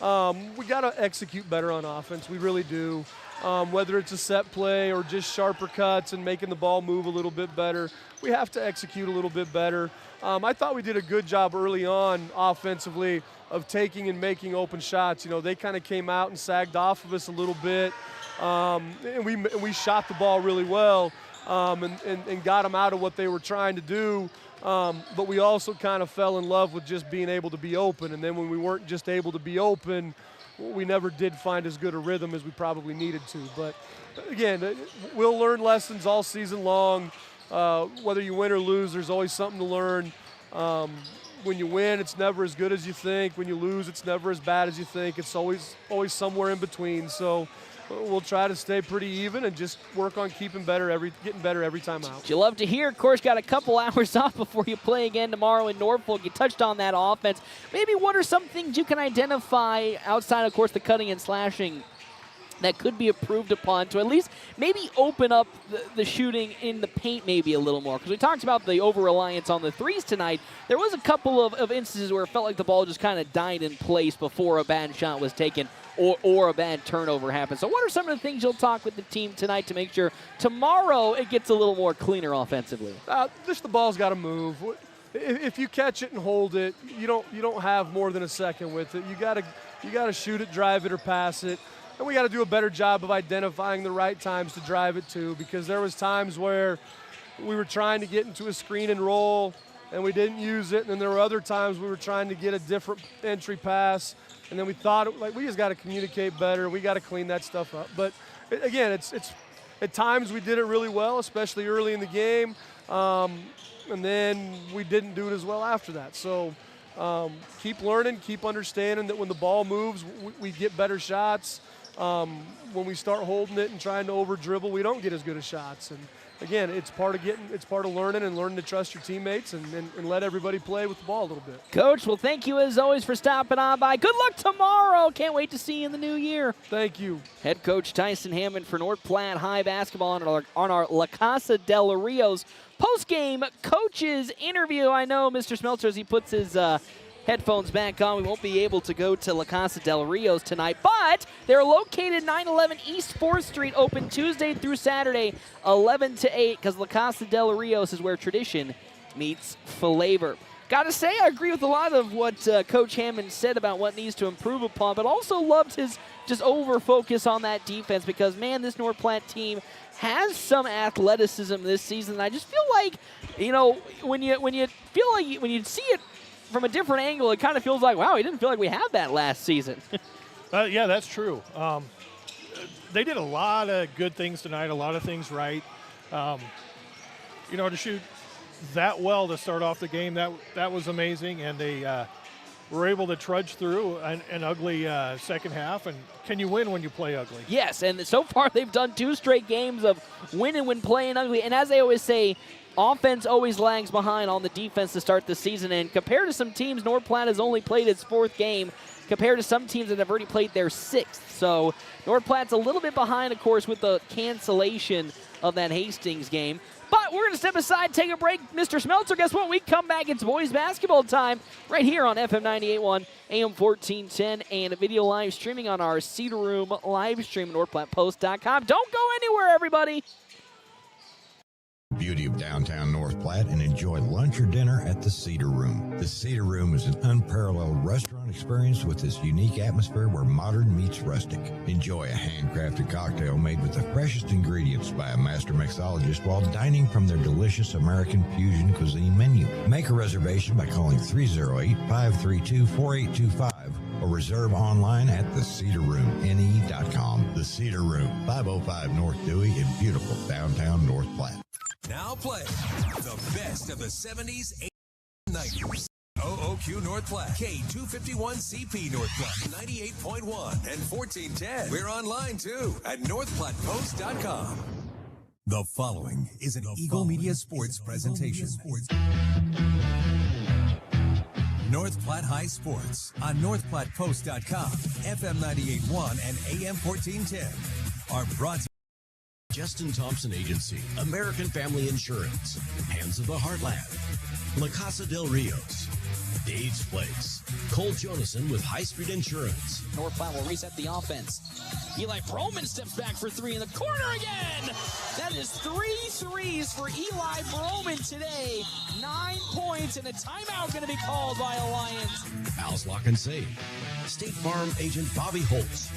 We got to execute better on offense. We really do. Whether it's a set play or just sharper cuts and making the ball move a little bit better, we have to execute a little bit better. I thought we did a good job early on offensively of taking and making open shots. They kind of came out and sagged off of us a little bit, and we shot the ball really well and got them out of what they were trying to do. But we also kind of fell in love with just being able to be open. And then when we weren't just able to be open, we never did find as good a rhythm as we probably needed to. But, again, we'll learn lessons all season long. Whether you win or lose, there's always something to learn. When you win, it's never as good as you think. When you lose, it's never as bad as you think. It's always somewhere in between. So we'll try to stay pretty even and just work on getting better every time out. You love to hear. Of course, got a couple hours off before you play again tomorrow in Norfolk. You touched on that offense. Maybe what are some things you can identify outside, of course, the cutting and slashing that could be improved upon to at least maybe open up the shooting in the paint maybe a little more? Because we talked about the over-reliance on the threes tonight. There was a couple of instances where it felt like the ball just kind of died in place before a bad shot was taken or a bad turnover happened. So what are some of the things you'll talk with the team tonight to make sure tomorrow it gets a little more cleaner offensively? Just the ball's got to move. If you catch it and hold it, you don't have more than a second with it. You got to shoot it, drive it, or pass it. And we got to do a better job of identifying the right times to drive it to, because there was times where we were trying to get into a screen and roll and we didn't use it, and then there were other times we were trying to get a different entry pass, and then we thought we just got to communicate better. We got to clean that stuff up. But again, it's at times we did it really well, especially early in the game, and then we didn't do it as well after that. So keep learning, keep understanding that when the ball moves, we get better shots. When we start holding it and trying to over dribble, we don't get as good of shots. And again, it's part of learning and learning to trust your teammates and let everybody play with the ball a little bit. Coach, well, thank you as always for stopping on by. Good luck tomorrow. Can't wait to see you in the new year. Thank you. Head coach Tyson Hammond for North Platte High basketball on our La Casa del Rio's post-game coaches interview. I know Mr. Smeltzer, as he puts his headphones back on, we won't be able to go to La Casa del Rio's tonight, but they're located 911 East 4th Street, open Tuesday through Saturday, 11 to 8, because La Casa del Rio's is where tradition meets flavor. got to say, I agree with a lot of what Coach Hammond said about what needs to improve upon, but also loved his just over-focus on that defense because, man, this North Platte team has some athleticism this season. I just feel like, when you see it from a different angle, it kind of feels like, wow, we didn't feel like we had that last season. Yeah, that's true. They did a lot of good things tonight, a lot of things right. To shoot that well to start off the game, that was amazing, and they were able to trudge through an ugly second half. And can you win when you play ugly? Yes, and so far they've done 2 straight games of winning when playing ugly. And as they always say, offense always lags behind on the defense to start the season. And compared to some teams, North Platte has only played its 4th game, compared to some teams that have already played their 6th. So North Platte's a little bit behind, of course, with the cancellation of that Hastings game. But we're going to step aside, take a break. Mr. Smeltzer, guess what? We come back. It's boys basketball time right here on FM 98.1, AM 1410, and video live streaming on our Cedar Room live stream at NorthPlattePost.com. Don't go anywhere, everybody. Beauty of downtown North Platte and enjoy lunch or dinner at the Cedar Room. The Cedar Room is an unparalleled restaurant experience with this unique atmosphere where modern meets rustic. Enjoy a handcrafted cocktail made with the freshest ingredients by a master mixologist while dining from their delicious American fusion cuisine menu. Make a reservation by calling 308-532-4825 or reserve online at thecedarroomne.com. The Cedar Room, 505 North Dewey in beautiful downtown North Platte. Now play the best of the 70s, 80s, and 90s. OOQ North Platte, K251CP North Platte, 98.1 and 1410. We're online too at NorthPlattePost.com. The following is an Eagle Media Sports presentation. North Platte High Sports on NorthPlattePost.com, FM 98.1 and AM 1410 are brought to Justin Thompson Agency, American Family Insurance, Hands of the Heartland, La Casa del Rios, Dave's Place, Cole Jonason with High Street Insurance. North Platte will reset the offense. Eli Broman steps back for 3 in the corner again. That is 3 threes for Eli Broman today. 9 points, and a timeout going to be called by Alliance. Al's Lock and Save, State Farm Agent Bobby Holtz,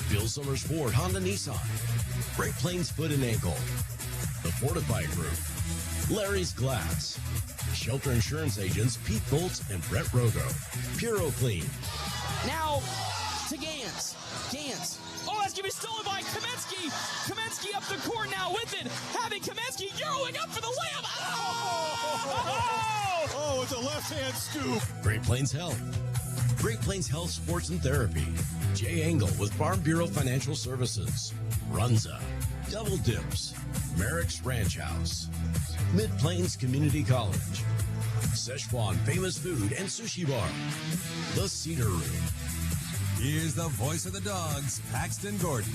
Bill Summers Ford Honda Nissan, Great Plains Foot and Ankle, The Fortify Group, Larry's Glass, Shelter Insurance Agents Pete Boltz and Brett Rogo, Puro Clean. Now to Gans. Gans. Oh, that's going to be stolen by Kamensky. Kamensky up the court now with it. Having Kamensky Euroing up for the layup. Oh, it's a left-hand scoop. Great Plains Health. Great Plains Health Sports and Therapy. Jay Engel with Farm Bureau Financial Services. Runza. Double Dips. Merrick's Ranch House. Mid-Plains Community College. Szechuan Famous Food and Sushi Bar. The Cedar Room. Here's the voice of the Dogs, Paxton Gordon.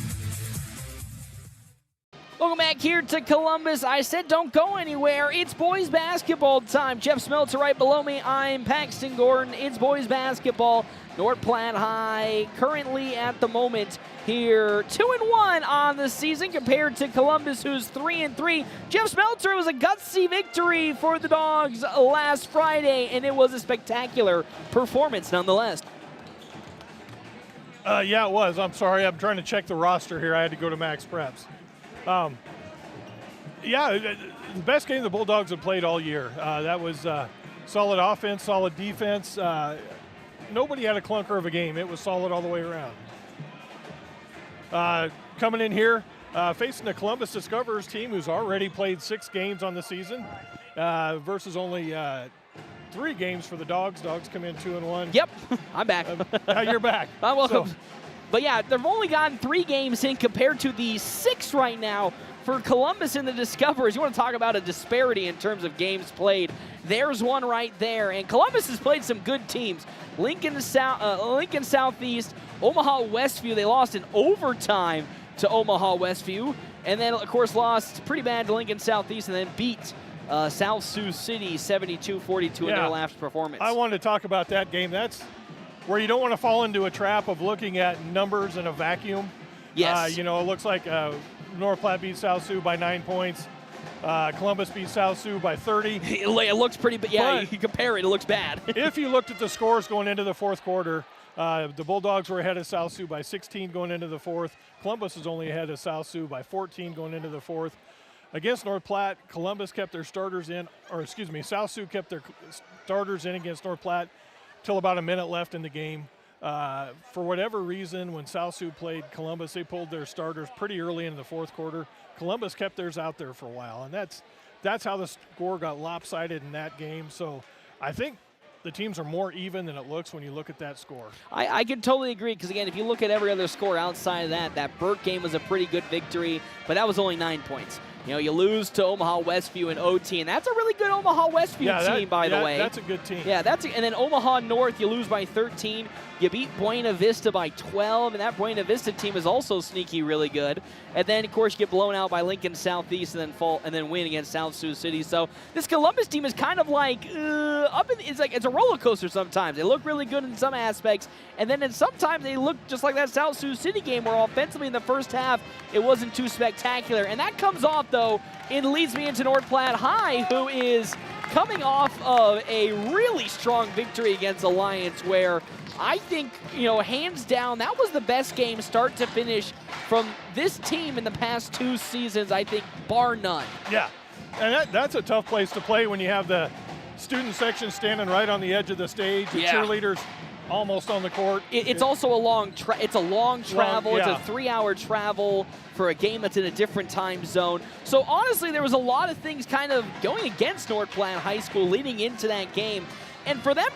Welcome back here to Columbus. I said don't go anywhere. It's boys basketball time. Jeff Smeltzer right below me. I'm Paxton Gordon. It's boys basketball. North Platte High currently at the moment here 2-1 on the season compared to Columbus, who's 3-3. Jeff Smeltzer, was a gutsy victory for the Dogs last Friday, and it was a spectacular performance nonetheless. Yeah, it was. I'm sorry. I'm trying to check the roster here. I had to go to Max Preps. Yeah, the best game the Bulldogs have played all year. That was solid offense, solid defense. Nobody had a clunker of a game. It was solid all the way around. Coming in here, facing the Columbus Discoverers team who's already played 6 games on the season versus only 3 games for the Dogs. Dogs come in 2-1. Yep, I'm back. You're back. Welcome. So. But yeah, they've only gotten 3 games in compared to the 6 right now for Columbus and the Discoverers. You want to talk about a disparity in terms of games played. There's one right there. And Columbus has played some good teams. Lincoln Southeast, Omaha Westview. They lost in overtime to Omaha Westview. And then, of course, lost pretty bad to Lincoln Southeast and then beat South Sioux City 72-42 in their last performance. I wanted to talk about that game. That's where you don't want to fall into a trap of looking at numbers in a vacuum. Yes. It looks like North Platte beat South Sioux by 9 points. Columbus beat South Sioux by 30. It looks pretty, but yeah, you compare it, it looks bad. If you looked at the scores going into the fourth quarter, the Bulldogs were ahead of South Sioux by 16 going into the fourth. Columbus was only ahead of South Sioux by 14 going into the fourth. Against North Platte, Columbus kept their starters in, South Sioux kept their starters in against North Platte till about a minute left in the game. For whatever reason, when South Sioux played Columbus, they pulled their starters pretty early in the fourth quarter. Columbus kept theirs out there for a while, and that's how the score got lopsided in that game. So I think the teams are more even than it looks when you look at that score. I can totally agree, because, again, if you look at every other score outside of that Burke game was a pretty good victory, but that was only 9 points. You know, you lose to Omaha Westview in OT, and that's a really good Omaha Westview team, by the way. That's a good team. Yeah, and then Omaha North, you lose by 13. You beat Buena Vista by 12, and that Buena Vista team is also sneaky really good. And then, of course, you get blown out by Lincoln Southeast and then win against South Sioux City. So this Columbus team is kind of like it's a roller coaster sometimes. They look really good in some aspects, and then sometimes they look just like that South Sioux City game where offensively in the first half it wasn't too spectacular. And that comes off, though, it leads me into North Platte High, who is coming off of a really strong victory against Alliance, where I think, hands down, that was the best game start to finish from this team in the past 2 seasons, I think, bar none. Yeah, and that's a tough place to play when you have the student section standing right on the edge of the stage, the cheerleaders almost on the court. It's also a long travel. It's a 3-hour travel for a game that's in a different time zone. So honestly, there was a lot of things kind of going against North Platte High School leading into that game. And for them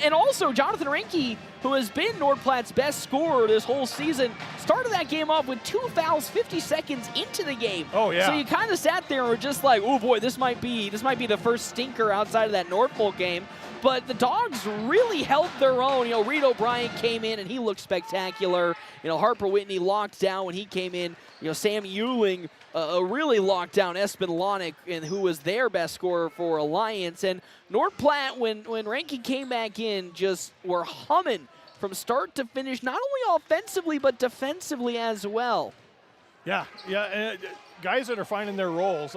and also Jonathan Reinke, who has been North Platte's best scorer this whole season, started that game off with 2 fouls 50 seconds into the game. Oh, yeah. So you kind of sat there and were just like, oh boy, this might be the first stinker outside of that Norfolk game. But the Dogs really held their own. Reed O'Brien came in and he looked spectacular. Harper Whitney locked down when he came in. Sam Euling really locked down Espen Lonick, and who was their best scorer for Alliance. And North Platte, when Reinke came back in, just were humming from start to finish, not only offensively but defensively as well. Yeah, and guys that are finding their roles.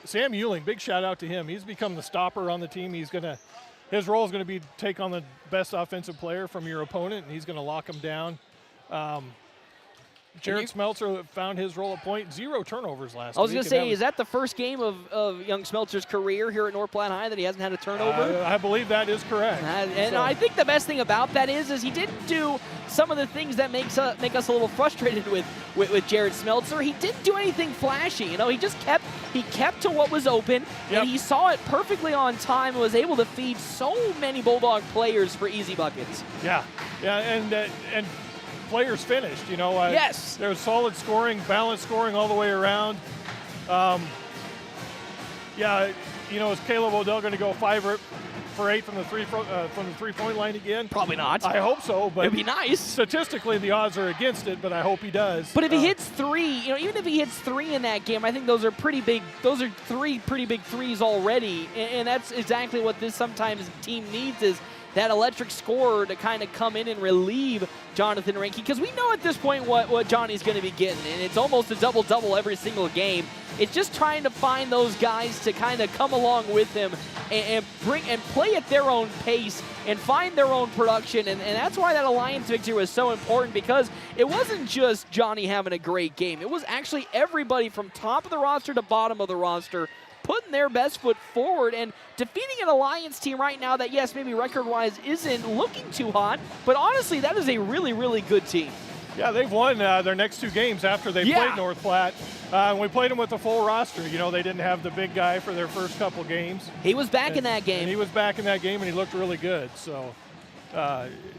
Sam Euling, big shout out to him. He's become the stopper on the team. His role is going to be take on the best offensive player from your opponent, and he's going to lock him down. Jared Smeltzer found his role at point. 0 turnovers last week. I was going to say, is that the first game of young Smeltzer's career here at North Platte High that he hasn't had a turnover? I believe that is correct. I think the best thing about that is he didn't do some of the things that make us a little frustrated with Jared Smeltzer. He didn't do anything flashy. He just kept to what was open, and he saw it perfectly on time and was able to feed so many Bulldog players for easy buckets. Yeah, and players finished. Yes. There was solid scoring, balanced scoring all the way around. Is Caleb Odell going to go 5 for 8 from the 3-point line again? Probably not. I hope so, but it'd be nice. Statistically, the odds are against it, but I hope he does. But if he hits 3, even if he hits 3 in that game, I think those are pretty big. Those are 3 pretty big threes already, and that's exactly what this sometimes team needs, is that electric scorer to kind of come in and relieve Jonathan Reinke, because we know at this point what Johnny's going to be getting, and it's almost a double-double every single game. It's just trying to find those guys to kind of come along with him and play at their own pace and find their own production, and that's why that Alliance victory was so important, because it wasn't just Johnny having a great game. It was actually everybody from top of the roster to bottom of the roster putting their best foot forward and defeating an Alliance team right now that, yes, maybe record-wise isn't looking too hot, but honestly, that is a really, really good team. Yeah, they've won their next 2 games after they played North Platte. We played them with a full roster. They didn't have the big guy for their first couple games. He was back in that game. And he was back in that game, and he looked really good. So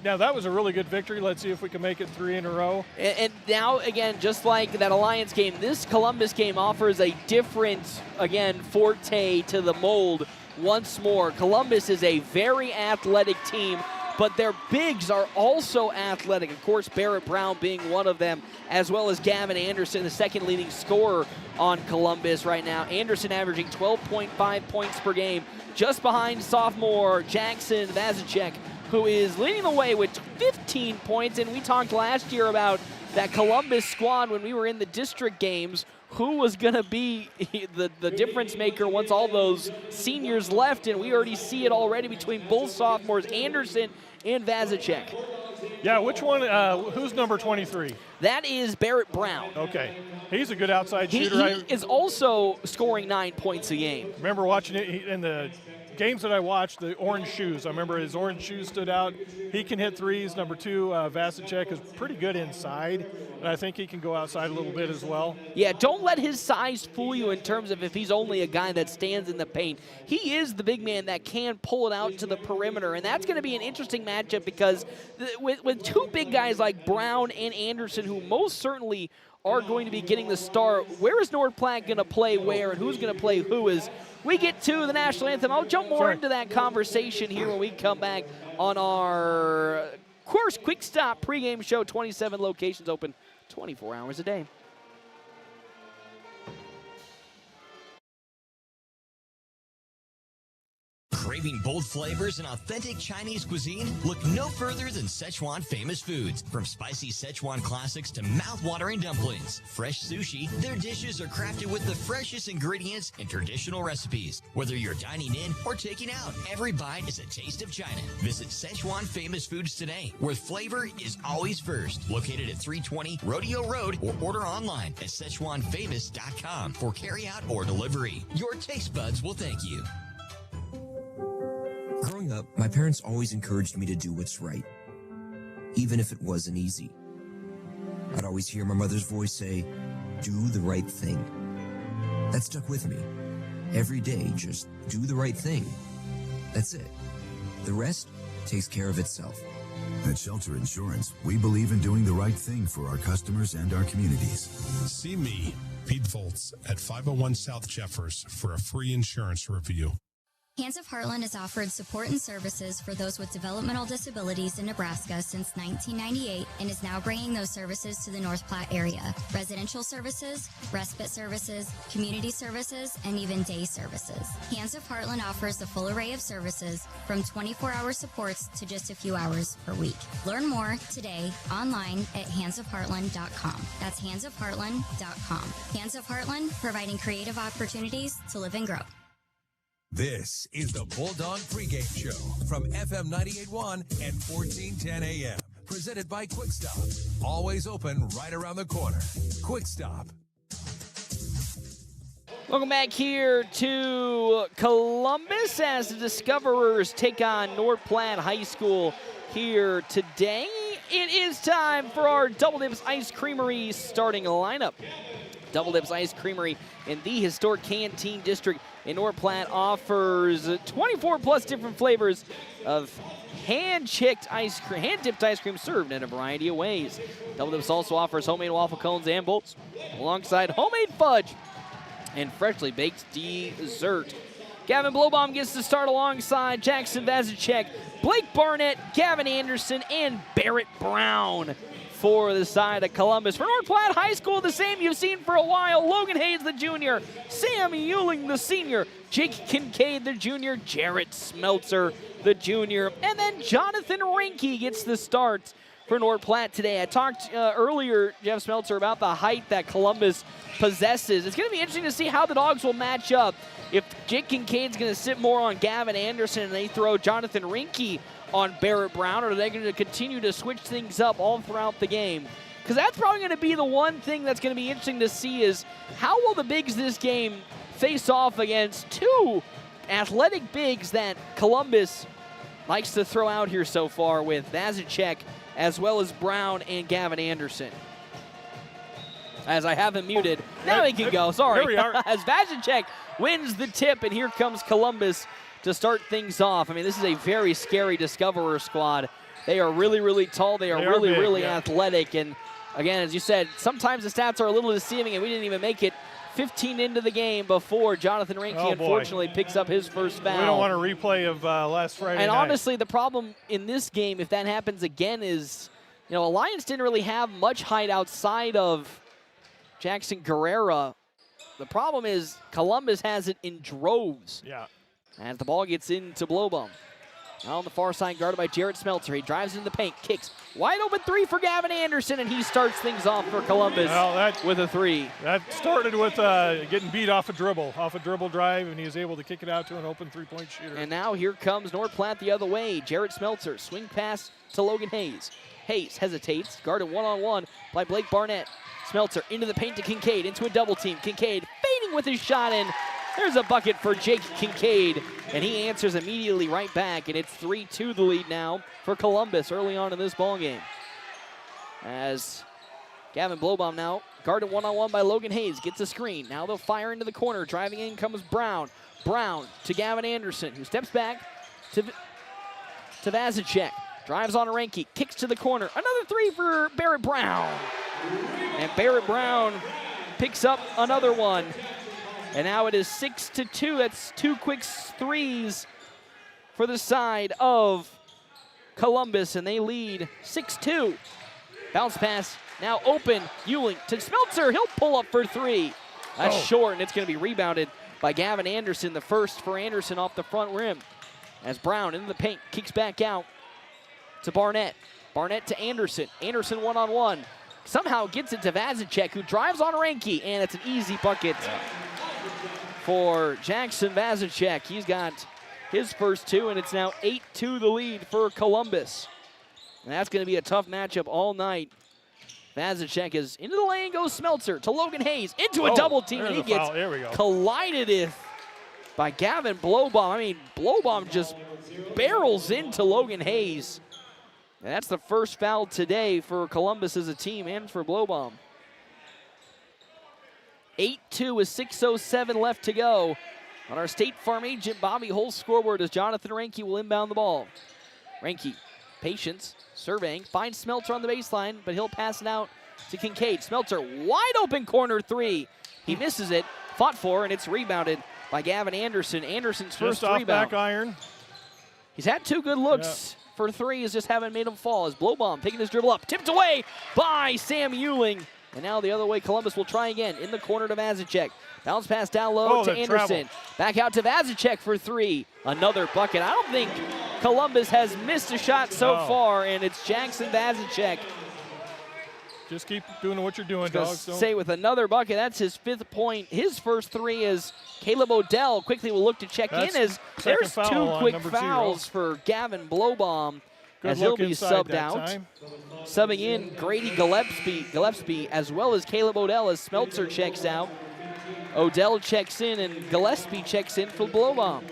now that was a really good victory. Let's see if we can make it 3 in a row. And now, again, just like that Alliance game, this Columbus game offers a different, again, forte to the mold once more. Columbus is a very athletic team, but their bigs are also athletic. Of course, Barrett Brown being one of them, as well as Gavin Anderson, the second leading scorer on Columbus right now. Anderson averaging 12.5 points per game, just behind sophomore Jackson Vazicek, who is leading the way with 15 points. And we talked last year about that Columbus squad when we were in the district games, who was going to be the difference maker once all those seniors left, and we already see it already between both sophomores, Anderson and Vazicek. Yeah, which one, who's number 23? That is Barrett Brown. Okay. He's a good outside shooter. He is also scoring 9 points a game. Remember watching it in the games that I watched, the orange shoes. I remember his orange shoes stood out. He can hit threes. Number 2, Vazicek is pretty good inside, and I think he can go outside a little bit as well. Yeah, don't let his size fool you in terms of if he's only a guy that stands in the paint. He is the big man that can pull it out to the perimeter, and that's going to be an interesting matchup because with two big guys like Brown and Anderson, who most certainly are going to be getting the start, where is North Platte going to play where and who's going to play who as we get to the national anthem? I'll jump more into that conversation here when we come back on our course quick stop pregame show. 27 locations open 24 hours a day. Craving bold flavors and authentic Chinese cuisine? Look no further than Szechuan Famous Foods. From spicy Szechuan classics to mouth-watering dumplings, fresh sushi, their dishes are crafted with the freshest ingredients and traditional recipes. Whether you're dining in or taking out, every bite is a taste of China. Visit Szechuan Famous Foods today, where flavor is always first. Located at 320 Rodeo Road, or order online at SzechuanFamous.com for carryout or delivery. Your taste buds will thank you. Growing up, my parents always encouraged me to do what's right, even if it wasn't easy. I'd always hear my mother's voice say, "Do the right thing." That stuck with me. Every day, just do the right thing. That's it. The rest takes care of itself. At Shelter Insurance, we believe in doing the right thing for our customers and our communities. See me, Pete Volz, at 501 South Jeffers for a free insurance review. Hands of Heartland has offered support and services for those with developmental disabilities in Nebraska since 1998 and is now bringing those services to the North Platte area. Residential services, respite services, community services, and even day services. Hands of Heartland offers a full array of services from 24-hour supports to just a few hours per week. Learn more today online at handsofheartland.com. That's handsofheartland.com. Hands of Heartland, providing creative opportunities to live and grow. This is the Bulldog Pregame Show from FM 98.1 and 1410 AM. Presented by Quick Stop. Always open right around the corner. Quick Stop. Welcome back here to Columbus as the Discoverers take on North Platte High School here today. It is time for our Double Dips Ice Creamery starting lineup. Double Dips Ice Creamery in the historic Canteen District in North Platte offers 24 plus different flavors of hand-dipped ice cream served in a variety of ways. Double Dips also offers homemade waffle cones and bowls alongside homemade fudge and freshly baked dessert. Gavin Blowbaum gets to start alongside Jackson Vazicek, Blake Barnett, Gavin Anderson, and Barrett Brown for the side of Columbus. For North Platte High School, the same you've seen for a while. Logan Hayes, the junior. Sam Euling, the senior. Jake Kincaid, the junior. Jarrett Smeltzer, the junior. And then Jonathan Rinke gets the start for North Platte today. I talked earlier, Jeff Smeltzer, about the height that Columbus possesses. It's going to be interesting to see how the Dogs will match up. If Jake Kincaid's going to sit more on Gavin Anderson and they throw Jonathan Rinke on Barrett Brown, or are they going to continue to switch things up all throughout the game? Because that's probably going to be the one thing that's going to be interesting to see is how will the bigs this game face off against two athletic bigs that Columbus likes to throw out here so far with Vazicek as well as Brown and Gavin Anderson. As I have him muted. Now he can go. Sorry. Here we are. As Vazicek wins the tip, and here comes Columbus to start things off. I mean, this is a very scary Discoverer squad. They are really, really tall. They are really, big, really athletic. And again, as you said, sometimes the stats are a little deceiving, and we didn't even make it 15 into the game before Jonathan Rinke unfortunately picks up his first foul. We don't want a replay of last Friday night. And honestly, the problem in this game, if that happens again, is, you know, Alliance didn't really have much height outside of Jackson Guerrera. The problem is Columbus has it in droves. Yeah. As the ball gets into Blowbaum. Now on the far side, guarded by Jarrett Smeltzer. He drives into the paint, kicks. Wide open three for Gavin Anderson, and he starts things off for Columbus with a three. That started with getting beat off a dribble drive, and he was able to kick it out to an open three-point shooter. And now here comes North Platte the other way. Jarrett Smeltzer, swing pass to Logan Hayes. Hayes hesitates, guarded one-on-one by Blake Barnett. Smeltzer into the paint to Kincaid, into a double team. Kincaid fading with his shot, and there's a bucket for Jake Kincaid, and he answers immediately right back, and it's 3-2 the lead now for Columbus early on in this ballgame. As Gavin Blowbaum now guarded one-on-one by Logan Hayes, gets a screen. Now they'll fire into the corner. Driving in comes Brown. Brown to Gavin Anderson, who steps back to Vazicek. Drives on Renke, kicks to the corner. Another three for Barrett Brown. And Barrett Brown picks up another one. And now it is 6-2. That's two quick threes for the side of Columbus, and they lead 6-2. Bounce pass now open. Ewing to Smeltzer. He'll pull up for three. That's short, and it's going to be rebounded by Gavin Anderson. The first for Anderson off the front rim. As Brown in the paint kicks back out to Barnett. Barnett to Anderson. Anderson one-on-one. Somehow gets it to Vazicek, who drives on Renke, and it's an easy bucket for Jackson Vazicek. He's got his first two, and it's now 8-2 the lead for Columbus. And that's going to be a tough matchup all night. Vazicek is into the lane, goes Smeltzer to Logan Hayes, into a double team, and he gets collided with by Gavin Blowbaum. I mean, Blowbaum just barrels into Logan Hayes. And that's the first foul today for Columbus as a team and for Blowbaum. 8-2 with 6:07 left to go on our State Farm agent Bobby Hull scoreboard as Jonathan Renke will inbound the ball. Renke, patience, surveying, finds Smeltzer on the baseline, but he'll pass it out to Kincaid. Smeltzer, wide open corner three. He misses it, fought for, and it's rebounded by Gavin Anderson. Anderson's first off rebound. Back iron. He's had two good looks for threes, just haven't made him fall. As Blowbaum picking his dribble up, tipped away by Sam Ewing. And now the other way, Columbus will try again. In the corner to Vazicek. Bounce pass down low to Anderson. Back out to Vazicek for three. Another bucket. I don't think Columbus has missed a shot so far, and it's Jackson Vazicek. Just keep doing what you're doing, dogs. Say with another bucket, that's his 5th point. His first three is Caleb Odell. Quickly will look to check in as there's two quick fouls for Gavin Blowbaum. As he'll be subbed out. Subbing in Grady Gillespie as well as Caleb Odell as Smeltzer checks out. Odell checks in and Gillespie checks in for Blowbaum.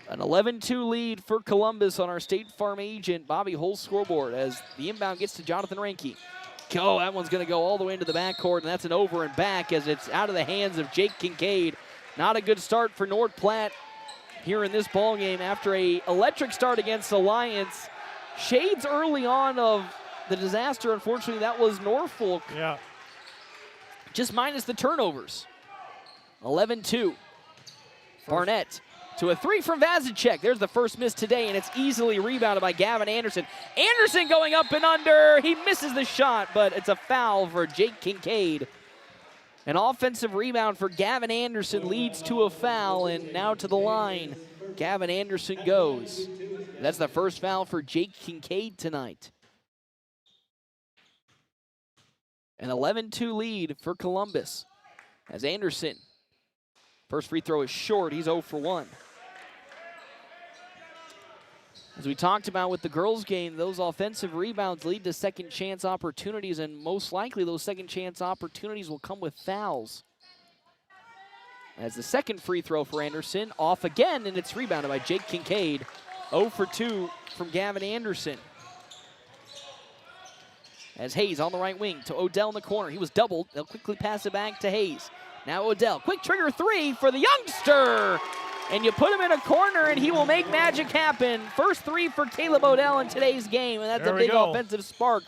An 11-2 lead for Columbus on our State Farm agent Bobby Hull scoreboard as the inbound gets to Jonathan Renke. Oh, that one's going to go all the way into the backcourt, and that's an over and back as it's out of the hands of Jake Kincaid. Not a good start for North Platte here in this ball game after a electric start against Alliance. Shades early on of the disaster. Unfortunately, that was Norfolk. Yeah. Just minus the turnovers. 11-2. Barnett to a three from Vazicek. There's the first miss today, and it's easily rebounded by Gavin Anderson. Anderson going up and under. He misses the shot, but it's a foul for Jake Kincaid. An offensive rebound for Gavin Anderson leads to a foul, and now to the line, Gavin Anderson goes. That's the first foul for Jake Kincaid tonight. An 11-2 lead for Columbus as Anderson, first free throw is short. He's 0 for 1. As we talked about with the girls' game, those offensive rebounds lead to second chance opportunities, and most likely those second chance opportunities will come with fouls. As the second free throw for Anderson, off again, and it's rebounded by Jake Kincaid. 0 for 2 from Gavin Anderson. As Hayes on the right wing to Odell in the corner. He was doubled. They'll quickly pass it back to Hayes. Now Odell, quick trigger three for the youngster. And you put him in a corner and he will make magic happen. First three for Caleb Odell in today's game, and that's a big offensive spark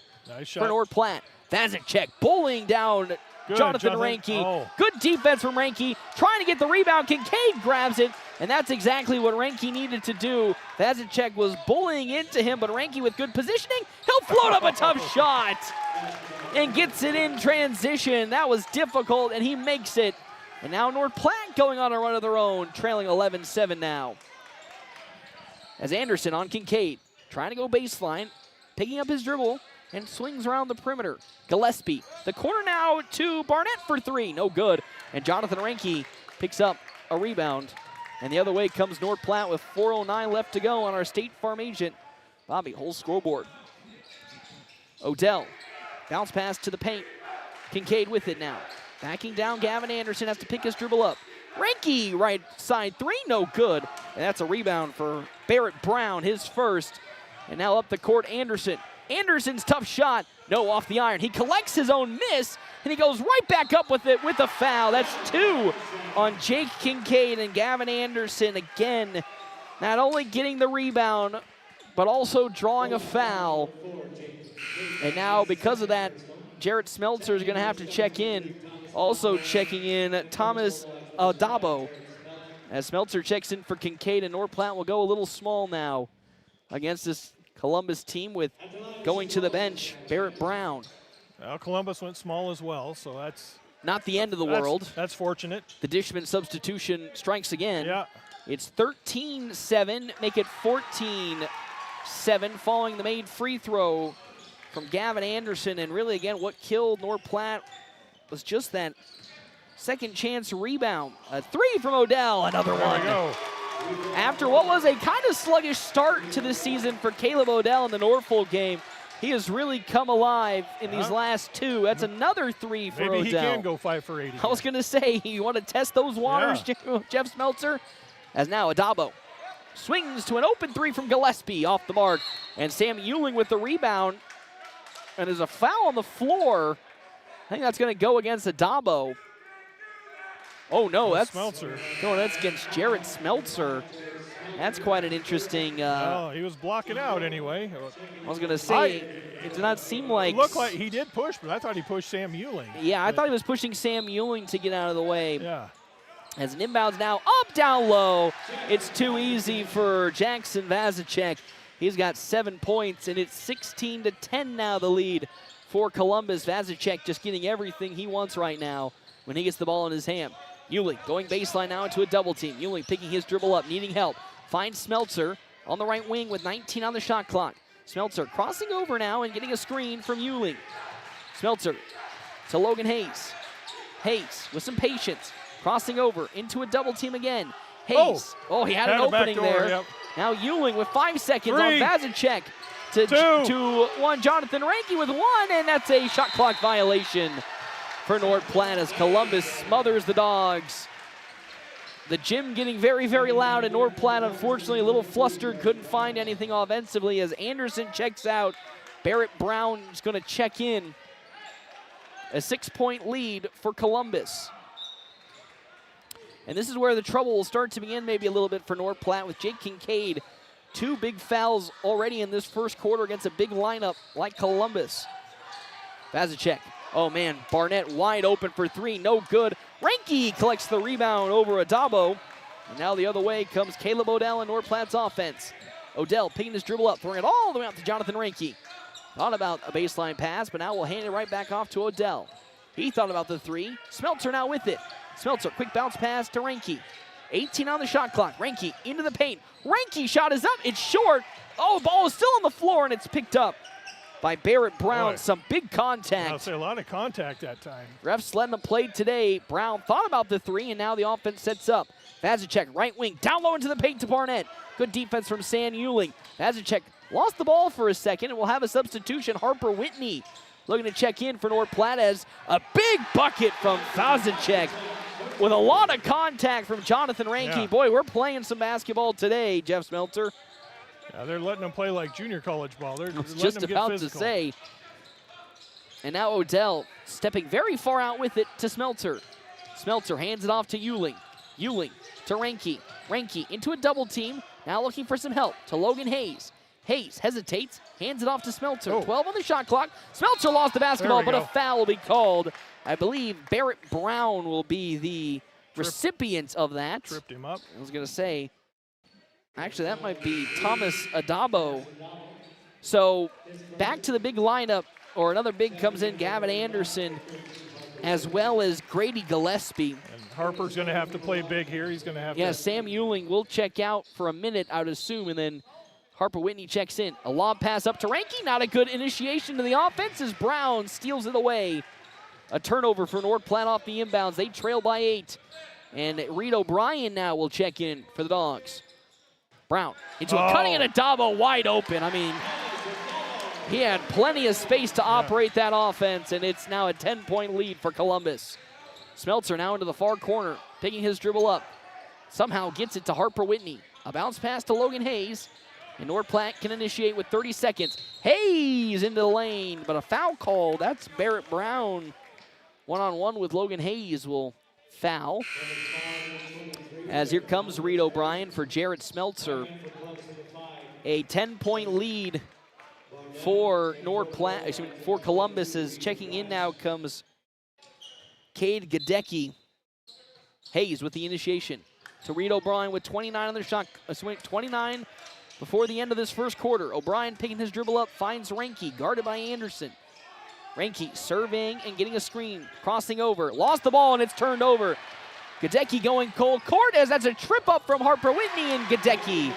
for North Platte. Vazicek bullying down Jonathan Renke. Good defense from Renke. Trying to get the rebound. Kincaid grabs it, and that's exactly what Renke needed to do. Vazicek was bullying into him, but Renke with good positioning. He'll float up a tough shot and gets it in transition. That was difficult, and he makes it. And now North Platte going on a run of their own, trailing 11-7 now. as Anderson on Kincaid, trying to go baseline, picking up his dribble, and swings around the perimeter. Gillespie, the corner now to Barnett for three, no good. And Jonathan Reinke picks up a rebound. And the other way comes North Platte with 4:09 left to go on our State Farm agent, Bobby Hull's scoreboard. Odell, bounce pass to the paint. Kincaid with it now. Backing down, Gavin Anderson has to pick his dribble up. Reinke, right side three, no good. And that's a rebound for Barrett Brown, his first. And now up the court, Anderson. Anderson's tough shot, no, off the iron. He collects his own miss, and he goes right back up with it with a foul. That's two on Jake Kincaid, and Gavin Anderson again, not only getting the rebound, but also drawing a foul. And now because of that, Jarrett Smeltzer is going to have to check in. Also checking in, Thomas Dabo. As Smeltzer checks in for Kincaid, and North Platte will go a little small now against this Columbus team with going to the bench, Barrett Brown. Well, Columbus went small as well, so that's not the end of the world. That's fortunate. The Dishman substitution strikes again. Yeah. It's 13-7, make it 14-7 following the made free throw from Gavin Anderson. And really, again, what killed North Platte was just that second chance rebound. A three from Odell, another one. There we go. After what was a kind of sluggish start to the season for Caleb Odell in the Norfolk game, he has really come alive in these last two. That's another three for Odell. Maybe he can go 5 for 80. I was going to say, you want to test those waters, Jeff Smeltzer? As now Adabo swings to an open three from Gillespie off the mark. And Sam Euling with the rebound. And there's a foul on the floor. I think that's going to go against Adabo. Oh, no, that's Smeltzer. No, that's against Jarrett Smeltzer. That's quite an interesting. Oh, he was blocking out anyway. I was going to say, it did not seem like. It looked like he did push, but I thought he pushed Sam Euling. Yeah, I thought he was pushing Sam Euling to get out of the way. Yeah. As an inbounds now, up, down low. It's too easy for Jackson Vazicek. He's got 7 points, and it's 16-10 now, the lead for Columbus. Vazicek just getting everything he wants right now when he gets the ball in his hand. Euling going baseline now into a double team. Euling picking his dribble up, needing help. Finds Smeltzer on the right wing with 19 on the shot clock. Smeltzer crossing over now and getting a screen from Euling. Smeltzer to Logan Hayes. Hayes with some patience. Crossing over into a double team again. Hayes. Oh, he had an opening there. Yep. Now Euling with 5 seconds Three. on Vazicek to one. Jonathan Reinke with one, and that's a shot clock violation for North Platte as Columbus smothers the Dogs. The gym getting very, very loud, and North Platte, unfortunately, a little flustered, couldn't find anything offensively as Anderson checks out. Barrett Brown is going to check in. A 6-point lead for Columbus. And this is where the trouble will start to begin maybe a little bit for North Platte with Jake Kincaid. 2 big fouls already in this first quarter against a big lineup like Columbus. Vazicek. Oh, man, Barnett wide open for three. No good. Reinke collects the rebound over Adabo. And now the other way comes Caleb Odell and North Platte's offense. Odell picking his dribble up, throwing it all the way out to Jonathan Reinke. Thought about a baseline pass, but now we'll hand it right back off to Odell. He thought about the three. Smeltzer now with it. Smeltzer, quick bounce pass to Reinke. 18 on the shot clock. Reinke into the paint. Reinke shot is up. It's short. Oh, ball is still on the floor, and it's picked up by Barrett Brown. Boy. Some big contact. I'll say a lot of contact that time. Refs letting them play today. Brown thought about the three, and now the offense sets up. Vazicek, right wing, down low into the paint to Barnett. Good defense from Sam Euling. Vazicek lost the ball for a second, and we'll have a substitution. Harper Whitney looking to check in for North Platte as a big bucket from Vazicek with a lot of contact from Jonathan Reinke. Yeah. Boy, we're playing some basketball today, Jeff Smeltzer. Yeah, they're letting them play like junior college ball. They're I was letting just them get about physical. to say. And now Odell stepping very far out with it to Smeltzer. Smeltzer hands it off to Euling. Euling to Reinke. Reinke into a double team. Now looking for some help to Logan Hayes. Hayes hesitates, hands it off to Smeltzer. Oh. 12 on the shot clock. Smeltzer lost the basketball, but go. a foul will be called. I believe Barrett Brown will be the recipient of that. Tripped him up. I was going to say, actually, that might be Thomas Adabo. So back to the big lineup, or another big comes in, Gavin Anderson, as well as Grady Gillespie. And Harper's going to have to play big here. He's going to have to. Yeah, Sam Euling will check out for a minute, I would assume, and then Harper Whitney checks in. A lob pass up to Ranky. Not a good initiation to the offense as Brown steals it away. A turnover for North Platte off the inbounds. They trail by 8. And Reed O'Brien now will check in for the Dogs. Brown into a cutting and a Dabo wide open. I mean, he had plenty of space to operate that offense, and it's now a 10-point lead for Columbus. Smeltzer now into the far corner, picking his dribble up. Somehow gets it to Harper Whitney. A bounce pass to Logan Hayes. And North Platte can initiate with 30 seconds. Hayes into the lane, but a foul call. That's Barrett Brown. One-on-one with Logan Hayes will foul. As here comes Reed O'Brien for Jarrett Smeltzer. A 10-point lead for for Columbus. As checking in now comes Cade Gadecki. Hayes with the initiation to Reed O'Brien with 29 on their shot. 29 before the end of this first quarter. O'Brien picking his dribble up, finds Ranky, guarded by Anderson. Ranky serving and getting a screen, crossing over, lost the ball and it's turned over. Gadecki going cold court as that's a trip up from Harper Whitney, and Gadecki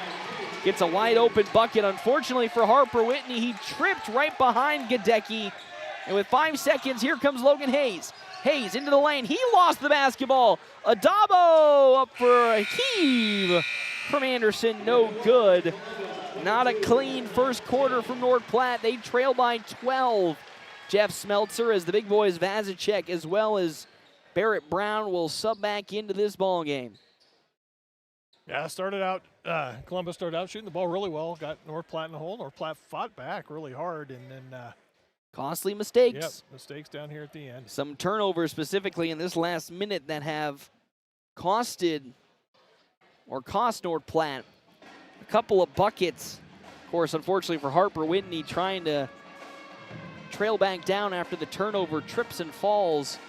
gets a wide open bucket. Unfortunately for Harper Whitney, he tripped right behind Gadecki. And with 5 seconds, here comes Logan Hayes. Hayes into the lane, he lost the basketball. Adabo up for a heave from Anderson, no good. Not a clean first quarter from North Platte. They trail by 12. Jeff Smeltzer as the big boys Vazicek as well as Barrett Brown will sub back into this ball game. Yeah, Columbus started out shooting the ball really well, got North Platte in the hole. North Platte fought back really hard, and then costly mistakes. Yep, mistakes down here at the end. Some turnovers specifically in this last minute that have cost North Platte a couple of buckets. Of course, unfortunately for Harper Whitney, trying to trail back down after the turnover, trips and falls.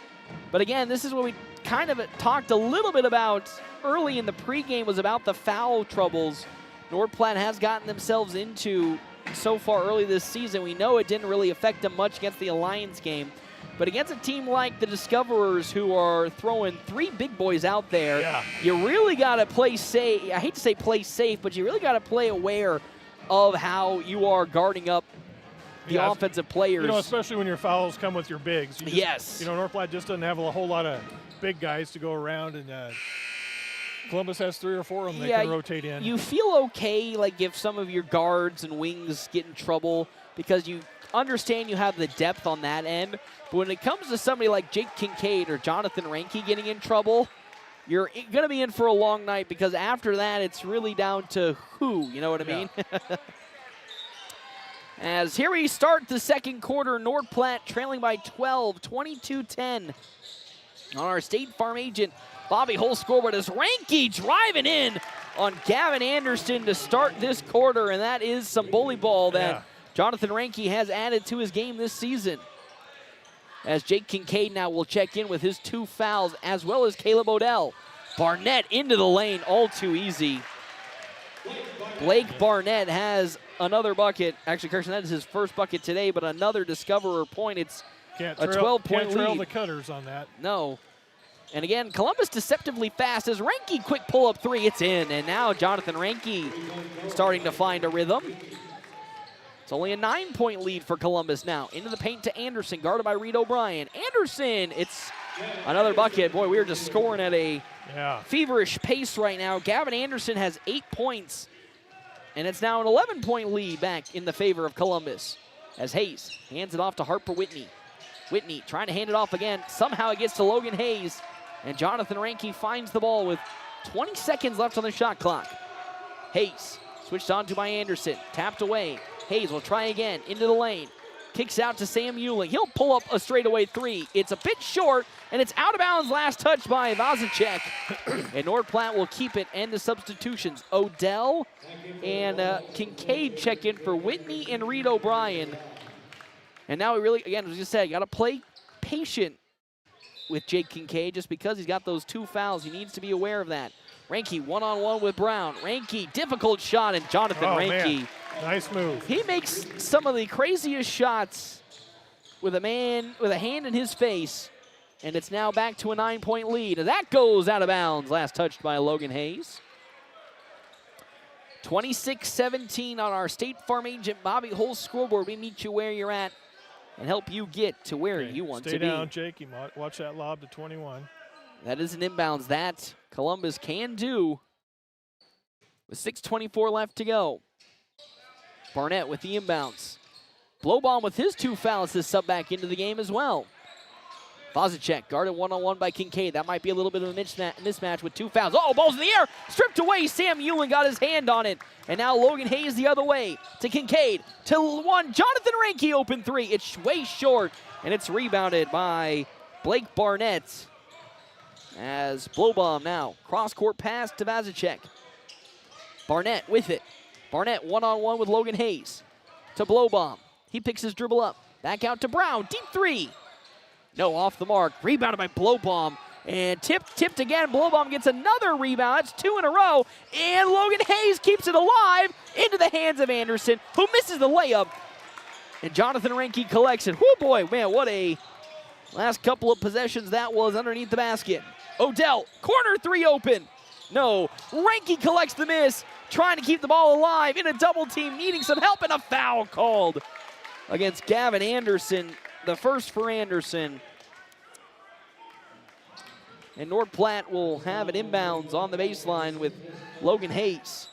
But again, this is what we kind of talked a little bit about early in the pregame, was about the foul troubles North Platte has gotten themselves into so far early this season. We know it didn't really affect them much against the Alliance game, but against a team like the Discoverers, who are throwing 3 big boys out there, you really got to play safe. I hate to say play safe, but you really got to play aware of how you are guarding up the offensive players. You know, especially when your fouls come with your bigs. Yes. You know, North Platte just doesn't have a whole lot of big guys to go around, and Columbus has 3 or 4 of them they can rotate in. You feel okay, like, if some of your guards and wings get in trouble, because you understand you have the depth on that end. But when it comes to somebody like Jake Kincaid or Jonathan Ranky getting in trouble, you're going to be in for a long night, because after that, it's really down to who, you know what I mean? As here we start the second quarter, North Platte trailing by 12, 22-10. On our State Farm agent, Bobby Hull scoreboard, as Ranky driving in on Gavin Anderson to start this quarter, and that is some bully ball that Jonathan Ranky has added to his game this season. As Jake Kincaid now will check in with his 2 fouls, as well as Caleb Odell. Barnett into the lane, all too easy. Blake Barnett has another bucket. Actually, Kirsten, that is his first bucket today, but another Discoverer point. It's a 12-point lead. Can't trail the Cutters on that. No. And again, Columbus deceptively fast as Ranky quick pull-up 3. It's in, and now Jonathan Ranky starting to find a rhythm. It's only a 9-point lead for Columbus now. Into the paint to Anderson, guarded by Reed O'Brien. Anderson, it's another bucket. Boy, we are just scoring at a feverish pace right now. Gavin Anderson has 8 points, and it's now an 11-point lead back in the favor of Columbus. As Hayes hands it off to Harper Whitney. Whitney trying to hand it off again. Somehow it gets to Logan Hayes, and Jonathan Ranky finds the ball with 20 seconds left on the shot clock. Hayes switched on to by Anderson, tapped away. Hayes will try again, into the lane. Kicks out to Sam Euling. He'll pull up a straightaway 3. It's a bit short, and it's out of bounds. Last touch by Vazicek. And North Platte will keep it, and the substitutions. Odell and Kincaid check in for Whitney and Reed O'Brien. And now we really, again, as you said, got to play patient with Jake Kincaid, just because he's got those 2 fouls. He needs to be aware of that. Ranky one-on-one with Brown. Ranky, difficult shot, and Jonathan Ranky. Man. Nice move. He makes some of the craziest shots with a man with a hand in his face, and it's now back to a 9-point lead. That goes out of bounds. Last touched by Logan Hayes. 26-17 on our State Farm agent Bobby Hull scoreboard. We meet you where you're at and help you get to where you want to be. Stay down, Jake. You watch that lob to 21. That is an inbounds. That Columbus can do with 6:24 left to go. Barnett with the inbounds. Blowbaum with his 2 fouls to sub back into the game as well. Vozicek guarded one-on-one by Kincaid. That might be a little bit of a mismatch with 2 fouls. Oh, ball's in the air, stripped away. Sam Hewlin got his hand on it. And now Logan Hayes the other way to Kincaid, to one. Jonathan Ranke open 3. It's way short, and it's rebounded by Blake Barnett. As Blowbaum now, cross-court pass to Vozicek. Barnett with it. Barnett one-on-one with Logan Hayes to Blowbaum. He picks his dribble up. Back out to Brown, deep 3. No, off the mark. Rebounded by Blowbaum. And tipped again. Blowbaum gets another rebound. That's 2 in a row. And Logan Hayes keeps it alive into the hands of Anderson, who misses the layup. And Jonathan Ranke collects it. Whoo, boy, man, what a last couple of possessions that was underneath the basket. Odell, corner 3 open. No, Ranke collects the miss, trying to keep the ball alive in a double team, needing some help, and a foul called against Gavin Anderson. The first for Anderson. And North Platte will have an inbounds on the baseline with Logan Hayes.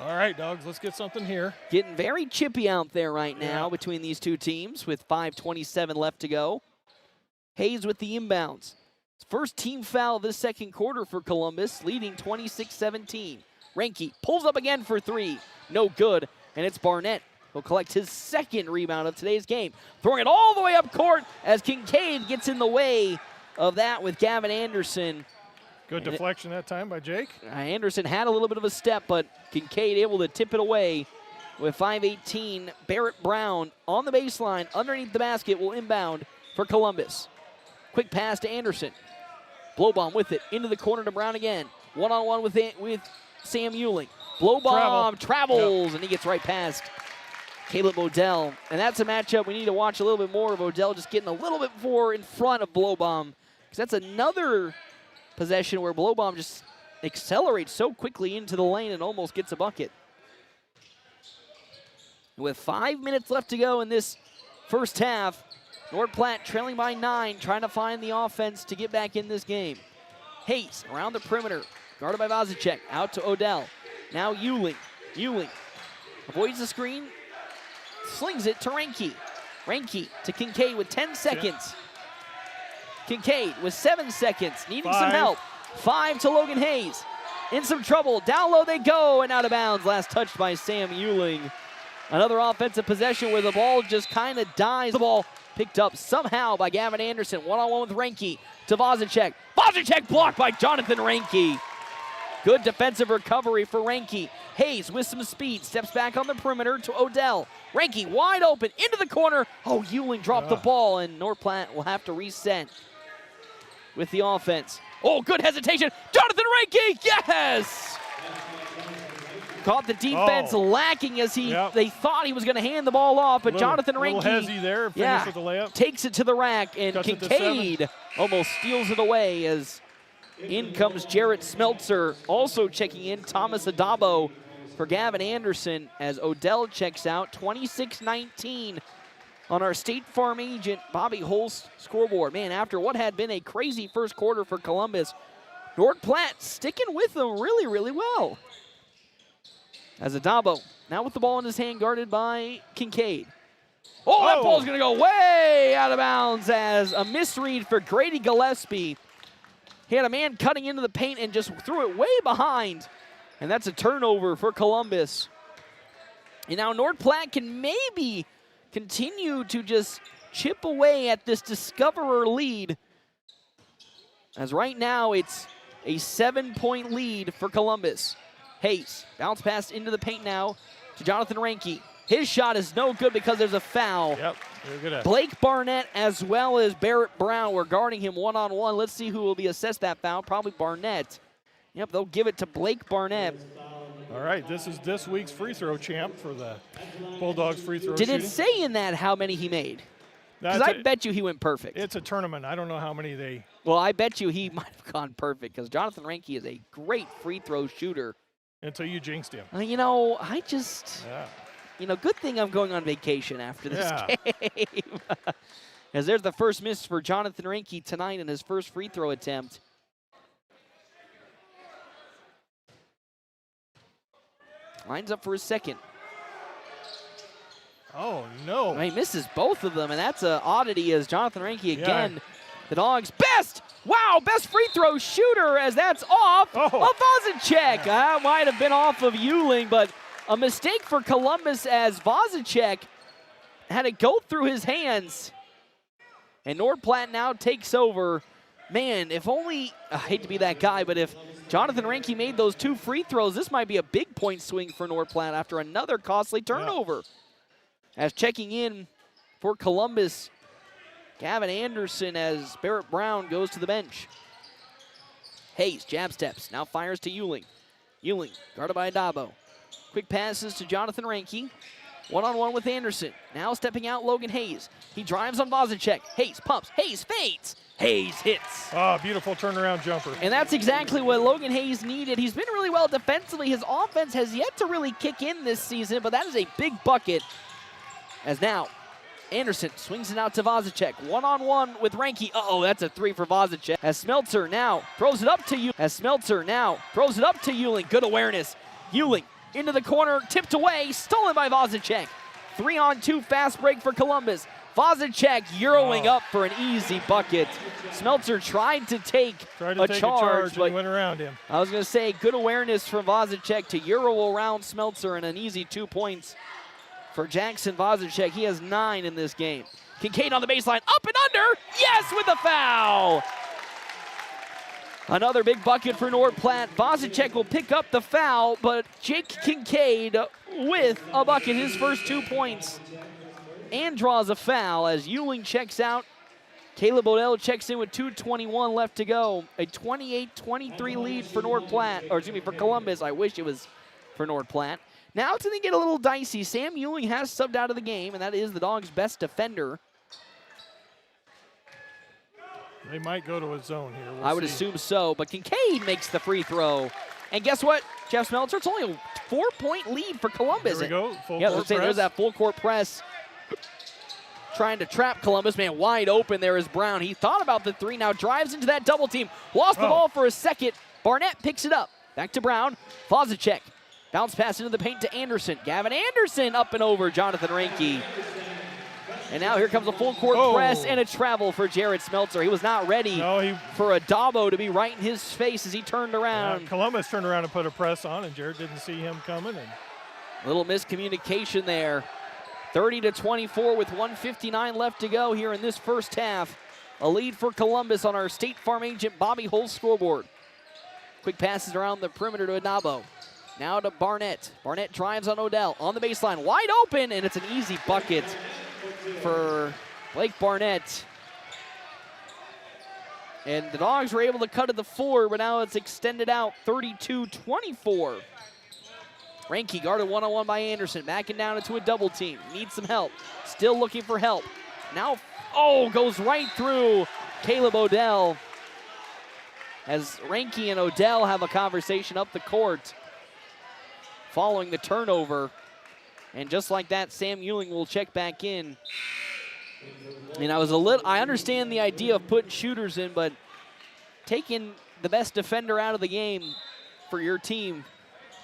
All right, dogs, let's get something here. Getting very chippy out there right now between these two teams with 5:27 left to go. Hayes with the inbounds. First team foul this second quarter for Columbus, leading 26-17. Ranke pulls up again for 3. No good, and it's Barnett. He'll collect his second rebound of today's game. Throwing it all the way up court as Kincaid gets in the way of that with Gavin Anderson. Good deflection that time by Jake. Anderson had a little bit of a step, but Kincaid able to tip it away with 5:18. Barrett Brown on the baseline underneath the basket will inbound for Columbus. Quick pass to Anderson. Blowbaum with it into the corner to Brown again. One-on-one with Sam Hewlin. Blowbaum travels, and he gets right past Caleb Odell. And that's a matchup we need to watch a little bit more of. Odell just getting a little bit more in front of Blowbaum, because that's another possession where Blowbaum just accelerates so quickly into the lane and almost gets a bucket. With 5 minutes left to go in this first half, North Platte trailing by 9, trying to find the offense to get back in this game. Hayes around the perimeter, guarded by Vozicek, out to Odell. Now Hewlin. Hewlin avoids the screen, slings it to Ranke. Ranke to Kincaid with 10 seconds. Kincaid with 7 seconds, needing some help. 5 to Logan Hayes. In some trouble, down low they go, and out of bounds. Last touched by Sam Hewlin. Another offensive possession where the ball just kind of dies. The ball picked up somehow by Gavin Anderson. One-on-one with Ranke to Vozicek. Vozicek blocked by Jonathan Ranke. Good defensive recovery for Ranke. Hayes with some speed, steps back on the perimeter to Odell. Ranke wide open into the corner. Oh, Hewlin dropped the ball, and North Platte will have to reset with the offense. Oh, good hesitation. Jonathan Ranke, yes! Caught the defense lacking as they thought he was going to hand the ball off, but Jonathan Ranke there, finished with the layup. Takes it to the rack, and Kincaid almost steals it away as in comes Jarrett Smeltzer, also checking in. Thomas Adabo for Gavin Anderson as Odell checks out. 26-19 on our State Farm agent Bobby Holst scoreboard. Man, after what had been a crazy first quarter for Columbus, North Platte sticking with them really, really well. As Adabo now with the ball in his hand, guarded by Kincaid. Oh, that ball's going to go way out of bounds as a misread for Grady Gillespie. He had a man cutting into the paint and just threw it way behind. And that's a turnover for Columbus. And now North Platte can maybe continue to just chip away at this Discoverer lead. As right now it's a 7-point lead for Columbus. Hayes, bounce pass into the paint now to Jonathan Ranke. His shot is no good because there's a foul. Blake Barnett as well as Barrett Brown were guarding him one-on-one. Let's see who will be assessed that foul. Probably Barnett. Yep, they'll give it to Blake Barnett. All right, this is this week's free throw champ for the Bulldogs free throw Did shooting. it say in that how many he made? Because I bet you he went perfect. It's a tournament. I don't know how many they. Well, I bet you he might have gone perfect because Jonathan Reinke is a great free throw shooter. Until you jinxed him. You know, I just. Yeah. You know, good thing I'm going on vacation after this game. As there's the first miss for Jonathan Reinke tonight in his first free throw attempt. Lines up for his second. Oh, no. He misses both of them, and that's an oddity as Jonathan Reinke again, the Dogs' best free throw shooter as that's off of Vozicek. That might have been off of Euling, but a mistake for Columbus as Vozicek had it go through his hands. And Nordplatte now takes over. Man, if only, I hate to be that guy, but if Jonathan Reinke made those 2 free throws, this might be a big point swing for Nordplatte after another costly turnover. As checking in for Columbus, Gavin Anderson as Barrett Brown goes to the bench. Hayes, jab steps, now fires to Euling. Euling, guarded by Adabo. Quick passes to Jonathan Reinke. One-on-one with Anderson. Now stepping out, Logan Hayes. He drives on Vozicek. Hayes pumps. Hayes fades. Hayes hits. Oh, beautiful turnaround jumper. And that's exactly what Logan Hayes needed. He's been really well defensively. His offense has yet to really kick in this season, but that is a big bucket. As now, Anderson swings it out to Vozicek. One-on-one with Reinke. Uh-oh, that's a 3 for Vozicek. As Smeltzer now throws it up to Euling. Good awareness. Euling into the corner, tipped away, stolen by Vozicek. 3-on-2 fast break for Columbus. Vozicek Euroing up for an easy bucket. Smeltzer tried to take a charge, but went around him. I was going to say, good awareness from Vozicek to Euro around Smeltzer and an easy 2 points for Jackson Vozicek. He has 9 in this game. Kincaid on the baseline, up and under, yes, with a foul. Another big bucket for Nordplatte. Vozicek will pick up the foul, but Jake Kincaid with a bucket, his first 2 points, and draws a foul as Euling checks out. Caleb Odell checks in with 2:21 left to go. A 28-23 lead for for Columbus. I wish it was for Nordplatte. Now it's going to get a little dicey. Sam Euling has subbed out of the game, and that is the Dogs' best defender. They might go to a zone here. I would assume so, but Kincaid makes the free throw. And guess what, Jeff Smeltzer? It's only a 4-point lead for Columbus. There we go, full court press. There's that full court press. Trying to trap Columbus, man, wide open there is Brown. He thought about the 3, now drives into that double team. Lost the ball for a second. Barnett picks it up. Back to Brown. Vozicek. Bounce pass into the paint to Anderson. Gavin Anderson up and over Jonathan Reinke. And now here comes a full court press and a travel for Jared Smeltzer. He was not ready for Adabo to be right in his face as he turned around. Yeah, Columbus turned around and put a press on, and Jared didn't see him coming. And little miscommunication there. 30-24 with 1:59 left to go here in this first half. A lead for Columbus on our State Farm agent Bobby Hull's scoreboard. Quick passes around the perimeter to Adabo. Now to Barnett. Barnett drives on Odell on the baseline. Wide open, and it's an easy bucket for Blake Barnett. And the Dogs were able to cut to the floor, but now it's extended out 32-24. Reinke guarded one-on-one by Anderson, backing down into a double team. Needs some help. Still looking for help. Now, goes right through Caleb Odell. As Reinke and Odell have a conversation up the court following the turnover. And just like that, Sam Euling will check back in. And I understand the idea of putting shooters in, but taking the best defender out of the game for your team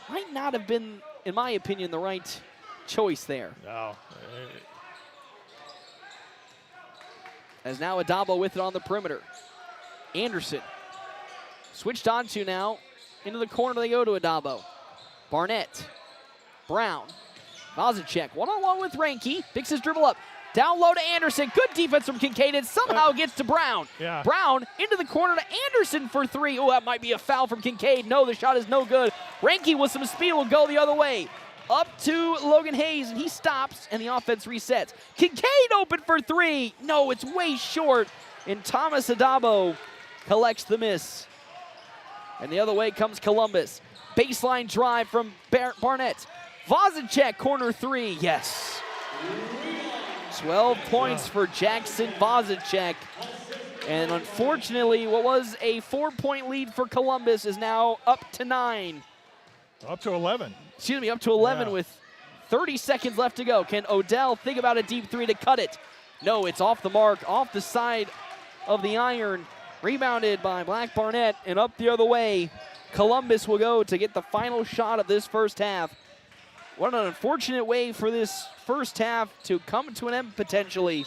might not have been, in my opinion, the right choice there. No. As now Adabo with it on the perimeter. Anderson switched onto now. Into the corner they go to Adabo. Barnett. Brown. Vozicek one-on-one with Reinke. Picks his dribble up. Down low to Anderson. Good defense from Kincaid. And somehow gets to Brown. Yeah. Brown into the corner to Anderson for 3. Oh, that might be a foul from Kincaid. No, the shot is no good. Reinke with some speed will go the other way. Up to Logan Hayes, and he stops, and the offense resets. Kincaid open for 3. No, it's way short. And Thomas Adabo collects the miss. And the other way comes Columbus. Baseline drive from Barnett. Vozicek, corner 3. Yes. 12 points for Jackson Vozicek. And unfortunately, what was a 4-point lead for Columbus is now up to 9. Up to 11. Excuse me, up to 11 with 30 seconds left to go. Can Odell think about a deep three to cut it? No, it's off the mark, off the side of the iron. Rebounded by Black Barnett and up the other way. Columbus will go to get the final shot of this first half. What an unfortunate way for this first half to come to an end potentially,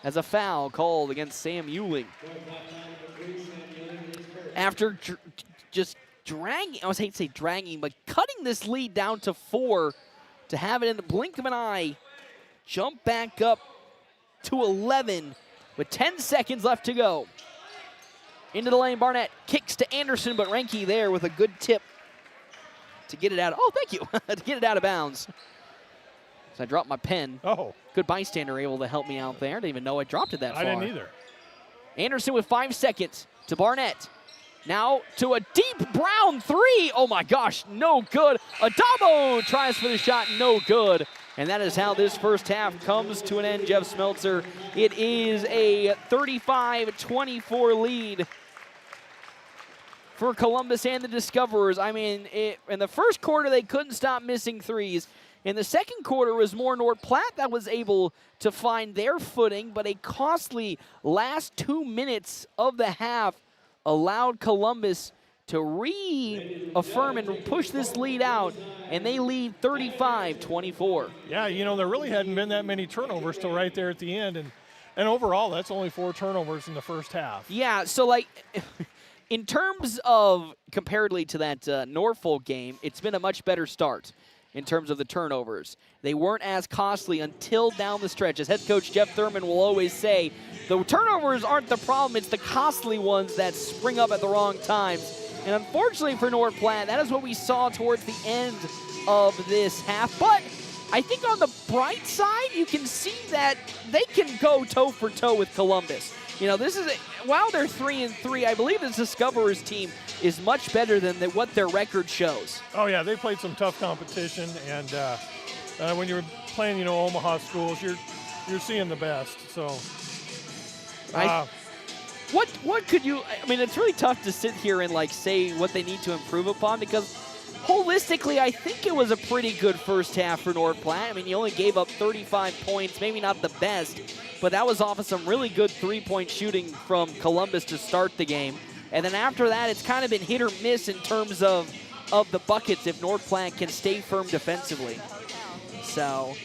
as a foul called against Sam Ewing. After just dragging, I hate to say dragging, but cutting this lead down to 4 to have it in the blink of an eye, jump back up to 11 with 10 seconds left to go. Into the lane, Barnett kicks to Anderson, but Renke there with a good tip to get it out. Oh, thank you. To get it out of bounds. So I dropped my pen. Oh. Good bystander able to help me out there. Didn't even know I dropped it that far. I didn't either. Anderson with 5 seconds to Barnett. Now to a deep Brown 3. Oh my gosh, no good. Adamo tries for the shot, no good. And that is how this first half comes to an end, Jeff Smeltzer. It is a 35-24 lead for Columbus and the Discoverers. I mean, in the first quarter, they couldn't stop missing threes. In the second quarter, it was more North Platte that was able to find their footing, but a costly last 2 minutes of the half allowed Columbus to reaffirm and push this lead out, and they lead 35-24. Yeah, you know, there really hadn't been that many turnovers till right there at the end, and overall, that's only 4 turnovers in the first half. Yeah, so like, in terms of comparatively to that Norfolk game, it's been a much better start in terms of the turnovers. They weren't as costly until down the stretch. As head coach Jeff Thurman will always say, the turnovers aren't the problem, it's the costly ones that spring up at the wrong times. And unfortunately for North Platte, that is what we saw towards the end of this half. But I think on the bright side, you can see that they can go toe for toe with Columbus. You know, this is while they're 3-3, I believe this Discoverers team is much better than what their record shows. Oh yeah, they played some tough competition, and when you're playing, you know, Omaha schools, you're seeing the best. So, what could you? I mean, it's really tough to sit here and like say what they need to improve upon, because holistically, I think it was a pretty good first half for North Platte. I mean, you only gave up 35 points, maybe not the best, but that was off of some really good three-point shooting from Columbus to start the game. And then after that, it's kind of been hit or miss in terms of the buckets if North Platte can stay firm defensively. So,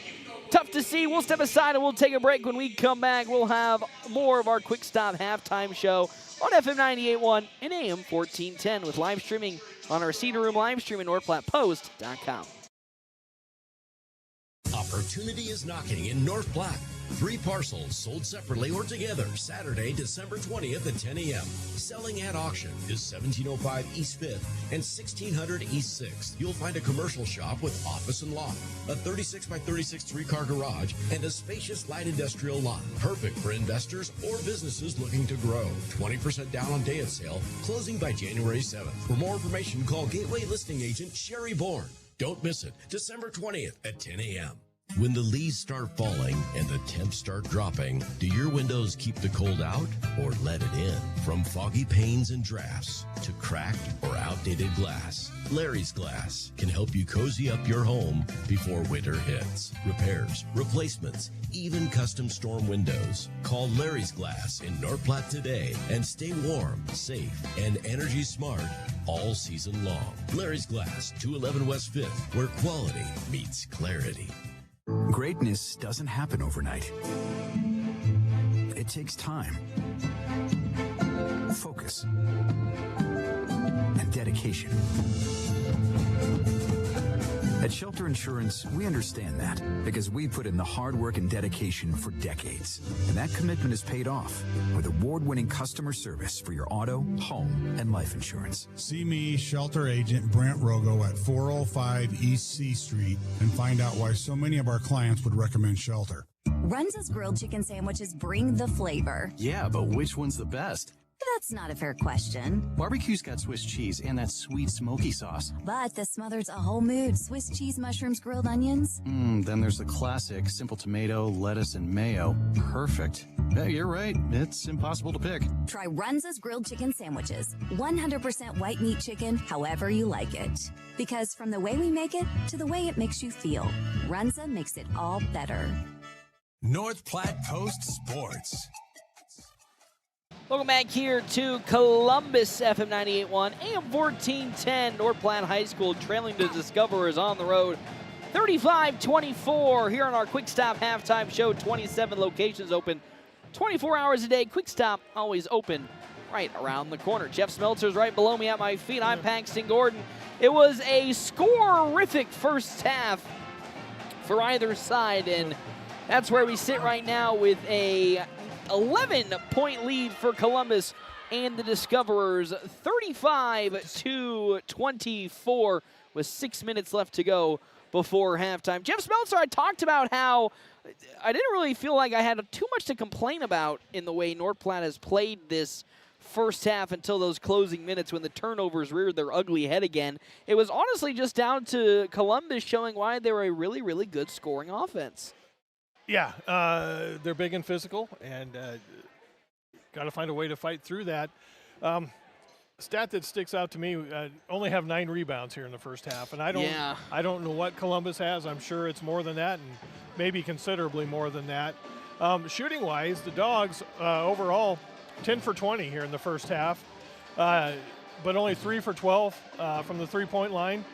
tough to see. We'll step aside and we'll take a break. When we come back, we'll have more of our Quick Stop halftime show on FM 98.1 and AM 1410 with live streaming on our Cedar Room live stream at NorthPlattePost.com. Opportunity is knocking in North Platte. 3 parcels sold separately or together Saturday, December 20th at 10 a.m. Selling at auction is 1705 East 5th and 1600 East 6th. You'll find a commercial shop with office and loft, a 36 by 36 3-car garage, and a spacious light industrial lot. Perfect for investors or businesses looking to grow. 20% down on day of sale, closing by January 7th. For more information, call Gateway Listing Agent Sherry Bourne. Don't miss it, December 20th at 10 a.m. When the leaves start falling and the temps start dropping, do your windows keep the cold out or let it in? From foggy panes and drafts to cracked or outdated glass, Larry's Glass can help you cozy up your home before winter hits. Repairs, replacements, even custom storm windows. Call Larry's Glass in North Platte today and stay warm, safe, and energy smart all season long. Larry's Glass, 211 West 5th, where quality meets clarity. Greatness doesn't happen overnight. It takes time, focus, and dedication. At Shelter Insurance, we understand that because we put in the hard work and dedication for decades. And that commitment is paid off with award-winning customer service for your auto, home, and life insurance. See me, Shelter Agent Brent Rogo at 405 East C Street and find out why so many of our clients would recommend Shelter. Runza's grilled chicken sandwiches bring the flavor. Yeah, but which one's the best? That's not a fair question. Barbecue's got Swiss cheese and that sweet smoky sauce. But the smothered's a whole mood. Swiss cheese, mushrooms, grilled onions. Then there's the classic, simple tomato, lettuce, and mayo. Perfect. Yeah, you're right. It's impossible to pick. Try Runza's grilled chicken sandwiches. 100% white meat chicken, however you like it. Because from the way we make it to the way it makes you feel, Runza makes it all better. North Platte Post Sports. Welcome back here to Columbus, FM 98.1, AM 1410. North Platte High School trailing the Discoverers on the road. 35-24 here on our Quick Stop halftime show. 27 locations open 24 hours a day. Quick Stop always open right around the corner. Jeff Smeltzer's right below me at my feet. I'm Paxton Gordon. It was a scorific first half for either side, and that's where we sit right now with a 11-point lead for Columbus and the Discoverers, 35-24 with 6 minutes left to go before halftime. Jeff Smeltzer, I talked about how I didn't really feel like I had too much to complain about in the way North Platte has played this first half until those closing minutes when the turnovers reared their ugly head again. It was honestly just down to Columbus showing why they were a really, really good scoring offense. Yeah, they're big and physical, and got to find a way to fight through that. Stat that sticks out to me: only have 9 rebounds here in the first half, and I don't know what Columbus has. I'm sure it's more than that, and maybe considerably more than that. Shooting-wise, the Dogs overall 10 for 20 here in the first half, but only 3 for 12 from the three-point line.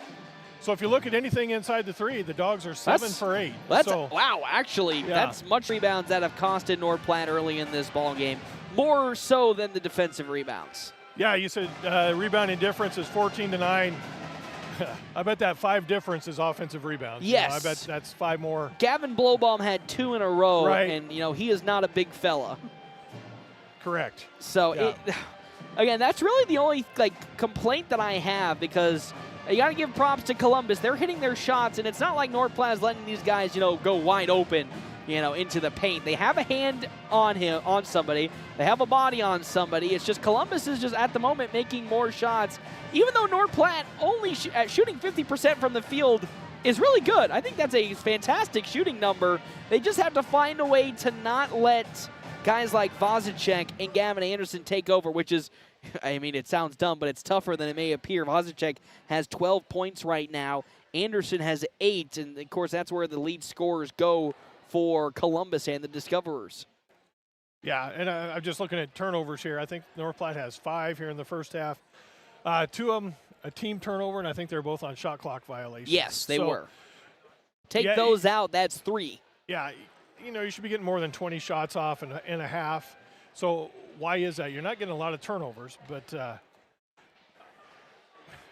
So if you look at anything inside the three, the Dogs are 7 for 8. Wow, actually, that's much rebounds that have costed North Platte early in this ball game, more so than the defensive rebounds. Yeah, you said rebounding difference is 14-9. I bet that 5 difference is offensive rebounds. Yes. I bet that's 5 more. Gavin Blowbaum had 2 in a row, right. And he is not a big fella. Correct. So, again, that's really the only complaint that I have, because you got to give props to Columbus. They're hitting their shots, and it's not like North Platte is letting these guys, go wide open, into the paint. They have a hand on somebody. They have a body on somebody. It's just Columbus is just at the moment making more shots, even though North Platte only shooting 50% from the field is really good. I think that's a fantastic shooting number. They just have to find a way to not let guys like Vozicek and Gavin Anderson take over, which is, it sounds dumb, but it's tougher than it may appear. Vozicek has 12 points right now. Anderson has 8, and, of course, that's where the lead scorers go for Columbus and the Discoverers. Yeah, and I'm just looking at turnovers here. I think North Platte has 5 here in the first half. 2 of them a team turnover, and I think they're both on shot clock violations. Yes, they were. Take those out, that's 3. Yeah, you should be getting more than 20 shots off in a half. So why is that? You're not getting a lot of turnovers, but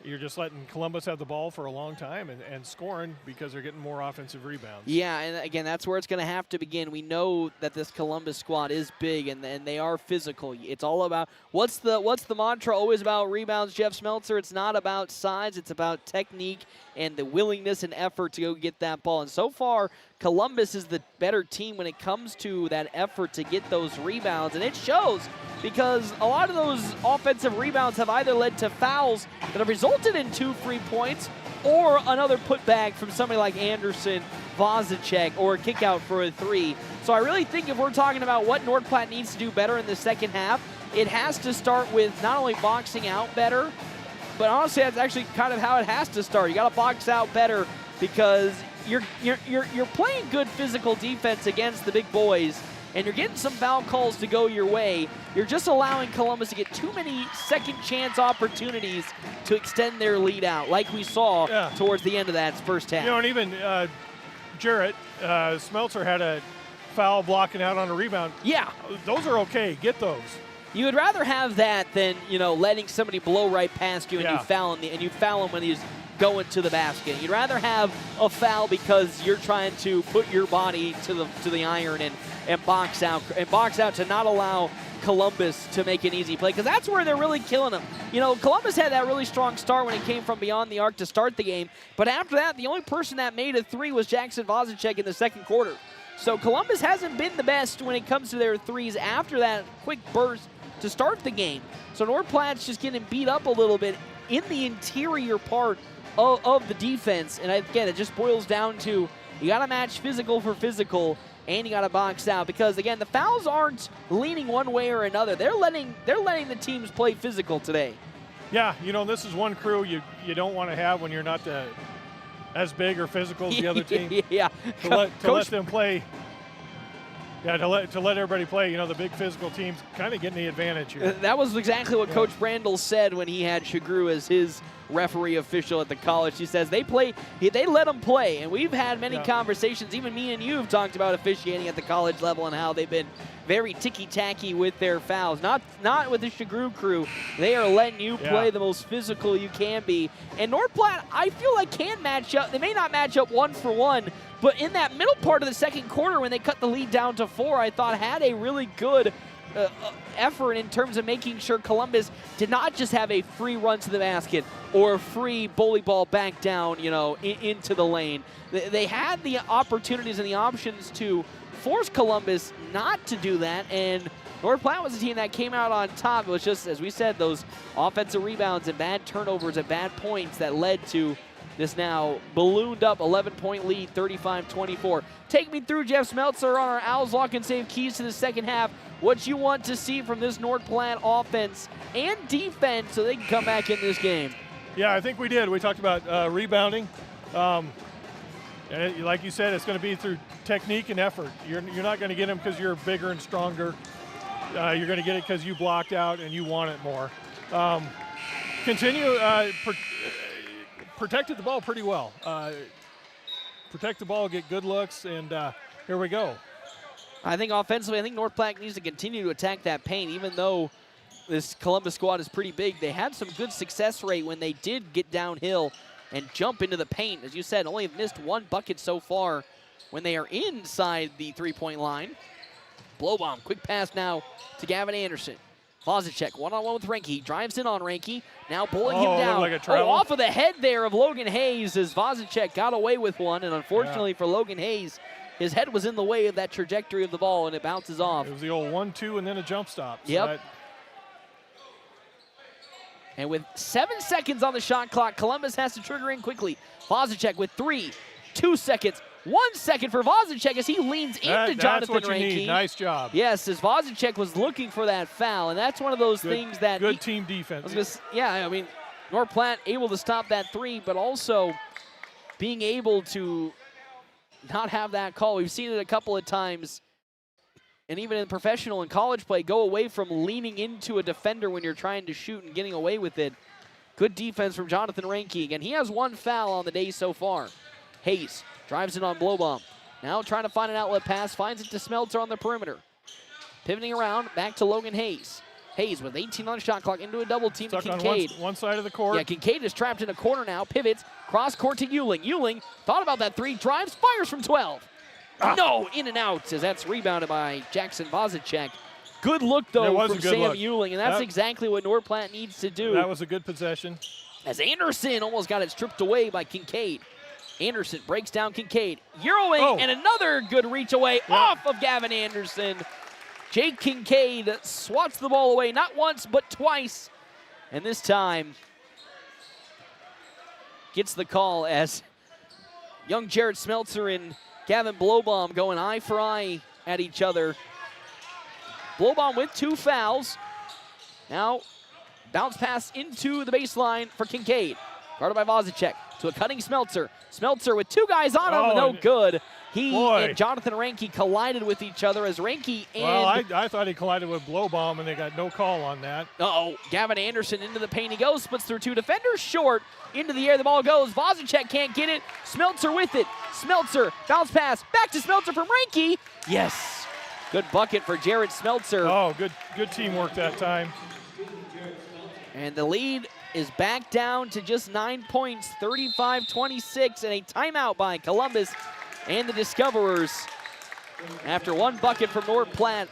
you're just letting Columbus have the ball for a long time and scoring because they're getting more offensive rebounds. Yeah, and again, that's where it's going to have to begin. We know that this Columbus squad is big and they are physical. It's all about what's the mantra always about rebounds, Jeff Smeltzer? It's not about size, it's about technique and the willingness and effort to go get that ball. And so far, Columbus is the better team when it comes to that effort to get those rebounds, and it shows because a lot of those offensive rebounds have either led to fouls that have resulted in 2 free points or another putback from somebody like Anderson, Vozicek, or a kick out for a 3. So I really think if we're talking about what North Platte needs to do better in the second half, it has to start with not only boxing out better, but honestly, that's actually kind of how it has to start. You got to box out better because you're playing good physical defense against the big boys, and you're getting some foul calls to go your way. You're just allowing Columbus to get too many second chance opportunities to extend their lead out, like we saw towards the end of that first half. And even Jarrett Smeltzer had a foul blocking out on a rebound. Yeah. Those are okay. Get those. You would rather have that than, letting somebody blow right past you and you foul him when he's going to the basket. You'd rather have a foul because you're trying to put your body to the iron and box out to not allow Columbus to make an easy play, because that's where they're really killing them. Columbus had that really strong start when it came from beyond the arc to start the game, but after that, the only person that made a 3 was Jackson Vozicek in the second quarter. So Columbus hasn't been the best when it comes to their threes after that quick burst to start the game. So North Platte's just getting beat up a little bit in the interior part of the defense. And again, it just boils down to you got to match physical for physical, and you got to box out, because again, the fouls aren't leaning one way or another. They're letting the teams play physical today. Yeah, this is one crew you don't want to have when you're not as big or physical as the other team. Yeah. To let them play. Yeah, to let everybody play, the big physical teams kind of getting the advantage here. That was exactly what Coach Brandel said when he had Shagru as his referee official at the college. He says they let them play, and we've had many conversations, even me and you have talked about officiating at the college level and how they've been very ticky-tacky with their fouls. Not with the Shagru crew. They are letting you play the most physical you can be. And North Platte, I feel like, can match up. They may not match up 1-for-1, but in that middle part of the second quarter when they cut the lead down to 4, I thought had a really good effort in terms of making sure Columbus did not just have a free run to the basket or a free bully ball back down, into the lane. They had the opportunities and the options to force Columbus not to do that, and North Platte was a team that came out on top. It was just, as we said, those offensive rebounds and bad turnovers and bad points that led to this now ballooned up 11-point lead, 35-24. Take me through, Jeff Smeltzer, on our Owls Lock and Save keys to the second half. What you want to see from this North Platte offense and defense so they can come back in this game. Yeah, I think we did. We talked about rebounding. And like you said, it's going to be through technique and effort. You're not going to get them because you're bigger and stronger. You're going to get it because you blocked out and you want it more. Protected the ball pretty well. Protect the ball, get good looks, and here we go. I think offensively, North Platte needs to continue to attack that paint, even though this Columbus squad is pretty big. They had some good success rate when they did get downhill and jump into the paint. As you said, only have missed one bucket so far when they are inside the three-point line. Blow bomb, quick pass now to Gavin Anderson. Vozicek one-on-one with Reinke. He drives in on Reinke. Now pulling him down. Like off of the head there of Logan Hayes as Vozicek got away with one. And unfortunately for Logan Hayes, his head was in the way of that trajectory of the ball, and it bounces off. It was the old 1-2 and then a jump stop. So yep. And with 7 seconds on the shot clock, Columbus has to trigger in quickly. Vozicek with 3, 2 seconds. 1 second for Vozicek as he leans into Jonathan That's what you Reinke. need. Nice job. Yes, as Vozicek was looking for that foul, and that's one of those things that... Good team defense. North Platte able to stop that 3, but also being able to not have that call. We've seen it a couple of times, and even in professional and college play, go away from leaning into a defender when you're trying to shoot and getting away with it. Good defense from Jonathan Reinke. Again, he has 1 foul on the day so far. Hayes drives in on blow bomb. Now trying to find an outlet pass, finds it to Smeltzer on the perimeter. Pivoting around, back to Logan Hayes. Hayes with 18 on the shot clock into a double team to Kincaid. On one side of the court. Yeah, Kincaid is trapped in a corner now, pivots, cross court to Euling. Euling thought about that 3, drives, fires from 12. No, in and out as that's rebounded by Jackson Vozicek. Good look, though, from Sam Euling, and that's exactly what North Platte needs to do. That was a good possession. As Anderson almost got it stripped away by Kincaid. Anderson breaks down Kincaid. Euroing, and another good reach away off of Gavin Anderson. Jake Kincaid swats the ball away, not once, but twice. And this time gets the call as young Jared Smeltzer and Gavin Blowbaum going eye for eye at each other. Blowbaum with 2 fouls. Now, bounce pass into the baseline for Kincaid. Guarded by Vozicek to a cutting Smeltzer. Smeltzer with 2 guys on him, no good. He and Jonathan Reinke collided with each other as Reinke and... Well, I thought he collided with Blowbaum, and they got no call on that. Gavin Anderson into the paint he goes, splits through 2 defenders, short, into the air, the ball goes. Vozicek can't get it. Smeltzer with it. Smeltzer, bounce pass, back to Smeltzer from Reinke. Yes, good bucket for Jared Smeltzer. Oh, good teamwork that time. And the lead is back down to just 9 points, 35-26, and a timeout by Columbus and the Discoverers after 1 bucket from North Platte.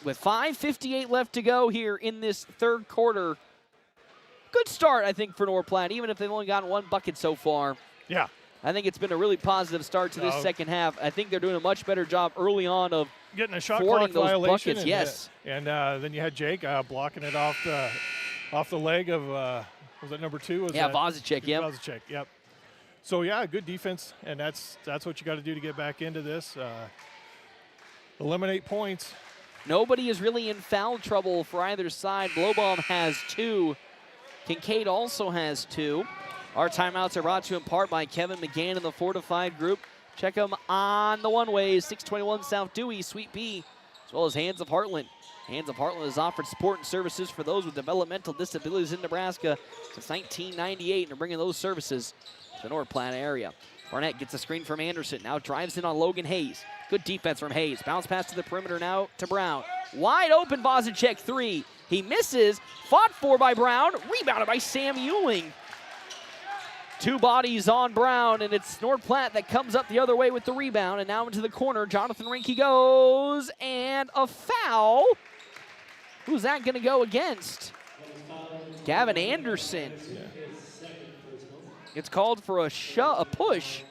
With 5:58 left to go here in this third quarter. Good start, I think, for North Platte, even if they've only gotten 1 bucket so far. Yeah. I think it's been a really positive start to this second half. I think they're doing a much better job early on of getting a shot thwarting clock those violation. buckets, yes. And then you had Jake blocking it off the leg of, was that number 2? Vozicek, yep. Vozicek, yep. So, yeah, good defense, and that's what you got to do to get back into this. Eliminate points. Nobody is really in foul trouble for either side. Blowbaum has 2. Kincaid also has 2. Our timeouts are brought to you in part by Kevin McGann and the Fortified Group. Check them on the one-ways, 621 South Dewey, Suite B, as well as Hands of Heartland. Hands of Heartland has offered support and services for those with developmental disabilities in Nebraska since 1998, and they're bringing those services to the North Platte area. Barnett gets a screen from Anderson, now drives in on Logan Hayes. Good defense from Hayes. Bounce pass to the perimeter now to Brown. Wide open, Vozicek 3. He misses, fought for by Brown, rebounded by Sam Euling. 2 bodies on Brown, and it's North Platte that comes up the other way with the rebound, and now into the corner. Jonathan Rinke goes, and a foul. Who's that going to go against? Gavin Anderson. It's called for a push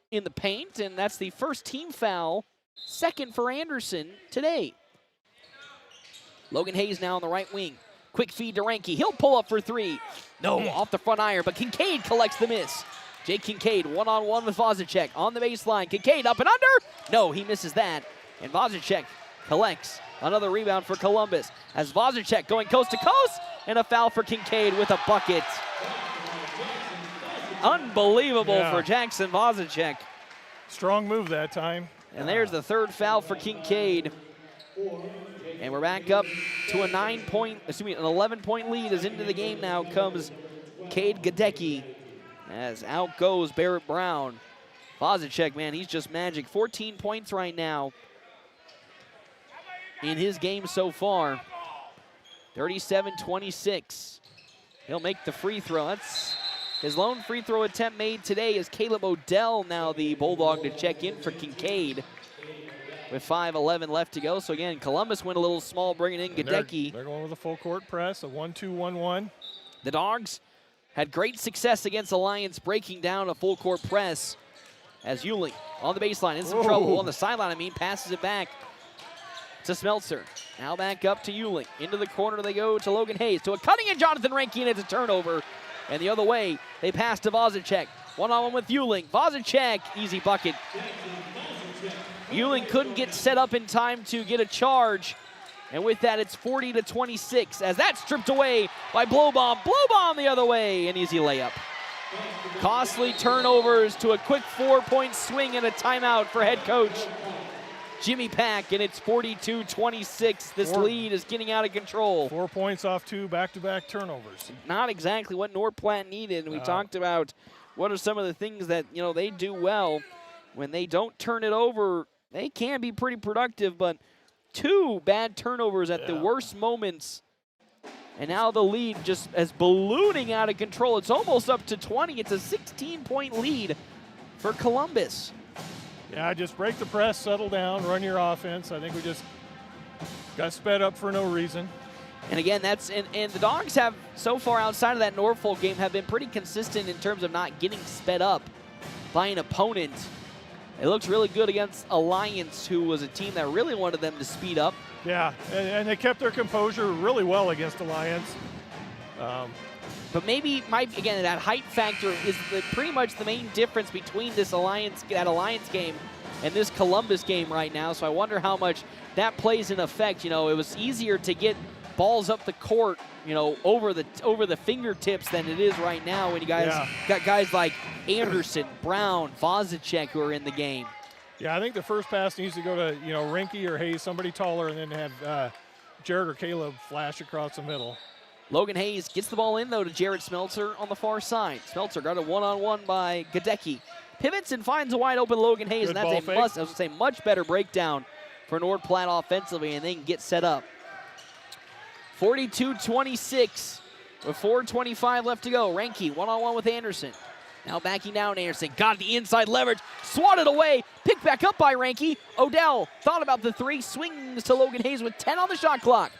in the paint, and that's the first team foul, second for Anderson today. Logan Hayes now on the right wing. Quick feed to Ranke. He'll pull up for 3. No, off the front iron, but Kincaid collects the miss. Jake Kincaid one-on-one with Vozicek on the baseline. Kincaid up and under. No, he misses that. And Vozicek collects another rebound for Columbus. As Vozicek going coast to coast, and a foul for Kincaid with a bucket. Unbelievable for Jackson Vozicek. Strong move that time. And there's the 3rd foul for Kincaid. And we're back up to an 11-point lead as into the game now comes Cade Gadecki. As out goes Barrett Brown. Vozicek, man, he's just magic. 14 points right now in his game so far. 37-26. He'll make the free throw. That's his lone free throw attempt made today is Caleb Odell, now the Bulldog to check in for Kincaid with 5:11 left to go. So again, Columbus went a little small, bringing in Gadecki. They're going with a full court press, a 1-2-1-1. The Dogs had great success against Alliance, breaking down a full court press as Euling on the baseline in some trouble. On the sideline, passes it back to Smeltzer. Now back up to Euling. Into the corner they go to Logan Hayes. To a cutting in Jonathan Ranke, and it's a turnover. And the other way, they pass to Vozicek. One-on-one with Euling. Vozicek, easy bucket. Euling couldn't get set up in time to get a charge. And with that, it's 40-26 as that's stripped away by Blowbaum. Blowbaum the other way, an easy layup. Costly turnovers to a quick 4-point swing and a timeout for head coach Jimmy Pack, and it's 42-26. This lead is getting out of control. 4 points off 2 back-to-back turnovers. Not exactly what North Platte needed. And we talked about what are some of the things that, they do well. When they don't turn it over, they can be pretty productive, but 2 bad turnovers at the worst moments. And now the lead just is ballooning out of control. It's almost up to 20. It's a 16-point lead for Columbus. Yeah, just break the press, settle down, run your offense. I think we just got sped up for no reason. And again, and the Dogs have, so far outside of that Norfolk game, have been pretty consistent in terms of not getting sped up by an opponent. It looks really good against Alliance, who was a team that really wanted them to speed up. Yeah, and they kept their composure really well against Alliance. But maybe, again, that height factor is pretty much the main difference between that Alliance game and this Columbus game right now. So I wonder how much that plays in effect. It was easier to get balls up the court, over the fingertips than it is right now when you guys got guys like Anderson, Brown, Vozicek who are in the game. Yeah, I think the first pass needs to go to, Rinke or Hayes, somebody taller, and then have Jared or Caleb flash across the middle. Logan Hayes gets the ball in, though, to Jared Smeltzer on the far side. Smeltzer got a one-on-one by Gadecki. Pivots and finds a wide-open Logan Hayes, and that's a much better breakdown for North Platte offensively, and they can get set up. 42-26 with 4:25 left to go. Ranke one-on-one with Anderson. Now backing down Anderson. Got the inside leverage. Swatted away. Picked back up by Ranke. Odell thought about the 3. Swings to Logan Hayes with 10 on the shot clock.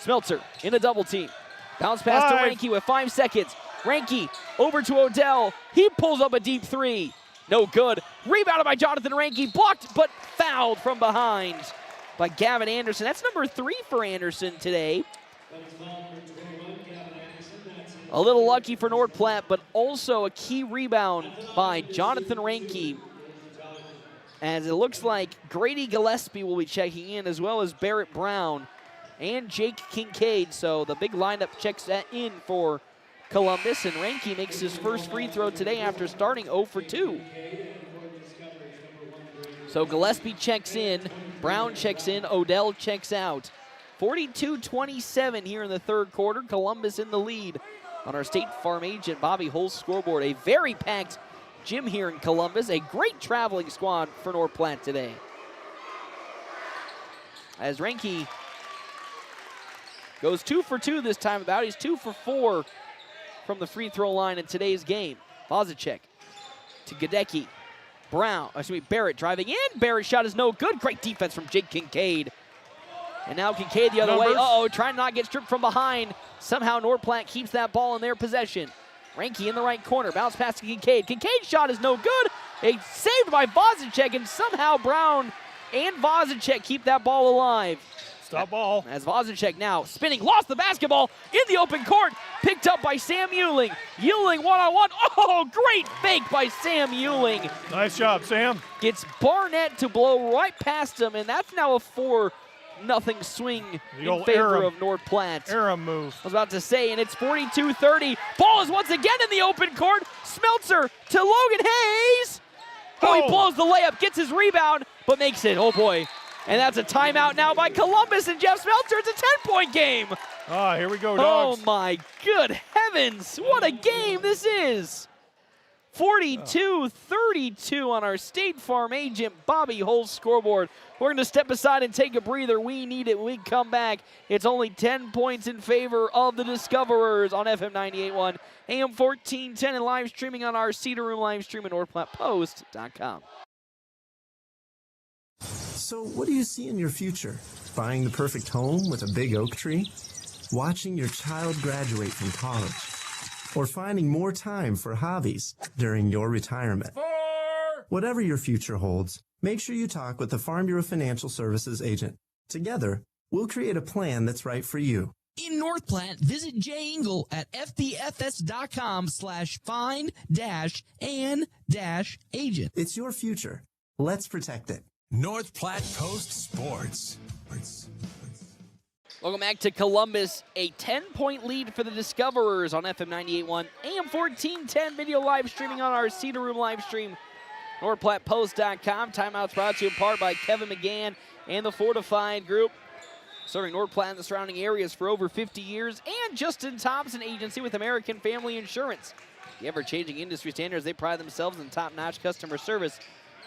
Smeltzer in a double team. Bounce pass to Ranke with 5 seconds. Ranke over to Odell. He pulls up a deep 3. No good. Rebounded by Jonathan Ranke, blocked but fouled from behind by Gavin Anderson. That's number 3 for Anderson today. A little lucky for North Platte, but also a key rebound by Jonathan Ranke. As it looks like Grady Gillespie will be checking in, as well as Barrett Brown and Jake Kincaid. So the big lineup checks that in for Columbus, and Ranke makes his first free throw today after starting 0 for 2. So Gillespie checks in, Brown checks in, Odell checks out. 42-27 here in the third quarter. Columbus in the lead on our State Farm agent Bobby Hull's scoreboard. A very packed gym here in Columbus. A great traveling squad for North Platte today. As Ranke goes 2 for 2 this time about. He's 2 for 4 from the free throw line in today's game. Vozicek to Gadecki. Barrett driving in. Barrett's shot is no good. Great defense from Jake Kincaid. And now Kincaid the other way. Trying to not get stripped from behind. Somehow North Platte keeps that ball in their possession. Ranke in the right corner. Bounce pass to Kincaid. Kincaid's shot is no good. It's saved by Vozicek, and somehow Brown and Vozicek keep that ball alive. Stop ball. As Vozicek now spinning, lost the basketball in the open court. Picked up by Sam Euling. Euling one-on-one. Oh, great fake by Sam Euling. Nice job, Sam. Gets Barnett to blow right past him, and that's now a 4-0 swing in favor of North Platte. Aram move. I was about to say, and it's 42-30. Ball is once again in the open court. Smeltzer to Logan Hayes. Oh, he blows the layup, gets his rebound, but makes it. Oh, boy. And that's a timeout now by Columbus and Jeff Smeltzer. It's a 10-point game. Ah, here we go, Dogs. Oh, my good heavens. What a game this is. 42-32 on our State Farm agent Bobby Hull's scoreboard. We're going to step aside and take a breather. We need it when we come back. It's only 10 points in favor of the Discoverers on FM 98.1, AM 1410, and live streaming on our Cedar Room live stream at NorthPlattePost.com. So what do you see in your future? Buying the perfect home with a big oak tree? Watching your child graduate from college? Or finding more time for hobbies during your retirement? Whatever your future holds, make sure you talk with the Farm Bureau Financial Services agent. Together, we'll create a plan that's right for you. In North Platte, visit Jay Engel at fbfs.com/find-and-agent. It's your future. Let's protect it. North Platte Post Sports. Welcome back to Columbus. A 10-point lead for the Discoverers on FM 98.1, AM 1410, video live streaming on our Cedar Room live stream, NorthPlattePost.com. Timeouts brought to you in part by Kevin McGann and the Fortified Group, serving North Platte and the surrounding areas for over 50 years, and Justin Thompson Agency with American Family Insurance. The ever-changing industry standards, they pride themselves in top-notch customer service.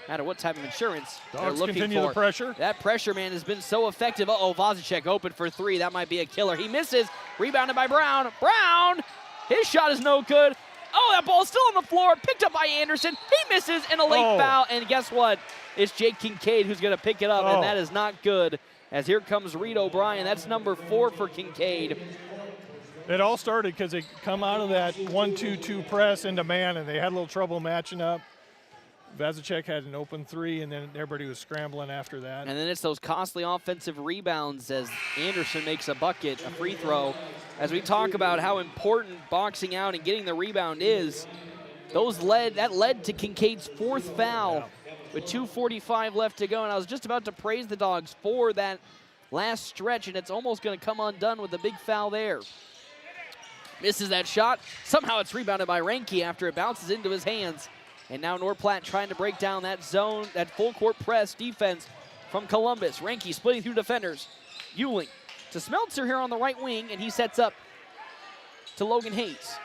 No matter what type of insurance they're looking continue for. The pressure. That pressure, man, has been so effective. Vozicek open for 3. That might be a killer. He misses. Rebounded by Brown. Brown! His shot is no good. Oh, that ball's still on the floor. Picked up by Anderson. He misses, and a late foul. And guess what? It's Jake Kincaid who's going to pick it up, and that is not good. As here comes Reed O'Brien. That's number 4 for Kincaid. It all started because they come out of that 1-2-2 press into man, and they had a little trouble matching up. Vozicek had an open 3, and then everybody was scrambling after that. And then it's those costly offensive rebounds as Anderson makes a bucket, a free throw. As we talk about how important boxing out and getting the rebound is, that led to Kincaid's 4th foul with 2:45 left to go. And I was just about to praise the Dogs for that last stretch, and it's almost going to come undone with the big foul there. Misses that shot. Somehow it's rebounded by Ranke after it bounces into his hands. And now North Platte trying to break down that zone, that full court press defense from Columbus. Ranke splitting through defenders. Euling to Smeltzer here on the right wing, and he sets up to Logan Hayes.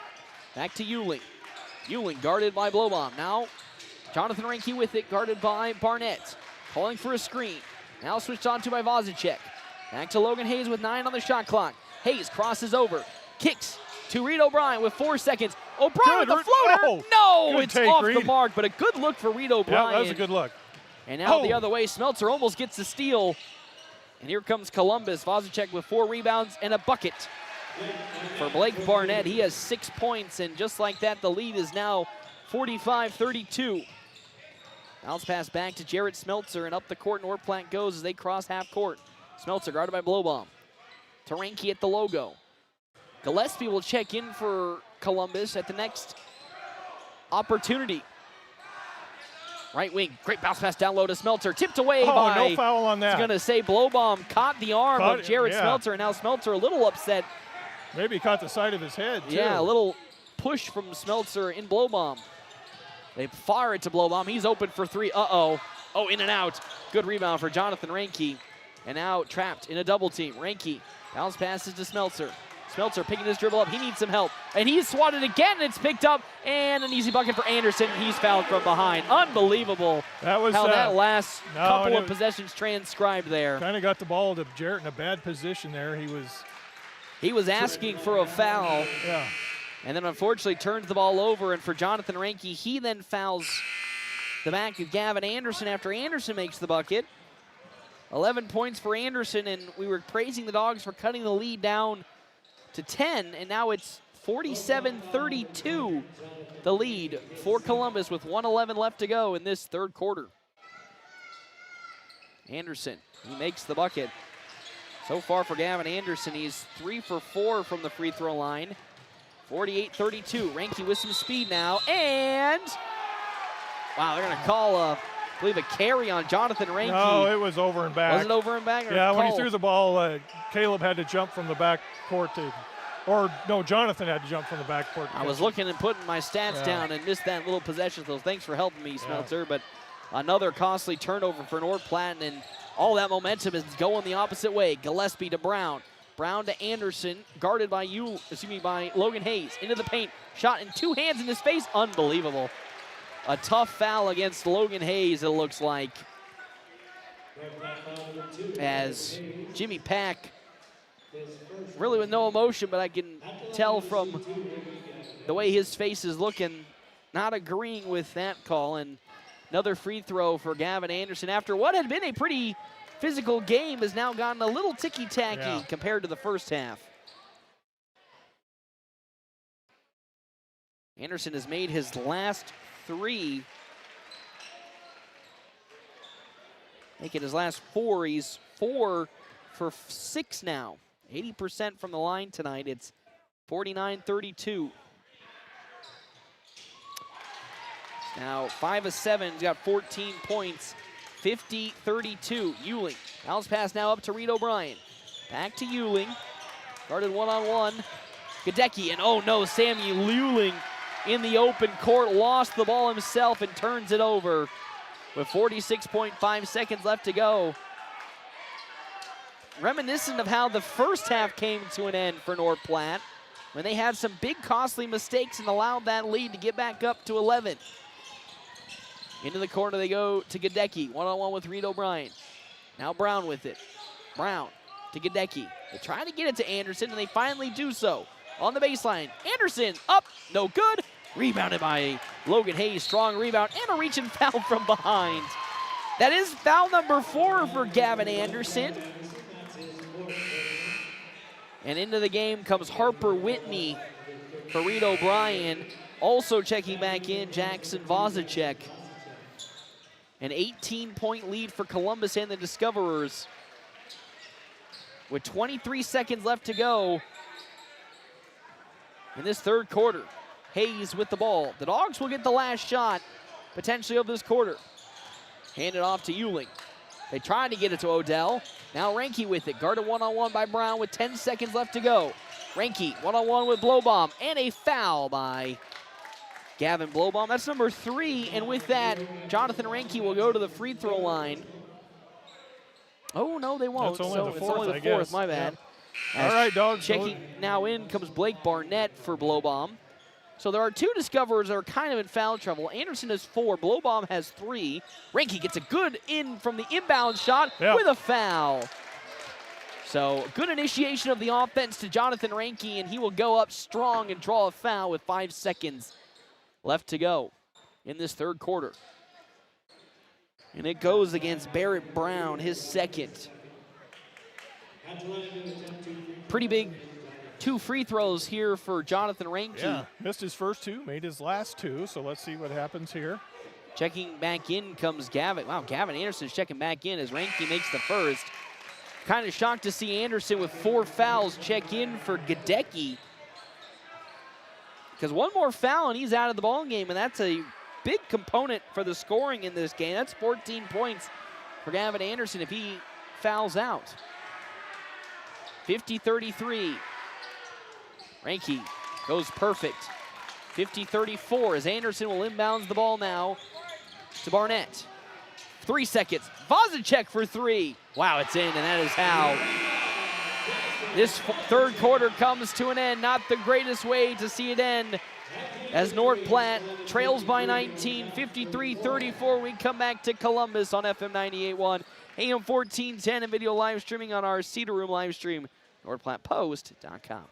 Back to Euling. Euling guarded by Blowbaum. Now Jonathan Ranke with it, guarded by Barnett. Calling for a screen. Now switched on to by Vozicek. Back to Logan Hayes with 9 on the shot clock. Hayes crosses over. Kicks to Reed O'Brien with 4 seconds. O'Brien with the floater. No, it's off the mark, but a good look for Reed O'Brien. Yeah, that was a good look. And now the other way, Smeltzer almost gets the steal. And here comes Columbus. Vozicek with 4 rebounds and a bucket. For Blake Barnett, he has 6 points, and just like that, the lead is now 45-32. Bounce pass back to Jarrett Smeltzer, and up the court North Platte goes as they cross half court. Smeltzer guarded by Blowbaum. Taranki at the logo. Gillespie will check in for Columbus at the next opportunity. Right wing, great bounce pass down low to Smeltzer, tipped away by... no foul on that. I was going to say Blowbaum caught the arm of Jarrett Smeltzer, and now Smeltzer a little upset. Maybe he caught the side of his head, too. Yeah, a little push from Smeltzer in Blowbaum. They fire it to Blowbaum. He's open for three. Uh-oh. Oh, in and out. Good rebound for Jonathan Reinke. And now trapped in a double team. Reinke bounce passes to Smeltzer. Smeltzer picking his dribble up. He needs some help. And he's swatted again, and it's picked up. And an easy bucket for Anderson. He's fouled from behind. Unbelievable that was, how that last couple of possessions transcribed there. Kind of got the ball to Jarrett in a bad position there. He was asking for a foul. Yeah. And then unfortunately turns the ball over. And for Jonathan Reinke, he then fouls the back of Gavin Anderson after Anderson makes the bucket. 11 points for Anderson, and we were praising the Dogs for cutting the lead down to 10, and now it's 47-32, the lead for Columbus with 1:11 left to go in this third quarter. Anderson, he makes the bucket. So far for Gavin Anderson, he's 3 for 4 from the free throw line. 48-32, Reinke with some speed now, and wow, they're gonna call I believe a carry on Jonathan Reinke. No, it was over and back. Was it over and back? Yeah, when he threw the ball, Caleb had to jump from the back court Jonathan had to jump from the back court. I was looking and putting my stats down and missed that little possession, so thanks for helping me, Smeltzer. But another costly turnover for North Platte, and all that momentum is going the opposite way. Gillespie to Brown. Brown to Anderson, guarded by Logan Hayes. Into the paint, shot in two hands in his face. Unbelievable. A tough foul against Logan Hayes, it looks like. As Jimmy Pack, really with no emotion, but I can tell from the way his face is looking, not agreeing with that call. And another free throw for Gavin Anderson after what had been a pretty physical game has now gotten a little ticky-tacky compared to the first half. Anderson has made his last 3. Making his last 4. He's 4 for 6 now. 80% from the line tonight. It's 49-32. Now 5 of 7. He's got 14 points. 50-32. Euling. Bounce pass now up to Reed O'Brien. Back to Euling. Guarded one-on-one. Gadecki, and oh no, Sammy Euling in the open court, lost the ball himself and turns it over with 46.5 seconds left to go. Reminiscent of how the first half came to an end for North Platte, when they had some big costly mistakes and allowed that lead to get back up to 11. Into the corner they go to Gadecki, one-on-one with Reed O'Brien. Now Brown with it. Brown to Gadecki. They try to get it to Anderson, and they finally do so. On the baseline, Anderson up, no good. Rebounded by Logan Hayes, strong rebound, and a reach and foul from behind. That is foul number 4 for Gavin Anderson. And into the game comes Harper Whitney for Reed O'Brien. Also checking back in, Jackson Vozicek. An 18-point lead for Columbus and the Discoverers. With 23 seconds left to go in this third quarter. Hayes with the ball. The Dogs will get the last shot, potentially, of this quarter. Hand it off to Euling. They tried to get it to Odell. Now Reinke with it. Guarded one-on-one by Brown with 10 seconds left to go. Reinke one-on-one with Blowbaum. And a foul by Gavin Blowbaum. That's number 3. And with that, Jonathan Reinke will go to the free throw line. Oh, no, they won't. That's only so the it's fourth, only the I fourth, guess. my bad. All right, Dogs. Checking now in comes Blake Barnett for Blowbaum. So there are 2 Discoverers that are kind of in foul trouble. Anderson has 4, Blowbaum has 3. Reinke gets a good in from the inbound shot with a foul. So good initiation of the offense to Jonathan Reinke, and he will go up strong and draw a foul with 5 seconds left to go in this third quarter. And it goes against Barrett Brown, his second. Pretty big 2 free throws here for Jonathan Reinke. Yeah, missed his first 2, made his last 2, so let's see what happens here. Checking back in comes Gavin. Wow, Gavin Anderson's checking back in as Ranke makes the first. Kind of shocked to see Anderson with 4 fouls check in for Gadecki. Because one more foul and he's out of the ball game, and that's a big component for the scoring in this game. That's 14 points for Gavin Anderson if he fouls out. 50-33. Ranke goes perfect. 50-34 as Anderson will inbounds the ball now to Barnett. 3 seconds. Vozicek for 3. Wow, it's in, and that is how this third quarter comes to an end. Not the greatest way to see it end as North Platte trails by 19, 53-34. We come back to Columbus on FM 98.1, AM 1410, and video live streaming on our Cedar Room live stream, NorthPlattePost.com.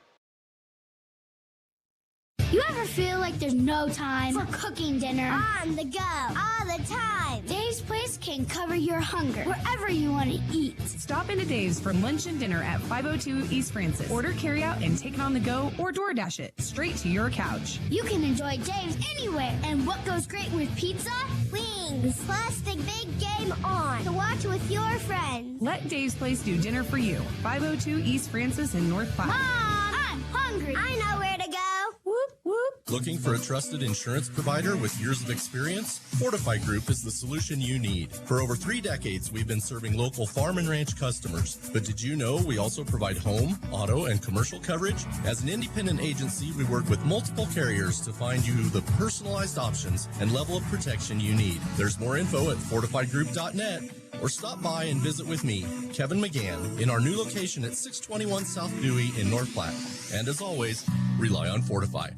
You ever feel like there's no time for cooking dinner? On the go, all the time. Dave's Place can cover your hunger wherever you want to eat. Stop into Dave's for lunch and dinner at 502 East Francis. Order carryout and take it on the go or DoorDash it straight to your couch. You can enjoy Dave's anywhere. And what goes great with pizza? Wings. Plus the big game on to watch with your friends. Let Dave's Place do dinner for you. 502 East Francis in North Platte. Mom, I'm hungry. I know where to go. Whoop, whoop. Looking for a trusted insurance provider with years of experience? Fortify Group is the solution you need. For over 3 decades, we've been serving local farm and ranch customers. But did you know we also provide home, auto, and commercial coverage? As an independent agency, we work with multiple carriers to find you the personalized options and level of protection you need. There's more info at fortifygroup.net. Or stop by and visit with me, Kevin McGann, in our new location at 621 South Dewey in North Platte. And as always, rely on Fortify.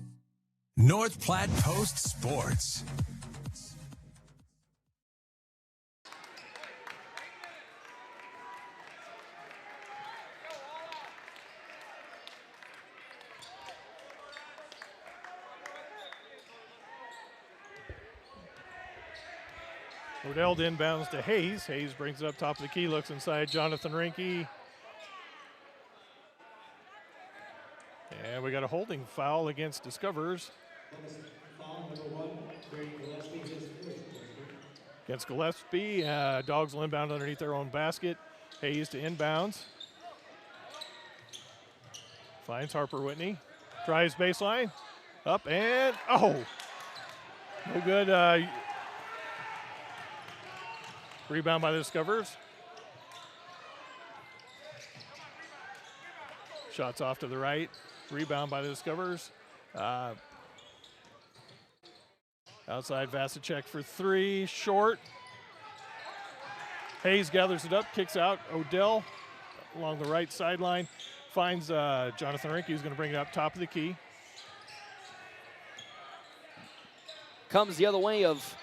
North Platte Post Sports. Odell inbounds to Hayes. Hayes brings it up top of the key, looks inside Jonathan Ranke. And we got a holding foul against Discoverers. Against Gillespie. Dogs will inbound underneath their own basket. Hayes to inbounds. Finds Harper Whitney. Drives baseline. Up and, oh! No good. Rebound by the Discoverers. Shots off to the right. Rebound by the Discoverers. Outside Vasicek for 3. Short. Hayes gathers it up, kicks out. Odell along the right sideline. Finds Jonathan Ranke, who's going to bring it up top of the key. Comes the other way of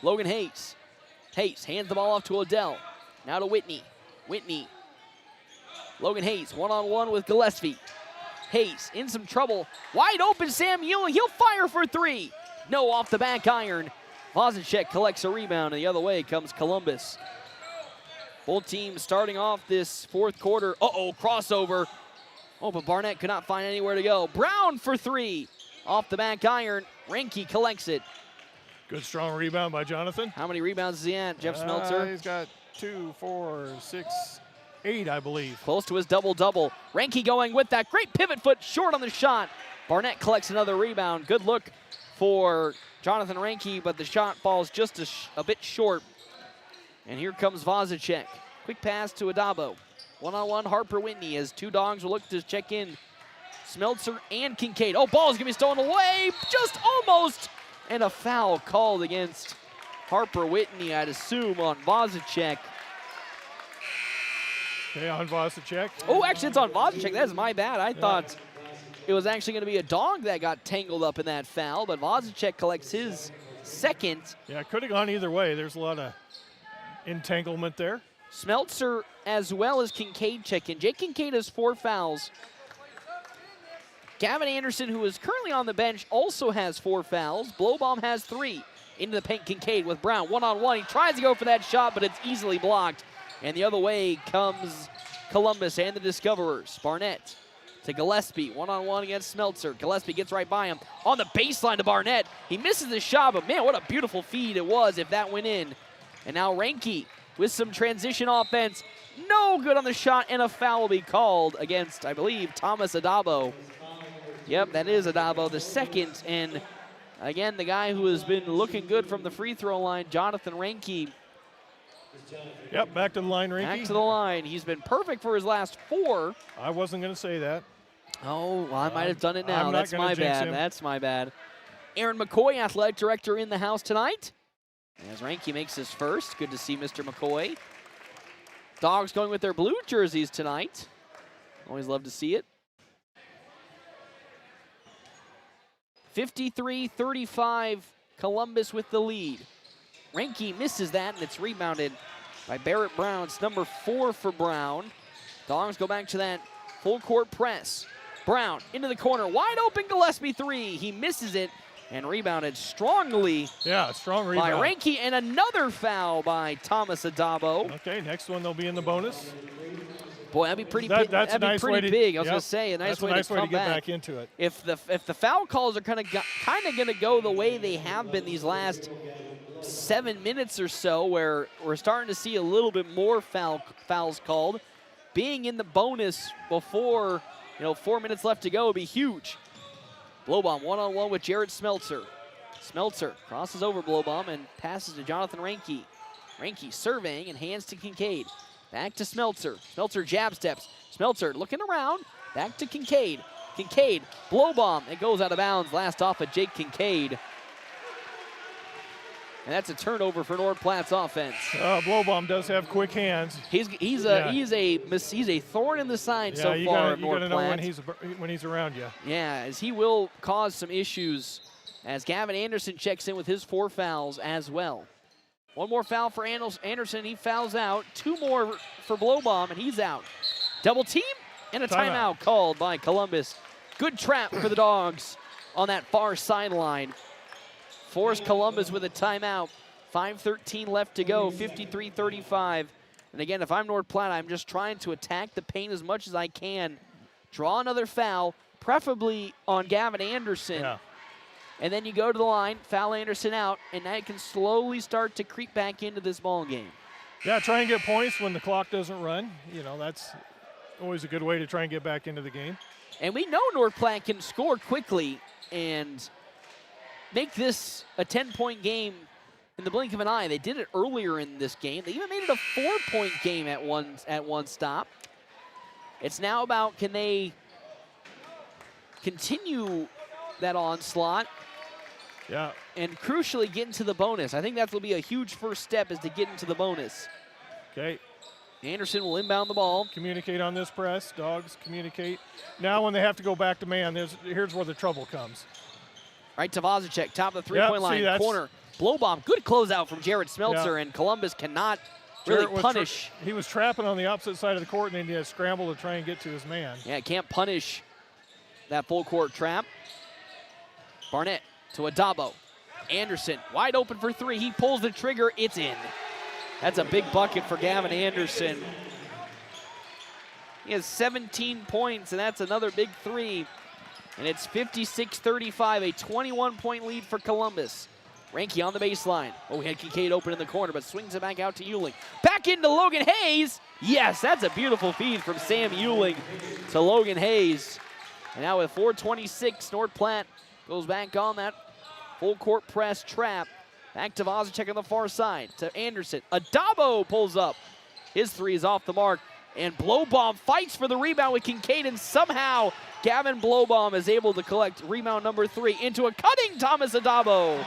Logan Hayes. Hayes hands the ball off to Odell. Now to Whitney. Whitney. Logan Hayes one-on-one with Gillespie. Hayes in some trouble. Wide open Sam Ewing. He'll fire for 3. No, off the back iron. Vozicek collects a rebound, and the other way comes Columbus. Both teams starting off this fourth quarter. Uh-oh, crossover. Oh, but Barnett could not find anywhere to go. Brown for 3. Off the back iron. Ranke collects it. Good strong rebound by Jonathan. How many rebounds is he at, Jeff Smeltzer? He's got 2, 4, 6, 8, I believe. Close to his double-double. Ranke going with that great pivot foot, short on the shot. Barnett collects another rebound. Good look for Jonathan Ranke, but the shot falls just a bit short. And here comes Vozicek. Quick pass to Adabo. One-on-one Harper Whitney as 2 dogs will look to check in. Smeltzer and Kincaid. Oh, ball is going to be stolen away. Just almost. And a foul called against Harper Whitney, I'd assume, on Vozicek. Okay, on Vozicek. Oh, actually, it's on Vozicek. That's my bad. I thought it was actually going to be a dog that got tangled up in that foul, but Vozicek collects his second. Yeah, it could have gone either way. There's a lot of entanglement there. Smeltzer as well as Kincaid check in. Jake Kincaid has 4 fouls. Gavin Anderson, who is currently on the bench, also has 4 fouls. Blowbaum has 3. Into the paint, Kincaid with Brown. One-on-one. He tries to go for that shot, but it's easily blocked. And the other way comes Columbus and the Discoverers. Barnett to Gillespie. One-on-one against Smeltzer. Gillespie gets right by him. On the baseline to Barnett. He misses the shot, but man, what a beautiful feed it was if that went in. And now Reinke with some transition offense. No good on the shot, and a foul will be called against, I believe, Thomas Adabo. Yep, that is Adabo, the second. And again, the guy who has been looking good from the free throw line, Jonathan Reinke. Yep, back to the line, Reinke. Back to the line. He's been perfect for his last 4. I wasn't going to say that. Oh, well, I might have done it now. That's my jinx bad. him. That's my bad. Aaron McCoy, athletic director in the house tonight. As Reinke makes his first. Good to see Mr. McCoy. Dogs going with their blue jerseys tonight. Always love to see it. 53-35, Columbus with the lead. Reinke misses that, and it's rebounded by Barrett Brown. It's number 4 for Brown. Dogs go back to that full court press. Brown into the corner, wide open Gillespie 3. He misses it and rebounded strongly. Yeah, strong rebound. By Reinke, and another foul by Thomas Adabo. Okay, next one they'll be in the bonus. Boy, that'd be pretty big. That's a nice way to, big. I was yep, going to say, a nice way to come get back into it. If the foul calls are kind of going to go the way they have been these last 7 minutes or so, where we're starting to see a little bit more fouls called, being in the bonus before 4 minutes left to go would be huge. Blowbaum one-on-one with Jared Smeltzer. Smeltzer crosses over Blowbaum and passes to Jonathan Reinke. Reinke surveying and hands to Kincaid. Back to Smeltzer. Smeltzer jab steps. Smeltzer looking around. Back to Kincaid. Kincaid, Blowbaum. It goes out of bounds. Last off of Jake Kincaid. And that's a turnover for North Platte's offense. Blowbaum does have quick hands. He's a thorn in the side so far. You got to know when he's around you. Yeah, as he will cause some issues as Gavin Anderson checks in with his 4 fouls as well. One more foul for Anderson. He fouls out. 2 more for Blowbaum, and he's out. Double team and a timeout called by Columbus. Good trap for the Dogs on that far sideline. Force Columbus with a timeout. 5:13 left to go, 53-35. And again, if I'm North Platte, I'm just trying to attack the paint as much as I can. Draw another foul, preferably on Gavin Anderson. Yeah. And then you go to the line, foul Anderson out, and now you can slowly start to creep back into this ball game. Yeah, try and get points when the clock doesn't run. That's always a good way to try and get back into the game. And we know North Platte can score quickly and make this a 10-point game in the blink of an eye. They did it earlier in this game. They even made it a 4-point game at one stop. It's now about, can they continue that onslaught? Yeah. And crucially get into the bonus. I think that will be a huge first step, is to get into the bonus. Okay. Anderson will inbound the ball. Communicate on this press. Dogs communicate. Now when they have to go back to man, here's where the trouble comes. Right to Vozicek, top of the three-point line, corner. Blowbaum, good closeout from Jared Smeltzer, and Columbus cannot really punish. He was trapping on the opposite side of the court, and then he had to scramble to try and get to his man. Yeah, can't punish that full court trap. Barnett to Adabo. Anderson, wide open for 3. He pulls the trigger. It's in. That's a big bucket for Gavin Anderson. He has 17 points, and that's another big 3. And it's 56-35, a 21-point lead for Columbus. Reinke on the baseline. Oh, we had Kincaid open in the corner, but swings it back out to Euling. Back into Logan Hayes. Yes, that's a beautiful feed from Sam Euling to Logan Hayes. And now with 4:26, North Platte goes back on that full court press trap. Back to Vozicek on the far side to Anderson. Adabo pulls up. His 3 is off the mark. And Blowbaum fights for the rebound with Kincaid, and somehow Gavin Blowbaum is able to collect rebound number 3 into a cutting Thomas Adabo.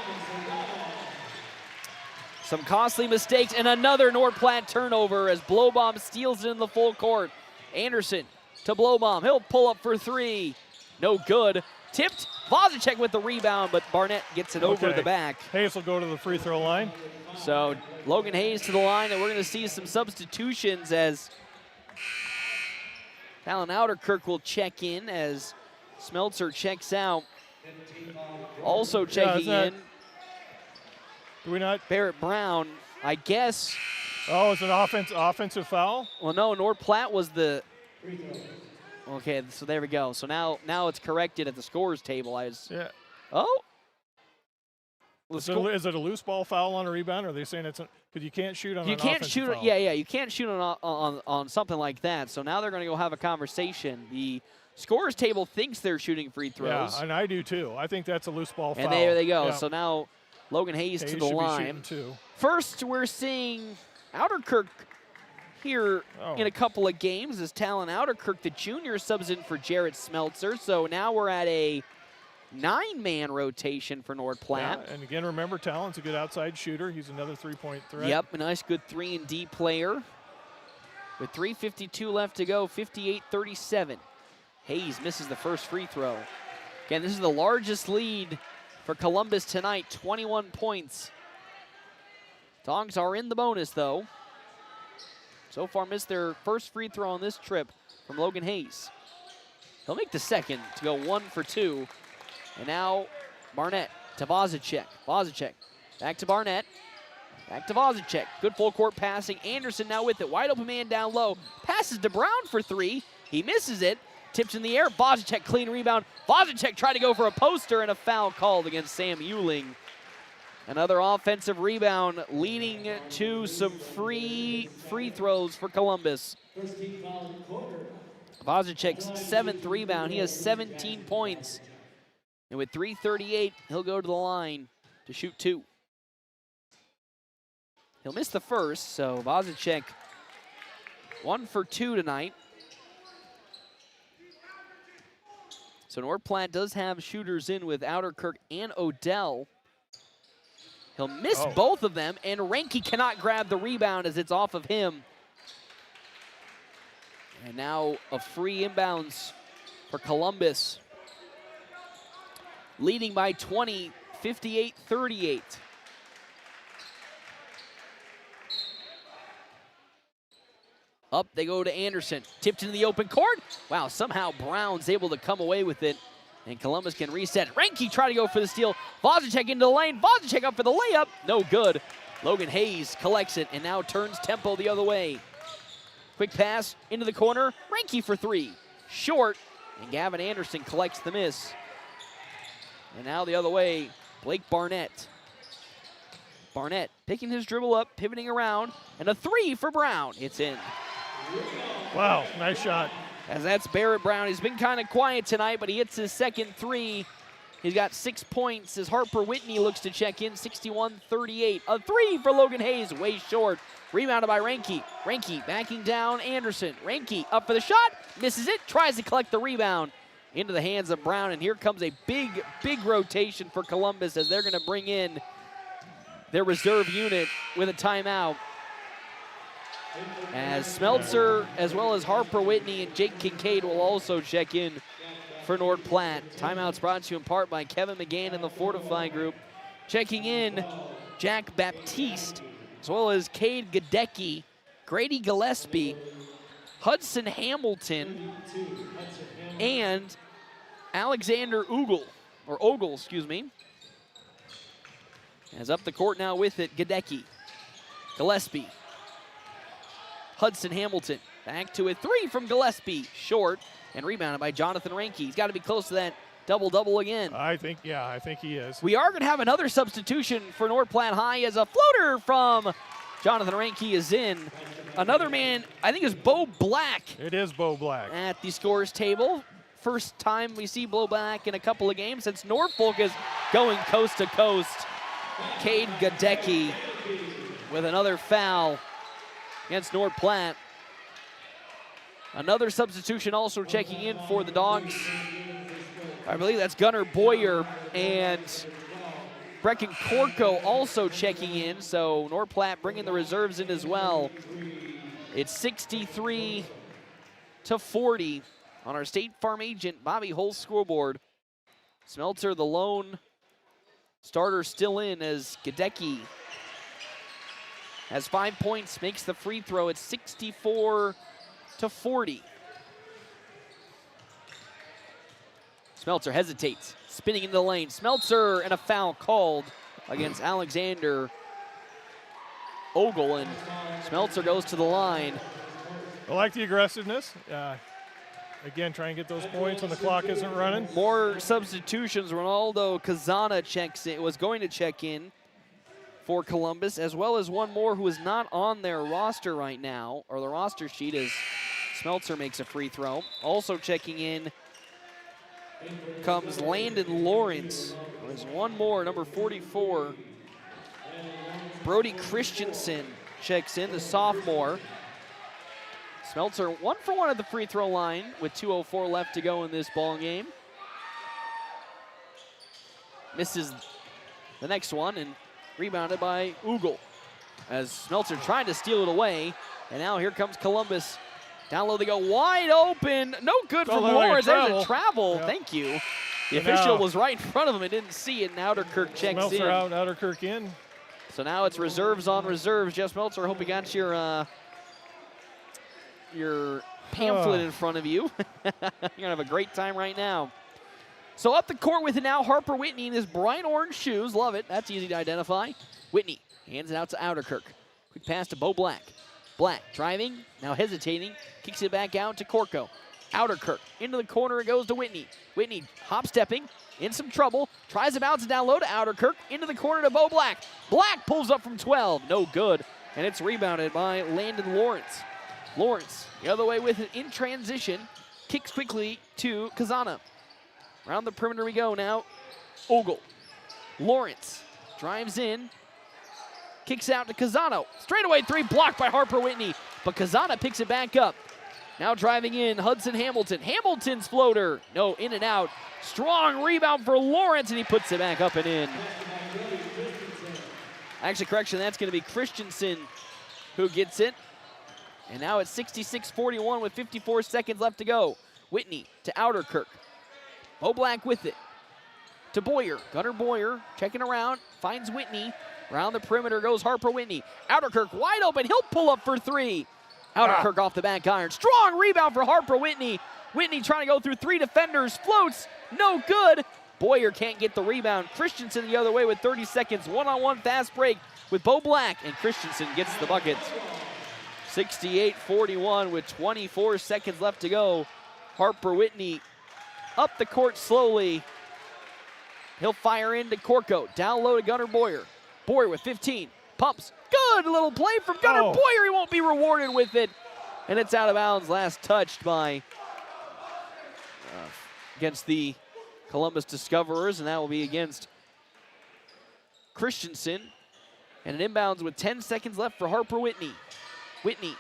Some costly mistakes and another North Platte turnover as Blowbaum steals it in the full court. Anderson to Blowbaum. He'll pull up for 3. No good. Tipped. Vozicek with the rebound, but Barnett gets it over the back. Hayes will go to the free throw line. So Logan Hayes to the line, and we're going to see some substitutions as Alan Outerkirk will check in as Smeltzer checks out. Also checking in. Do we not? Barrett Brown, I guess. Oh, it's an offensive foul? Well, no, North Platte was the Okay, so there we go. So now it's corrected at the scores table. Yeah. Oh. Is it a loose ball foul on a rebound, or are they saying it's because you can't shoot on you an can't offensive shoot foul? Yeah, you can't shoot on something like that. So now they're going to go have a conversation. The scores table thinks they're shooting free throws. Yeah, and I do too. I think that's a loose ball foul. And there they go. Yeah. So now Logan Hayes to the should line. be shooting too. First, we're seeing Outerkirk here in a couple of games as Talon Outerkirk, the junior, subs in for Jarrett Smeltzer. So now we're at a 9-man rotation for North Platte. Yeah, and again, remember, Talon's a good outside shooter. He's another three-point threat. Yep, a nice, good 3-and-D player. With 3:52 left to go, 58-37. Hayes misses the first free throw. Again, this is the largest lead for Columbus tonight, 21 points. Dogs are in the bonus, though. So far missed their first free throw on this trip from Logan Hayes. He'll make the second to go 1 for 2. And now Barnett to Vozicek. Vozicek back to Barnett. Back to Vozicek. Good full court passing. Anderson now with it. Wide open man down low. Passes to Brown for 3. He misses it. Tips in the air. Vozicek clean rebound. Vozicek tried to go for a poster and a foul called against Sam Euling. Another offensive rebound leading to some free throws for Columbus. Vozicek's 7th rebound. He has 17 points. And with 3:38, he'll go to the line to shoot 2. He'll miss the first, so Vozicek 1 for 2 tonight. So North Platte does have shooters in with Outerkirk and Odell. He'll miss both of them, and Ranke cannot grab the rebound as it's off of him. And now a free inbounds for Columbus. Leading by 20, 58-38. Up they go to Anderson. Tipped into the open court. Wow, somehow Brown's able to come away with it. And Columbus can reset. Ranke try to go for the steal. Vozicek into the lane. Vozicek up for the layup. No good. Logan Hayes collects it and now turns tempo the other way. Quick pass into the corner. Ranke for 3. Short. And Gavin Anderson collects the miss. And now the other way, Blake Barnett. Barnett picking his dribble up, pivoting around, and a 3 for Brown. It's in. Wow, nice shot. As that's Barrett Brown. He's been kind of quiet tonight, but he hits his second 3. He's got 6 points as Harper Whitney looks to check in, 61-38. A 3 for Logan Hayes, way short. Rebounded by Ranke. Ranke backing down Anderson. Ranke up for the shot, misses it, tries to collect the rebound. Into the hands of Brown, and here comes a big rotation for Columbus as they're going to bring in their reserve unit with a timeout. As Smeltzer, as well as Harper Whitney and Jake Kincaid will also check in for North Platte. Timeouts brought to you in part by Kevin McGann and the Fortify Group. Checking in, Jack Baptiste, as well as Cade Gadecki, Grady Gillespie, Hudson Hamilton, and Alexander Ogle, excuse me. As up the court now with it, Gadecki, Gillespie, Hudson Hamilton, back to a 3 from Gillespie, short, and rebounded by Jonathan Ranke. He's got to be close to that double-double again. I think he is. We are going to have another substitution for North Platte High as a floater from Jonathan Ranke is in. Another man, I think, is Bo Black. It is Bo Black. At the scores table. First time we see Bo Black in a couple of games since Norfolk is going coast to coast. Cade Gadecki with another foul against North Platte. Another substitution also checking in for the Dogs. I believe that's Gunnar Boyer and Brecken Corco also checking in, so North Platte bringing the reserves in as well. It's 63-40 on our State Farm agent Bobby Hull's scoreboard. Smeltzer, the lone starter, still in as Gadecki has 5 points, makes the free throw. It's 64-40. Smeltzer hesitates, spinning into the lane. Smeltzer and a foul called against Alexander Ogle, and Smeltzer goes to the line. I like the aggressiveness. again, try and get those points when the clock isn't running. More substitutions. Ronaldo Kazana was going to check in for Columbus, as well as one more who is not on their roster right now, or the roster sheet, as Smeltzer makes a free throw. Also checking in comes Landon Lawrence. There's one more, number 44. Brody Christensen checks in, the sophomore. Smeltzer 1 for 1 at the free throw line with 2:04 left to go in this ball game. Misses the next one and rebounded by Ugle as Smeltzer tried to steal it away. And now here comes Columbus. Down low they go, wide open. No good from Lawrence. There's a travel. Yep. Thank you. The official was right in front of him and didn't see it, and Outerkirk checks Smeltzer in. out, Outerkirk in. So now it's reserves on reserves. Jeff Smeltzer, I hope you got your pamphlet in front of you. You're going to have a great time right now. So up the court with it now, Harper Whitney in his bright orange shoes. Love it. That's easy to identify. Whitney hands it out to Outerkirk. Quick pass to Bo Black. Black driving, now hesitating, kicks it back out to Corco. Outerkirk, into the corner it goes to Whitney. Whitney hop-stepping, in some trouble, tries to bounce it down low to Outerkirk, into the corner to Bo Black. Black pulls up from 12, no good, and it's rebounded by Landon Lawrence. Lawrence, the other way with it in transition, kicks quickly to Kazana. Around the perimeter we go now. Ogle. Lawrence drives in, kicks out to Kazano. Straightaway three blocked by Harper Whitney, but Kazana picks it back up. Now driving in, Hudson Hamilton. Hamilton's floater. No, in and out. Strong rebound for Lawrence, and he puts it back up and in. Actually, correction, that's going to be Christensen who gets it. And now it's 66-41 with 54 seconds left to go. Whitney to Outerkirk. Bo Black with it. To Boyer. Gunnar Boyer checking around. Finds Whitney. Around the perimeter goes Harper Whitney. Outerkirk wide open. He'll pull up for three. Outerkirk off the back iron. Strong rebound for Harper Whitney. Whitney trying to go through three defenders. Floats. No good. Boyer can't get the rebound. Christensen the other way with 30 seconds. One-on-one fast break with Bo Black. And Christensen gets the bucket. 68-41 with 24 seconds left to go. Harper Whitney up the court slowly. He'll fire into Corco. Down low to Gunnar Boyer. Boyer with 15. Pumps. Good little play from Gunnar Boyer. He won't be rewarded with it. And it's out of bounds. Last touched by against the Columbus Discoverers. And that will be against Christensen. And an inbounds with 10 seconds left for Harper Whitney. Whitney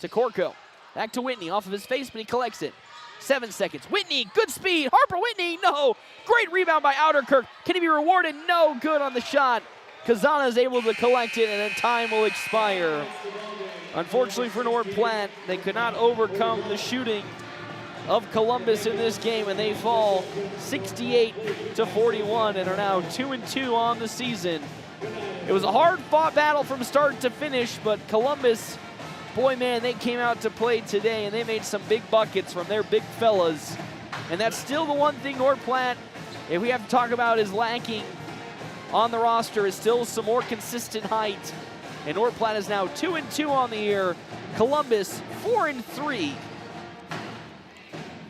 to Corco. Back to Whitney. Off of his face, but he collects it. 7 seconds. Whitney, good speed. Harper Whitney, no. Great rebound by Outerkirk. Can he be rewarded? No good on the shot. Kazana is able to collect it, and then time will expire. Unfortunately for North Platte, they could not overcome the shooting of Columbus in this game, and they fall 68-41 and are now 2-2 on the season. It was a hard-fought battle from start to finish, but Columbus, boy, man, they came out to play today, and they made some big buckets from their big fellas. And that's still the one thing North Platte, if we have to talk about, is lacking on the roster, is still some more consistent height. And North Platte is now 2-2 on the year. Columbus 4-3.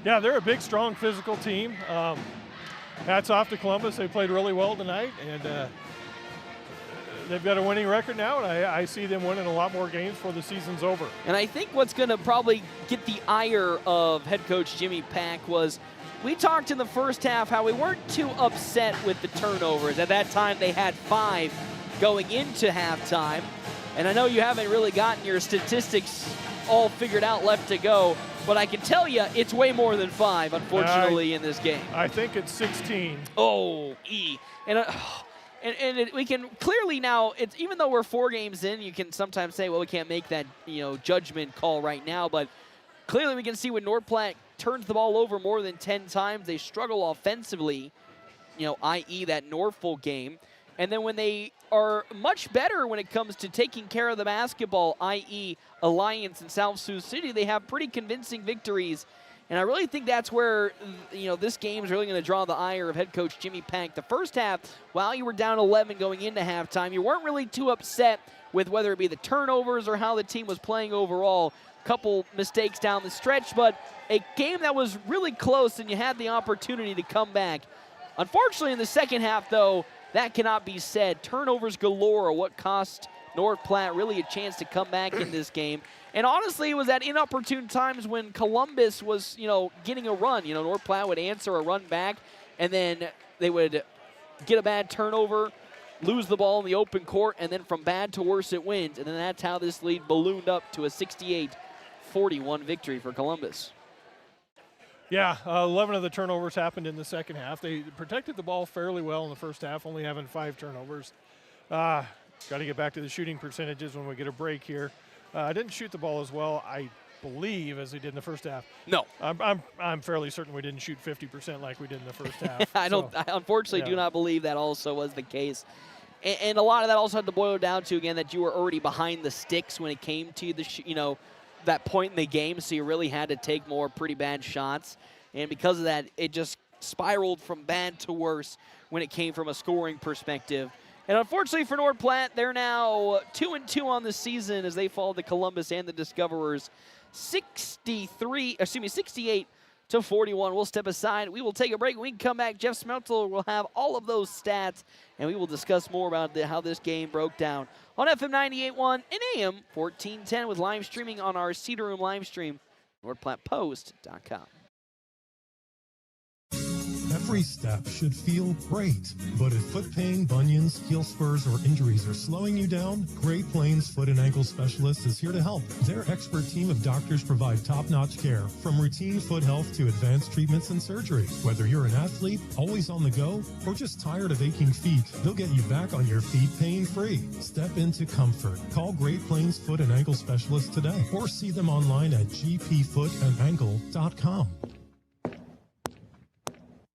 Yeah, they're a big, strong, physical team. Hats off to Columbus. They played really well tonight, and they've got a winning record now, and I see them winning a lot more games before the season's over. And I think what's going to probably get the ire of head coach Jimmy Pack was, we talked in the first half how we weren't too upset with the turnovers. At that time, they had 5 going into halftime. And I know you haven't really gotten your statistics all figured out left to go, but I can tell you it's way more than 5, unfortunately, in this game. I think it's 16. Oh, And we can clearly now, it's, even though we're 4 games in, you can sometimes say, well, we can't make that judgment call right now. But clearly we can see when North Platte turns the ball over more than 10 times, they struggle offensively, i.e. that Norfolk game. And then when they are much better when it comes to taking care of the basketball, i.e. Alliance and South Sioux City, they have pretty convincing victories. And I really think that's where, this game is really going to draw the ire of head coach Jimmy Pack. The first half, while you were down 11 going into halftime, you weren't really too upset with whether it be the turnovers or how the team was playing overall. couple mistakes down the stretch, but a game that was really close and you had the opportunity to come back. Unfortunately, in the second half, though, that cannot be said. Turnovers galore are what cost North Platte really a chance to come back in this game. And honestly, it was at inopportune times when Columbus was, getting a run. North Platte would answer a run back, and then they would get a bad turnover, lose the ball in the open court, and then from bad to worse it wins. And then that's how this lead ballooned up to a 68-41 victory for Columbus. Yeah, 11 of the turnovers happened in the second half. They protected the ball fairly well in the first half, only having 5 turnovers. Got to get back to the shooting percentages when we get a break here. I didn't shoot the ball as well, I believe, as we did in the first half. No. I'm fairly certain we didn't shoot 50% like we did in the first half. I unfortunately do not believe that also was the case. And a lot of that also had to boil down to, again, that you were already behind the sticks when it came to the, that point in the game, so you really had to take more pretty bad shots. And because of that, it just spiraled from bad to worse when it came from a scoring perspective. And unfortunately for North Platte, they're now 2-2 on the season as they fall to Columbus and the Discoverers 68-41. We'll step aside. We will take a break. When we can come back, Jeff Smeltzer will have all of those stats, and we will discuss more about how this game broke down on FM 98.1 and AM 1410 with live streaming on our Cedar Room live stream, NorthPlattePost.com. Every step should feel great, but if foot pain, bunions, heel spurs, or injuries are slowing you down, Great Plains Foot and Ankle Specialists is here to help. Their expert team of doctors provide top-notch care, from routine foot health to advanced treatments and surgery. Whether you're an athlete, always on the go, or just tired of aching feet, they'll get you back on your feet pain-free. Step into comfort. Call Great Plains Foot and Ankle Specialists today, or see them online at gpfootandankle.com.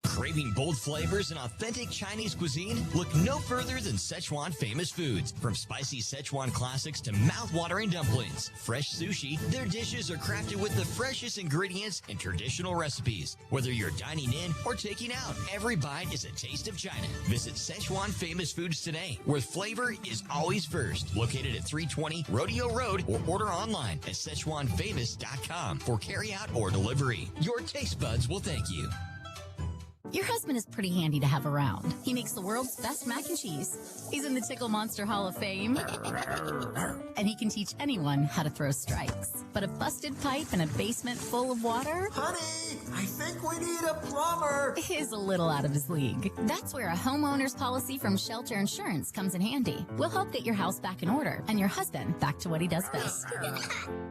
Craving bold flavors and authentic Chinese cuisine? Look no further than Szechuan Famous Foods. From spicy Szechuan classics to mouth-watering dumplings, fresh sushi, their dishes are crafted with the freshest ingredients and traditional recipes. Whether you're dining in or taking out, every bite is a taste of China. Visit Szechuan Famous Foods today, where flavor is always first. Located at 320 Rodeo Road, or order online at SzechuanFamous.com for carryout or delivery. Your taste buds will thank you. Your husband is pretty handy to have around. He makes the world's best mac and cheese. He's in the Tickle Monster Hall of Fame. And he can teach anyone how to throw strikes. But a busted pipe in a basement full of water? Honey, I think we need a plumber. Is a little out of his league. That's where a homeowner's policy from Shelter Insurance comes in handy. We'll help get your house back in order and your husband back to what he does best.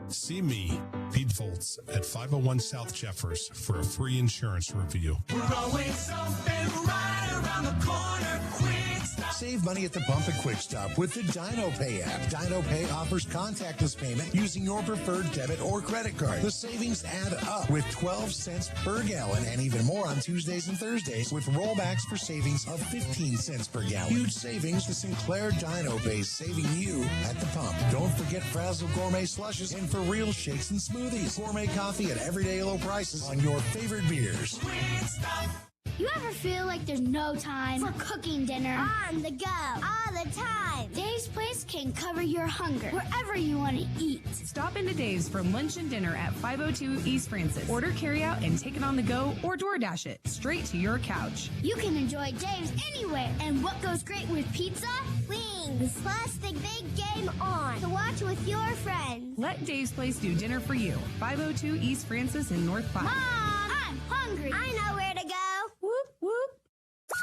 See me, Pete Volts, at 501 South Jeffers for a free insurance review. We're always something right around the corner. Quick Stop. Save money at the pump at Quick Stop with the Dino Pay app. Dino Pay offers contactless payment using your preferred debit or credit card. The savings add up with 12 cents per gallon and even more on Tuesdays and Thursdays with rollbacks for savings of 15 cents per gallon. Huge savings. The Sinclair Dino Pay saving you at the pump. Don't forget Frazzle Gourmet Slushes and For Real Shakes and Smoothies. Gourmet coffee at everyday low prices on your favorite beers. Quick Stop. You ever feel like there's no time for cooking dinner? On the go, all the time. Dave's Place can cover your hunger wherever you want to eat. Stop into Dave's for lunch and dinner at 502 East Francis. Order carryout and take it on the go or DoorDash it straight to your couch. You can enjoy Dave's anywhere. And what goes great with pizza? Wings. Plus the big game on to watch with your friends. Let Dave's Place do dinner for you. 502 East Francis in North Platte. Mom, I'm hungry. I know where to go. Whoop, whoop.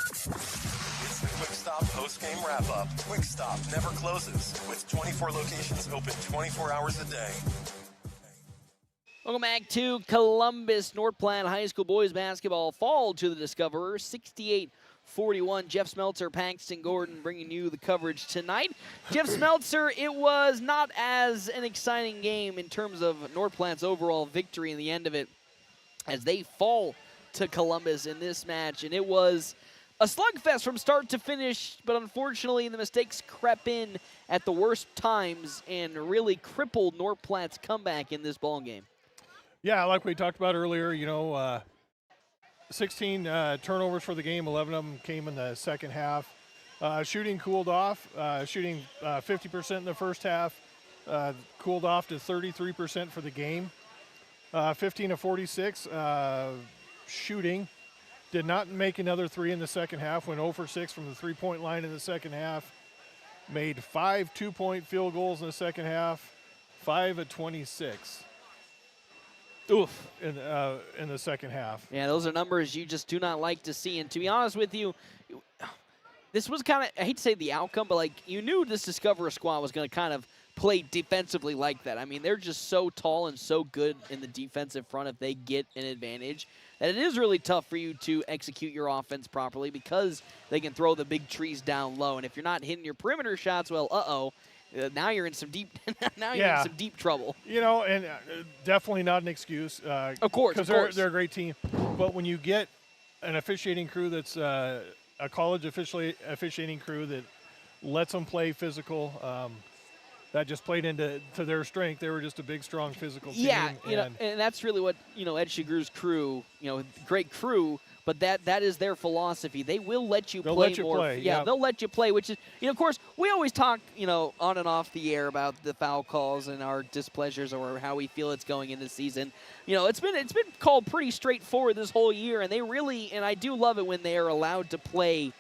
It's the Quick Stop post-game wrap-up. Quick Stop never closes, with 24 locations open 24 hours a day. Welcome back to Columbus. North Platte High School boys basketball fall to the Discoverers, 68-41. Jeff Smeltzer, Paxton Gordon bringing you the coverage tonight. Jeff Smeltzer, it was not as an exciting game in terms of North Platte's overall victory in the end of it as they fall to Columbus in this match, and it was a slugfest from start to finish, but unfortunately the mistakes crept in at the worst times and really crippled North Platte's comeback in this ball game. Yeah, like we talked about earlier, 16 turnovers for the game, 11 of them came in the second half. Shooting cooled off, shooting 50% in the first half, cooled off to 33% for the game. 15 of 46 shooting. Did not make another three in the second half. Went 0 for 6 from the three-point line in the second half. Made 5 two-point field goals in the second half. 5 of 26. Oof. In the second half. Yeah, those are numbers you just do not like to see. And to be honest with you, this was kind of, I hate to say the outcome, but like you knew this Discoverer squad was going to kind of play defensively like that. I mean, they're just so tall and so good in the defensive front if they get an advantage that it is really tough for you to execute your offense properly because they can throw the big trees down low. And if you're not hitting your perimeter shots, well, now you're in some deep in some deep trouble. You know, and definitely not an excuse. Of course, because they're a great team. But when you get an officiating crew that's a college officiating crew that lets them play physical, that just played into their strength. They were just a big, strong physical team. Yeah, and that's really what Ed Shagru's crew, great crew. But that is their philosophy. They will let you play more. Yeah, they'll let you play, which is, of course, we always talk, on and off the air about the foul calls and our displeasures or how we feel it's going in this season. It's been called pretty straightforward this whole year, and they really, and I do love it when they are allowed to play,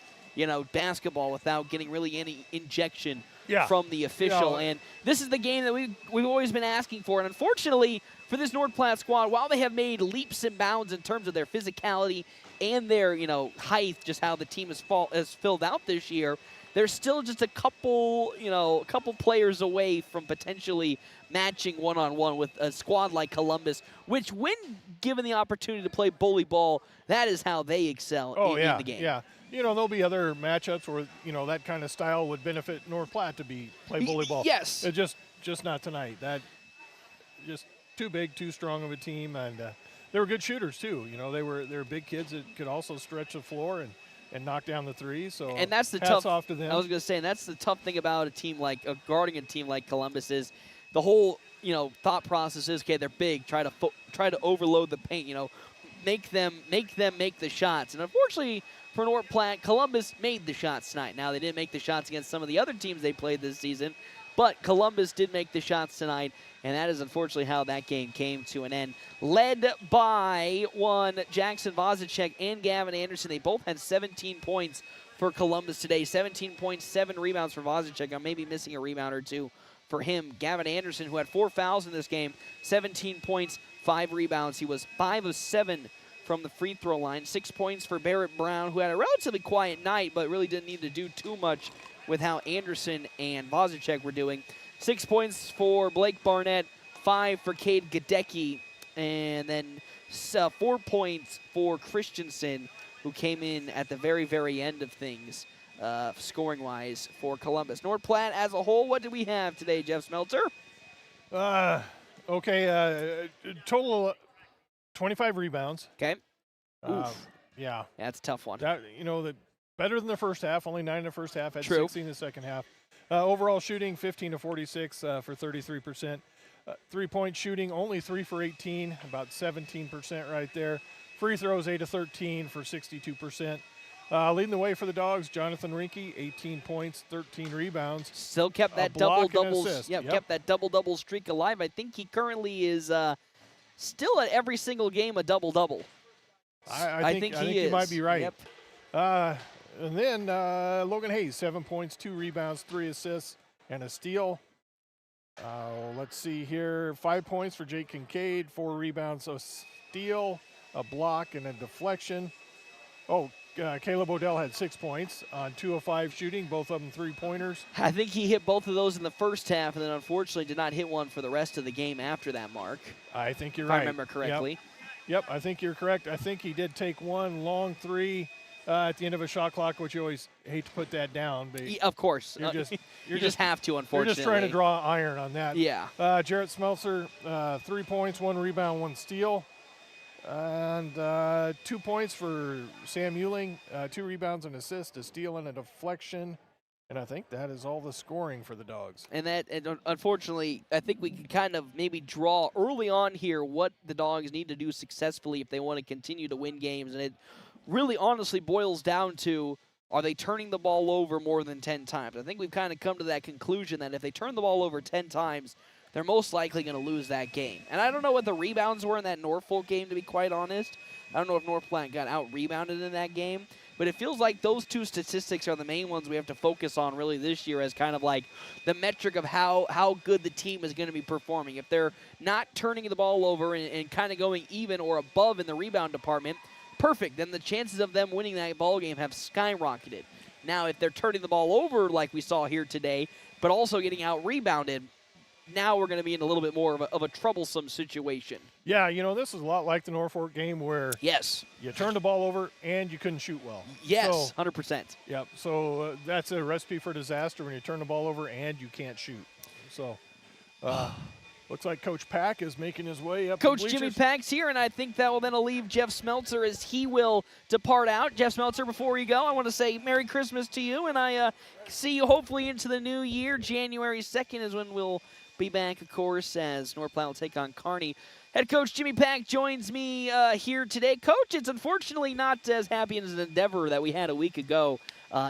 basketball without getting really any injection from the official. And this is the game that we've always been asking for. And unfortunately, for this North Platte squad, while they have made leaps and bounds in terms of their physicality and their, height, just how the team has filled out this year, they're still just a couple players away from potentially matching one-on-one with a squad like Columbus, which, when given the opportunity to play bully ball, that is how they excel in the game. Yeah. There'll be other matchups where, that kind of style would benefit North Platte to play bully ball. Yes. It's just not tonight. That just too big, too strong of a team, and they were good shooters too. They were big kids that could also stretch the floor and knock down the threes. So and that's the hats off to them. I was going to say, and that's the tough thing about guarding a team like Columbus is the whole thought process is, okay, they're big, try to overload the paint. Make them make the shots. And unfortunately for North Platte, Columbus made the shots tonight. Now, they didn't make the shots against some of the other teams they played this season, but Columbus did make the shots tonight, and that is unfortunately how that game came to an end. Led by one Jackson Vozicek and Gavin Anderson. They both had 17 points for Columbus today. 17 points, 7 rebounds for Vozicek. I'm maybe missing a rebound or two for him. Gavin Anderson, who had 4 fouls in this game, 17 points, 5 rebounds. He was 5 of 7 from the free throw line. 6 points for Barrett Brown, who had a relatively quiet night, but really didn't need to do too much with how Anderson and Vozicek were doing. 6 points for Blake Barnett, 5 for Cade Gadecki, and then 4 points for Christensen, who came in at the very, very end of things, scoring-wise, for Columbus. North Platte as a whole, what do we have today, Jeff Smeltzer? Total 25 rebounds. Okay. Yeah. That's a tough one. Better than the first half, only 9 in the first half, had True. 16 in the second half. Overall shooting, 15 to 46 for 33%. Three-point shooting, only 3 for 18, about 17% right there. Free throws, 8 to 13 for 62%. Leading the way for the Dogs, Jonathan Rinke, 18 points, 13 rebounds. Still kept that double-double. Kept that double-double streak alive. I think he currently is still at every single game a double-double. I think you might be right. Yep. And then Logan Hayes, 7 points, 2 rebounds, 3 assists, and a steal. Let's see here. 5 points for Jake Kincaid, 4 rebounds, a steal, a block, and a deflection. Caleb Odell had 6 points on 2 of 5 shooting, both of them three-pointers. I think he hit both of those in the first half and then unfortunately did not hit one for the rest of the game after that mark. I think you're right. If I remember correctly. Yep, I think you're correct. I think he did take one long three at the end of a shot clock, which you always hate to put that down. But of course. You just have to, unfortunately. You're just trying to draw iron on that. Yeah. Jarrett Smeltzer, 3 points, 1 rebound, 1 steal. And 2 points for Sam Euling, 2 rebounds, an assist, a steal, and a deflection. And I think that is all the scoring for the Dogs. And unfortunately, I think we can kind of maybe draw early on here what the Dogs need to do successfully if they want to continue to win games. And it really honestly boils down to, are they turning the ball over more than 10 times? I think we've kind of come to that conclusion that if they turn the ball over 10 times, they're most likely going to lose that game. And I don't know what the rebounds were in that Norfolk game, to be quite honest. I don't know if North Platte got out-rebounded in that game. But it feels like those two statistics are the main ones we have to focus on really this year as kind of like the metric of how good the team is going to be performing. If they're not turning the ball over and kind of going even or above in the rebound department, perfect. Then the chances of them winning that ball game have skyrocketed. Now, if they're turning the ball over like we saw here today, but also getting out-rebounded, now we're going to be in a little bit more of a troublesome situation. Yeah, this is a lot like the Norfolk game where you turned the ball over and you couldn't shoot well. Yes, 100%. Yep, so that's a recipe for disaster when you turn the ball over and you can't shoot. So looks like Coach Pack is making his way up. Coach Jimmy Pack's here, and I think that will then leave Jeff Smeltzer as he will depart out. Jeff Smeltzer, before you go, I want to say Merry Christmas to you, and I see you hopefully into the new year. January 2nd is when we'll be back, of course, as North Platte will take on Kearney. Head coach Jimmy Pack joins me here today. Coach, it's unfortunately not as happy as an endeavor that we had a week ago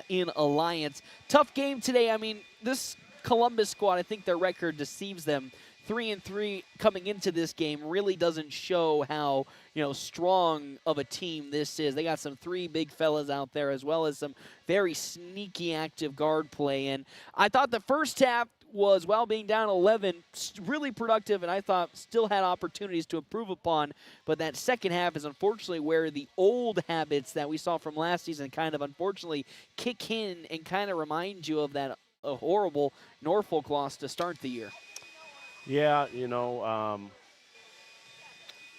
in Alliance. Tough game today. I mean, this Columbus squad, I think their record deceives them. 3-3 coming into this game really doesn't show how strong of a team this is. They got some three big fellas out there as well as some very sneaky active guard play. And I thought the first half was, while being down 11, really productive, and I thought still had opportunities to improve upon. But that second half is unfortunately where the old habits that we saw from last season kind of unfortunately kick in and kind of remind you of that horrible Norfolk loss to start the year. Yeah,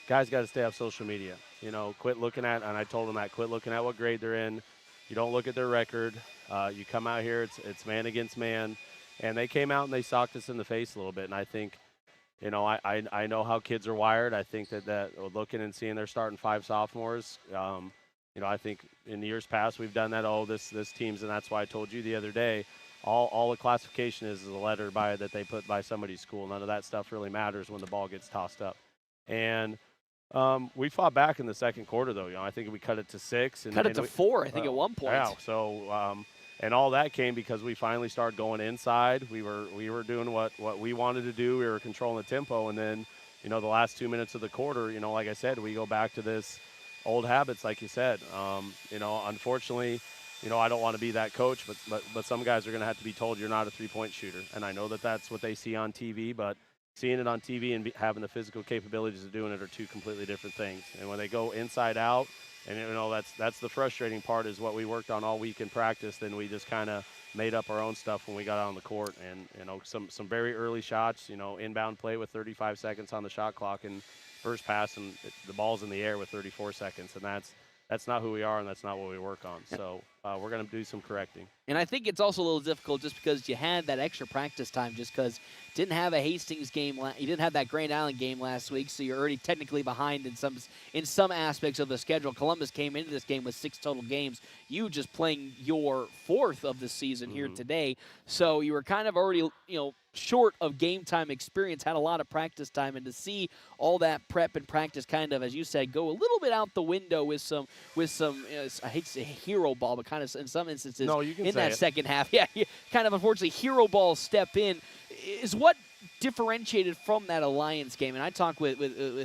guys got to stay off social media. Quit looking at, and I told them that, quit looking at what grade they're in. You don't look at their record. You come out here, it's man against man. And they came out and they socked us in the face a little bit. And I think, I know how kids are wired. I think that looking and seeing they're starting 5 sophomores, I think in years past we've done that. Oh, this team's, and that's why I told you the other day, all the classification is a letter that they put by somebody's school. None of that stuff really matters when the ball gets tossed up. And we fought back in the second quarter, though. I think we cut it to 6. Cut it to 4, I think, at one point. Yeah, so and all that came because we finally started going inside. We were doing what we wanted to do. We were controlling the tempo, and then the last 2 minutes of the quarter, like I said, we go back to this old habits, like you said. Unfortunately, I don't want to be that coach, but some guys are going to have to be told you're not a three-point shooter, and I know that that's what they see on TV, but seeing it on TV and having the physical capabilities of doing it are two completely different things. And when they go inside out, and that's the frustrating part, is what we worked on all week in practice. Then we just kind of made up our own stuff when we got out on the court, and some very early shots. Inbound play with 35 seconds on the shot clock, and first pass, and the ball's in the air with 34 seconds, and that's not who we are, and that's not what we work on. So we're going to do some correcting. And I think it's also a little difficult just because you had that extra practice time, just because didn't have a Hastings game. You didn't have that Grand Island game last week, so you're already technically behind in some aspects of the schedule. Columbus came into this game with 6 total games. You just playing your 4th of the season here today, so you were kind of already short of game time experience, had a lot of practice time, and to see all that prep and practice kind of, as you said, go a little bit out the window with some I hate to say hero ball, but kind of in some instances in that second half. Yeah, kind of unfortunately hero ball step in is what differentiated from that Alliance game. And I talked with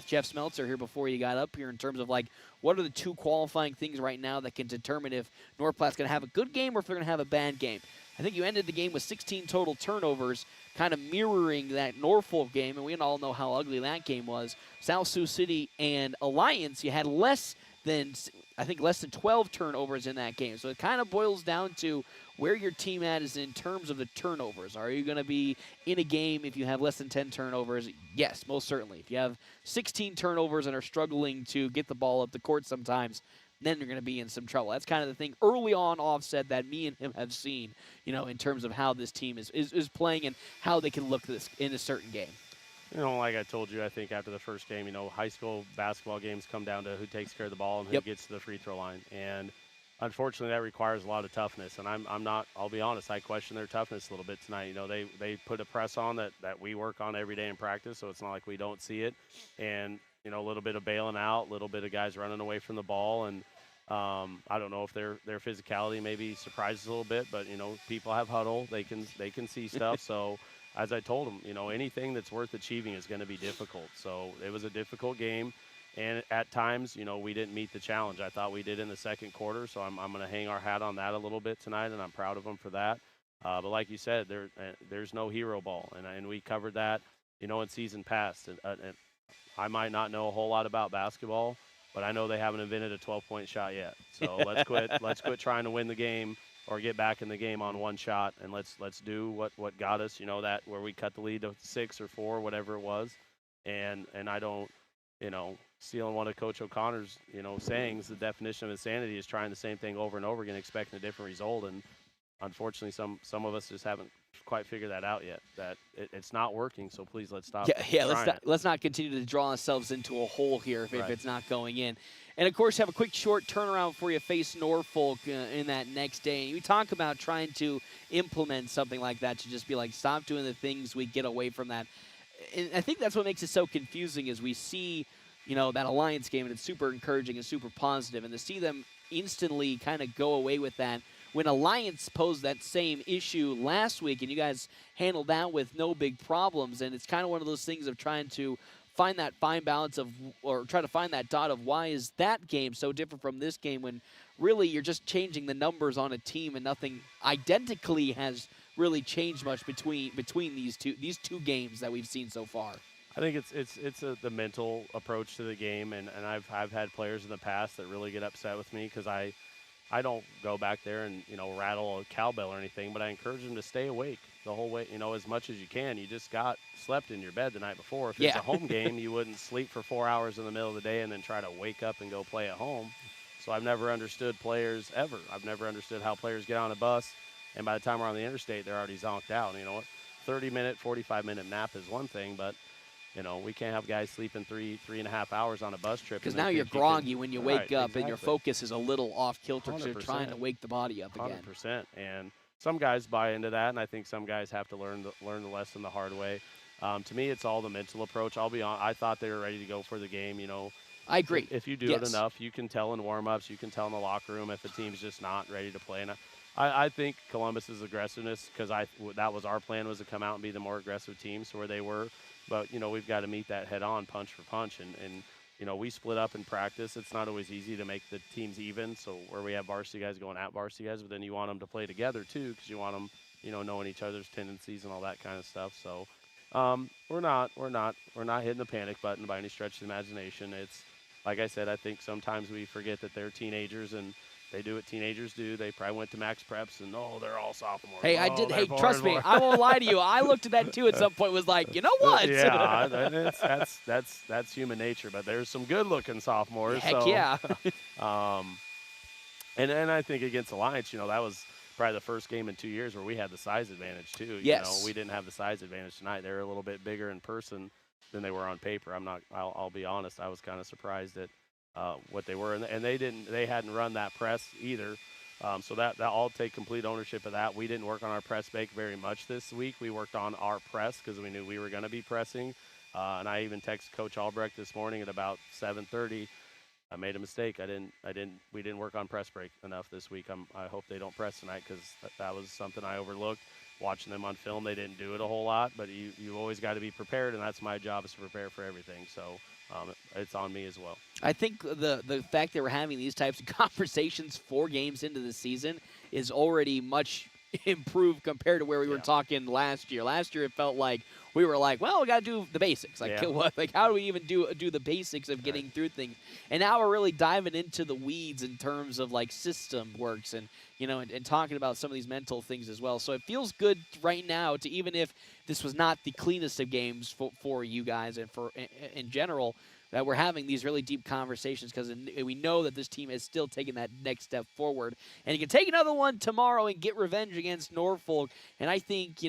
Jeff Smeltzer here before you got up here in terms of like what are the 2 qualifying things right now that can determine if North Platte's going to have a good game or if they're going to have a bad game. I think you ended the game with 16 total turnovers, kind of mirroring that Norfolk game, and we all know how ugly that game was. South Sioux City and Alliance, you had less than 12 turnovers in that game. So it kind of boils down to where your team at is in terms of the turnovers. Are you going to be in a game if you have less than 10 turnovers? Yes, most certainly. If you have 16 turnovers and are struggling to get the ball up the court sometimes, then you're going to be in some trouble. That's kind of the thing early on offset that me and him have seen, in terms of how this team is playing and how they can look this in a certain game. Like I told you, I think after the first game, high school basketball games come down to who takes care of the ball and who gets to the free throw line. And unfortunately, that requires a lot of toughness. And I'll be honest, I question their toughness a little bit tonight. They put a press on that we work on every day in practice, so it's not like we don't see it. And, a little bit of bailing out, a little bit of guys running away from the ball. And I don't know if their physicality maybe surprises a little bit, but people have huddle. They can see stuff. So as I told them, anything that's worth achieving is going to be difficult. So it was a difficult game, and at times, we didn't meet the challenge. I thought we did in the second quarter. So I'm going to hang our hat on that a little bit tonight, and I'm proud of them for that. But like you said, there's no hero ball, and we covered that, in season past. And I might not know a whole lot about basketball, but I know they haven't invented a 12-point shot yet. So let's quit trying to win the game or get back in the game on one shot, and let's do what got us, that where we cut the lead to 6 or 4, whatever it was. And I don't, stealing one of Coach O'Connor's, sayings, the definition of insanity is trying the same thing over and over again, expecting a different result. And unfortunately, some of us just haven't quite figured that out yet, that it's not working. So please, let's stop. Let's not continue to draw ourselves into a hole here if it's not going in. And of course, have a quick short turnaround for you. Face Norfolk in that next day. And we talk about trying to implement something like that, to just be like, stop doing the things, we get away from that. And I think that's what makes it so confusing, is we see that Alliance game, and it's super encouraging and super positive, and to see them instantly kind of go away with that when Alliance posed that same issue last week, and you guys handled that with no big problems. And it's kind of one of those things of trying to find that fine balance of, or try to find that dot of, why is that game so different from this game, when really you're just changing the numbers on a team and nothing identically has really changed much between these two games that we've seen so far. I think it's the mental approach to the game, and I've had players in the past that really get upset with me because I don't go back there and rattle a cowbell or anything, but I encourage them to stay awake the whole way, as much as you can. You just slept in your bed the night before. If it's a home game, you wouldn't sleep for 4 hours in the middle of the day and then try to wake up and go play at home. So I've never understood players ever. I've never understood how players get on a bus, and by the time we're on the interstate, they're already zonked out. 30-minute, 45-minute nap is one thing, but we can't have guys sleeping 3.5 hours on a bus trip. Because now you're groggy when you wake up, and your focus is a little off kilter because you're trying to wake the body up again. 100%. And some guys buy into that, and I think some guys have to learn the lesson the hard way. To me, it's all the mental approach. I'll be honest, I thought they were ready to go for the game. I agree. If you do it enough, you can tell in warm-ups, you can tell in the locker room if a team's just not ready to play. And I think Columbus's aggressiveness, because that was our plan, was to come out and be the more aggressive team, so where they were. But, we've got to meet that head-on, punch for punch. And we split up in practice. It's not always easy to make the teams even, so where we have varsity guys going at varsity guys, but then you want them to play together too, because you want them, knowing each other's tendencies and all that kind of stuff. So we're not hitting the panic button by any stretch of the imagination. It's, like I said, I think sometimes we forget that they're teenagers and they do what teenagers do. They probably went to Max Preps and, they're all sophomores. Hey, I did. Hey, trust me, I won't lie to you. I looked at that too at some point. Was like, you know what? Yeah, that's human nature. But there's some good-looking sophomores. Heck yeah. And I think against Alliance, that was probably the first game in 2 years where we had the size advantage too. Yes. We didn't have the size advantage tonight. They were a little bit bigger in person than they were on paper. I'll be honest. I was kind of surprised at what they were, and they hadn't run that press either. So that I'll take complete ownership of that. We didn't work on our press bake very much this week. We worked on our press because we knew we were going to be pressing. And I even texted Coach Albrecht this morning at about 7:30. I made a mistake. We didn't work on press break enough this week. I hope they don't press tonight, because that was something I overlooked. Watching them on film, they didn't do it a whole lot, but you've always got to be prepared, and that's my job, is to prepare for everything. So it's on me as well. I think the fact that we're having these types of conversations 4 games into the season is already much improved compared to where we were talking last year. Last year, it felt like we were like, well, we got to do the basics. Like, how do we even do the basics of getting through things? And now we're really diving into the weeds in terms of like system works and and talking about some of these mental things as well. So it feels good right now to, even if this was not the cleanest of games for you guys and for in general, that we're having these really deep conversations, because we know that this team is still taking that next step forward. And you can take another one tomorrow and get revenge against Norfolk. And I think,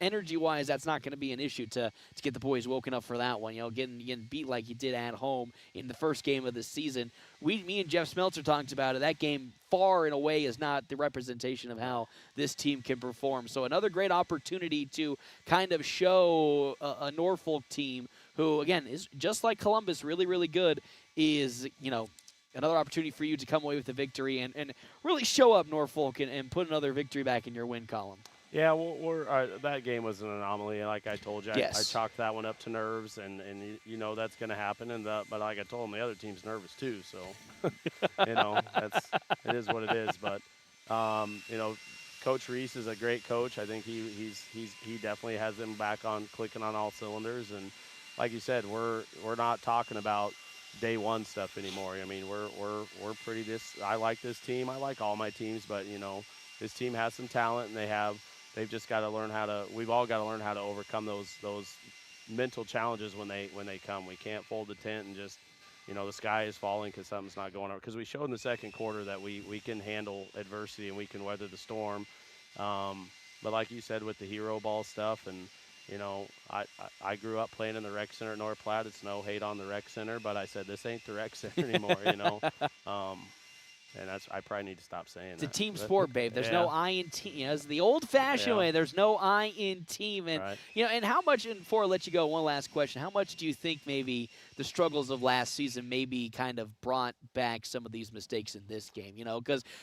energy-wise, that's not going to be an issue to get the boys woken up for that one. Getting beat like you did at home in the first game of the season. Me and Jeff Smeltzer talked about it. That game far and away is not the representation of how this team can perform. So another great opportunity to kind of show a Norfolk team who, again, is just like Columbus, really, really good, is, another opportunity for you to come away with a victory and really show up Norfolk and put another victory back in your win column. Yeah, well, that game was an anomaly, and like I told you, Yes. I chalked that one up to nerves, and you know that's going to happen. But like I told him, the other team's nervous too, so you know it is what it is. But you know, Coach Reese is a great coach. I think he definitely has them back on clicking on all cylinders, and like you said, we're not talking about day one stuff anymore. I mean, we're pretty I like this team. I like all my teams, but you know, this team has some talent, and they've just got to learn we've all got to learn how to overcome those mental challenges when they come. We can't fold the tent and just, you know, the sky is falling because something's not going on. Because we showed in the second quarter that we can handle adversity and we can weather the storm. But like you said with the hero ball stuff, and you know, I grew up playing in the rec center at North Platte. It's no hate on the rec center, but I said this ain't the rec center anymore, you know. And I probably need to stop saying it's that. It's a team sport, babe. There's yeah. no I in team. You know, it's the old-fashioned way. There's no I in team. And, you know, and how much, and before I let you go, one last question. How much do you think maybe the struggles of last season maybe kind of brought back some of these mistakes in this game? You know,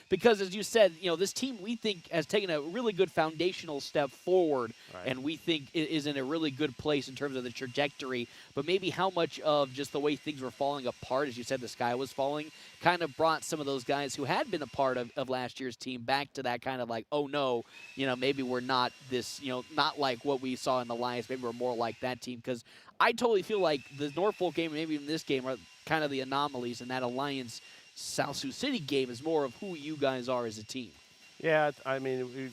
because as you said, you know, this team we think has taken a really good foundational step forward, and we think is in a really good place in terms of the trajectory. But maybe how much of just the way things were falling apart, as you said, the sky was falling, kind of brought some of those guys who had been a part of last year's team back to that kind of like, oh no, you know, maybe we're not this, you know, not like what we saw in the Lions. Maybe we're more like that team. Because I totally feel like the Norfolk game, and maybe even this game, are kind of the anomalies, and that Alliance South Sioux City game is more of who you guys are as a team. Yeah, I mean,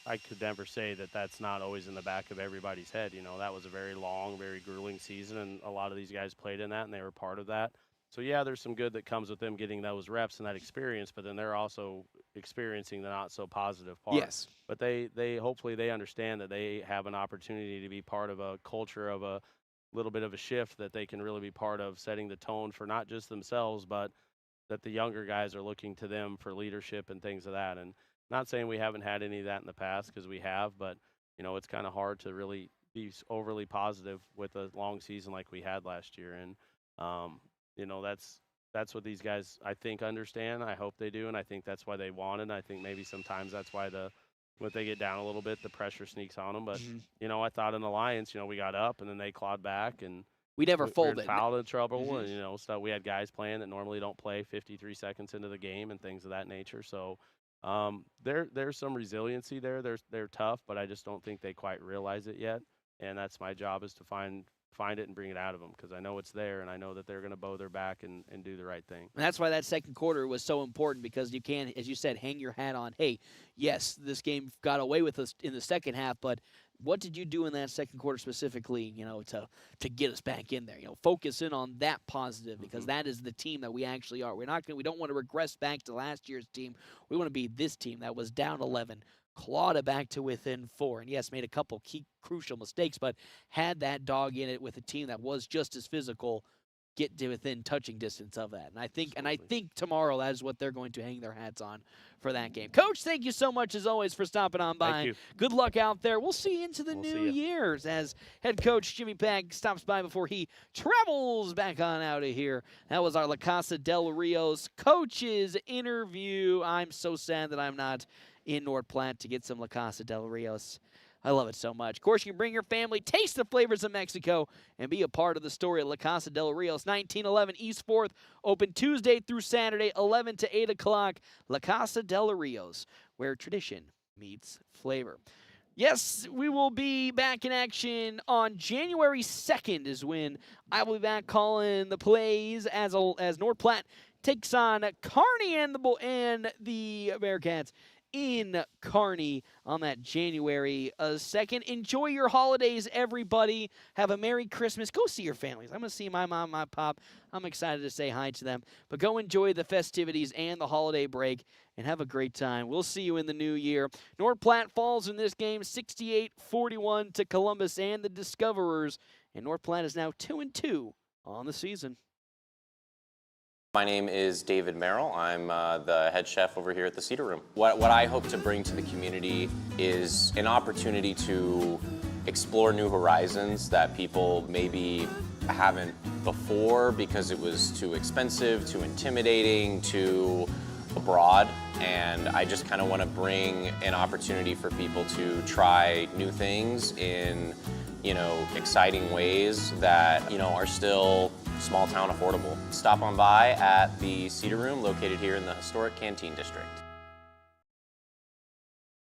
I could never say that that's not always in the back of everybody's head. You know, that was a very long, very grueling season, and a lot of these guys played in that, and they were part of that. So, yeah, there's some good that comes with them getting those reps and that experience, but then they're also experiencing the not-so-positive part. Yes. But they hopefully they understand that they have an opportunity to be part of a culture of a little bit of a shift that they can really be part of, setting the tone for not just themselves, but that the younger guys are looking to them for leadership and things of that. And not saying we haven't had any of that in the past, because we have, but, you know, it's kind of hard to really be overly positive with a long season like we had last year. And, you know, that's what these guys, I think, understand. I hope they do, and I think that's why they want it. And I think maybe sometimes that's why when they get down a little bit, the pressure sneaks on them. But, you know, I thought in Alliance, you know, we got up, and then they clawed back, and we never folded. We were fouled in trouble, and, you know, stuff. We had guys playing that normally don't play 53 seconds into the game and things of that nature. So there's some resiliency there. They're tough, but I just don't think they quite realize it yet. And that's my job, is to find it and bring it out of them, because I know it's there, and I know that they're going to bow their back and do the right thing. And that's why that second quarter was so important, because you can, as you said, hang your hat on, hey, yes, this game got away with us in the second half, but what did you do in that second quarter specifically, you know, to get us back in there? You know, focus in on that positive, because that is the team that we actually are. We don't want to regress back to last year's team. We want to be this team that was down 11, clawed it back to within 4, and yes, made a couple key crucial mistakes, but had that dog in it with a team that was just as physical, get to within touching distance of that. And I think tomorrow that is what they're going to hang their hats on for that game. Coach, thank you so much as always for stopping on by. Thank you. Good luck out there. We'll see you into the new years as head coach Jimmy Pegg stops by before he travels back on out of here. That was our La Casa del Rio's coaches interview. I'm so sad that I'm not in North Platte to get some La Casa del Rios. I love it so much. Of course, you can bring your family, taste the flavors of Mexico, and be a part of the story of La Casa del Rios. 1911 East 4th, open Tuesday through Saturday, 11 to 8 o'clock. La Casa del Rios, where tradition meets flavor. Yes, we will be back in action on January 2nd is when I will be back calling the plays as North Platte takes on Kearney and the Bearcats in Kearney on that January 2nd. Enjoy your holidays, everybody. Have a Merry Christmas. Go see your families. I'm going to see my mom, my pop. I'm excited to say hi to them. But go enjoy the festivities and the holiday break and have a great time. We'll see you in the new year. North Platte falls in this game 68-41 to Columbus and the Discoverers. And North Platte is now 2-2 on the season. My name is David Merrill. I'm the head chef over here at the Cedar Room. What I hope to bring to the community is an opportunity to explore new horizons that people maybe I haven't before because it was too expensive, too intimidating, too broad, and I just kind of want to bring an opportunity for people to try new things in, exciting ways that, are still small town affordable. Stop on by at the Cedar Room located here in the historic Canteen District.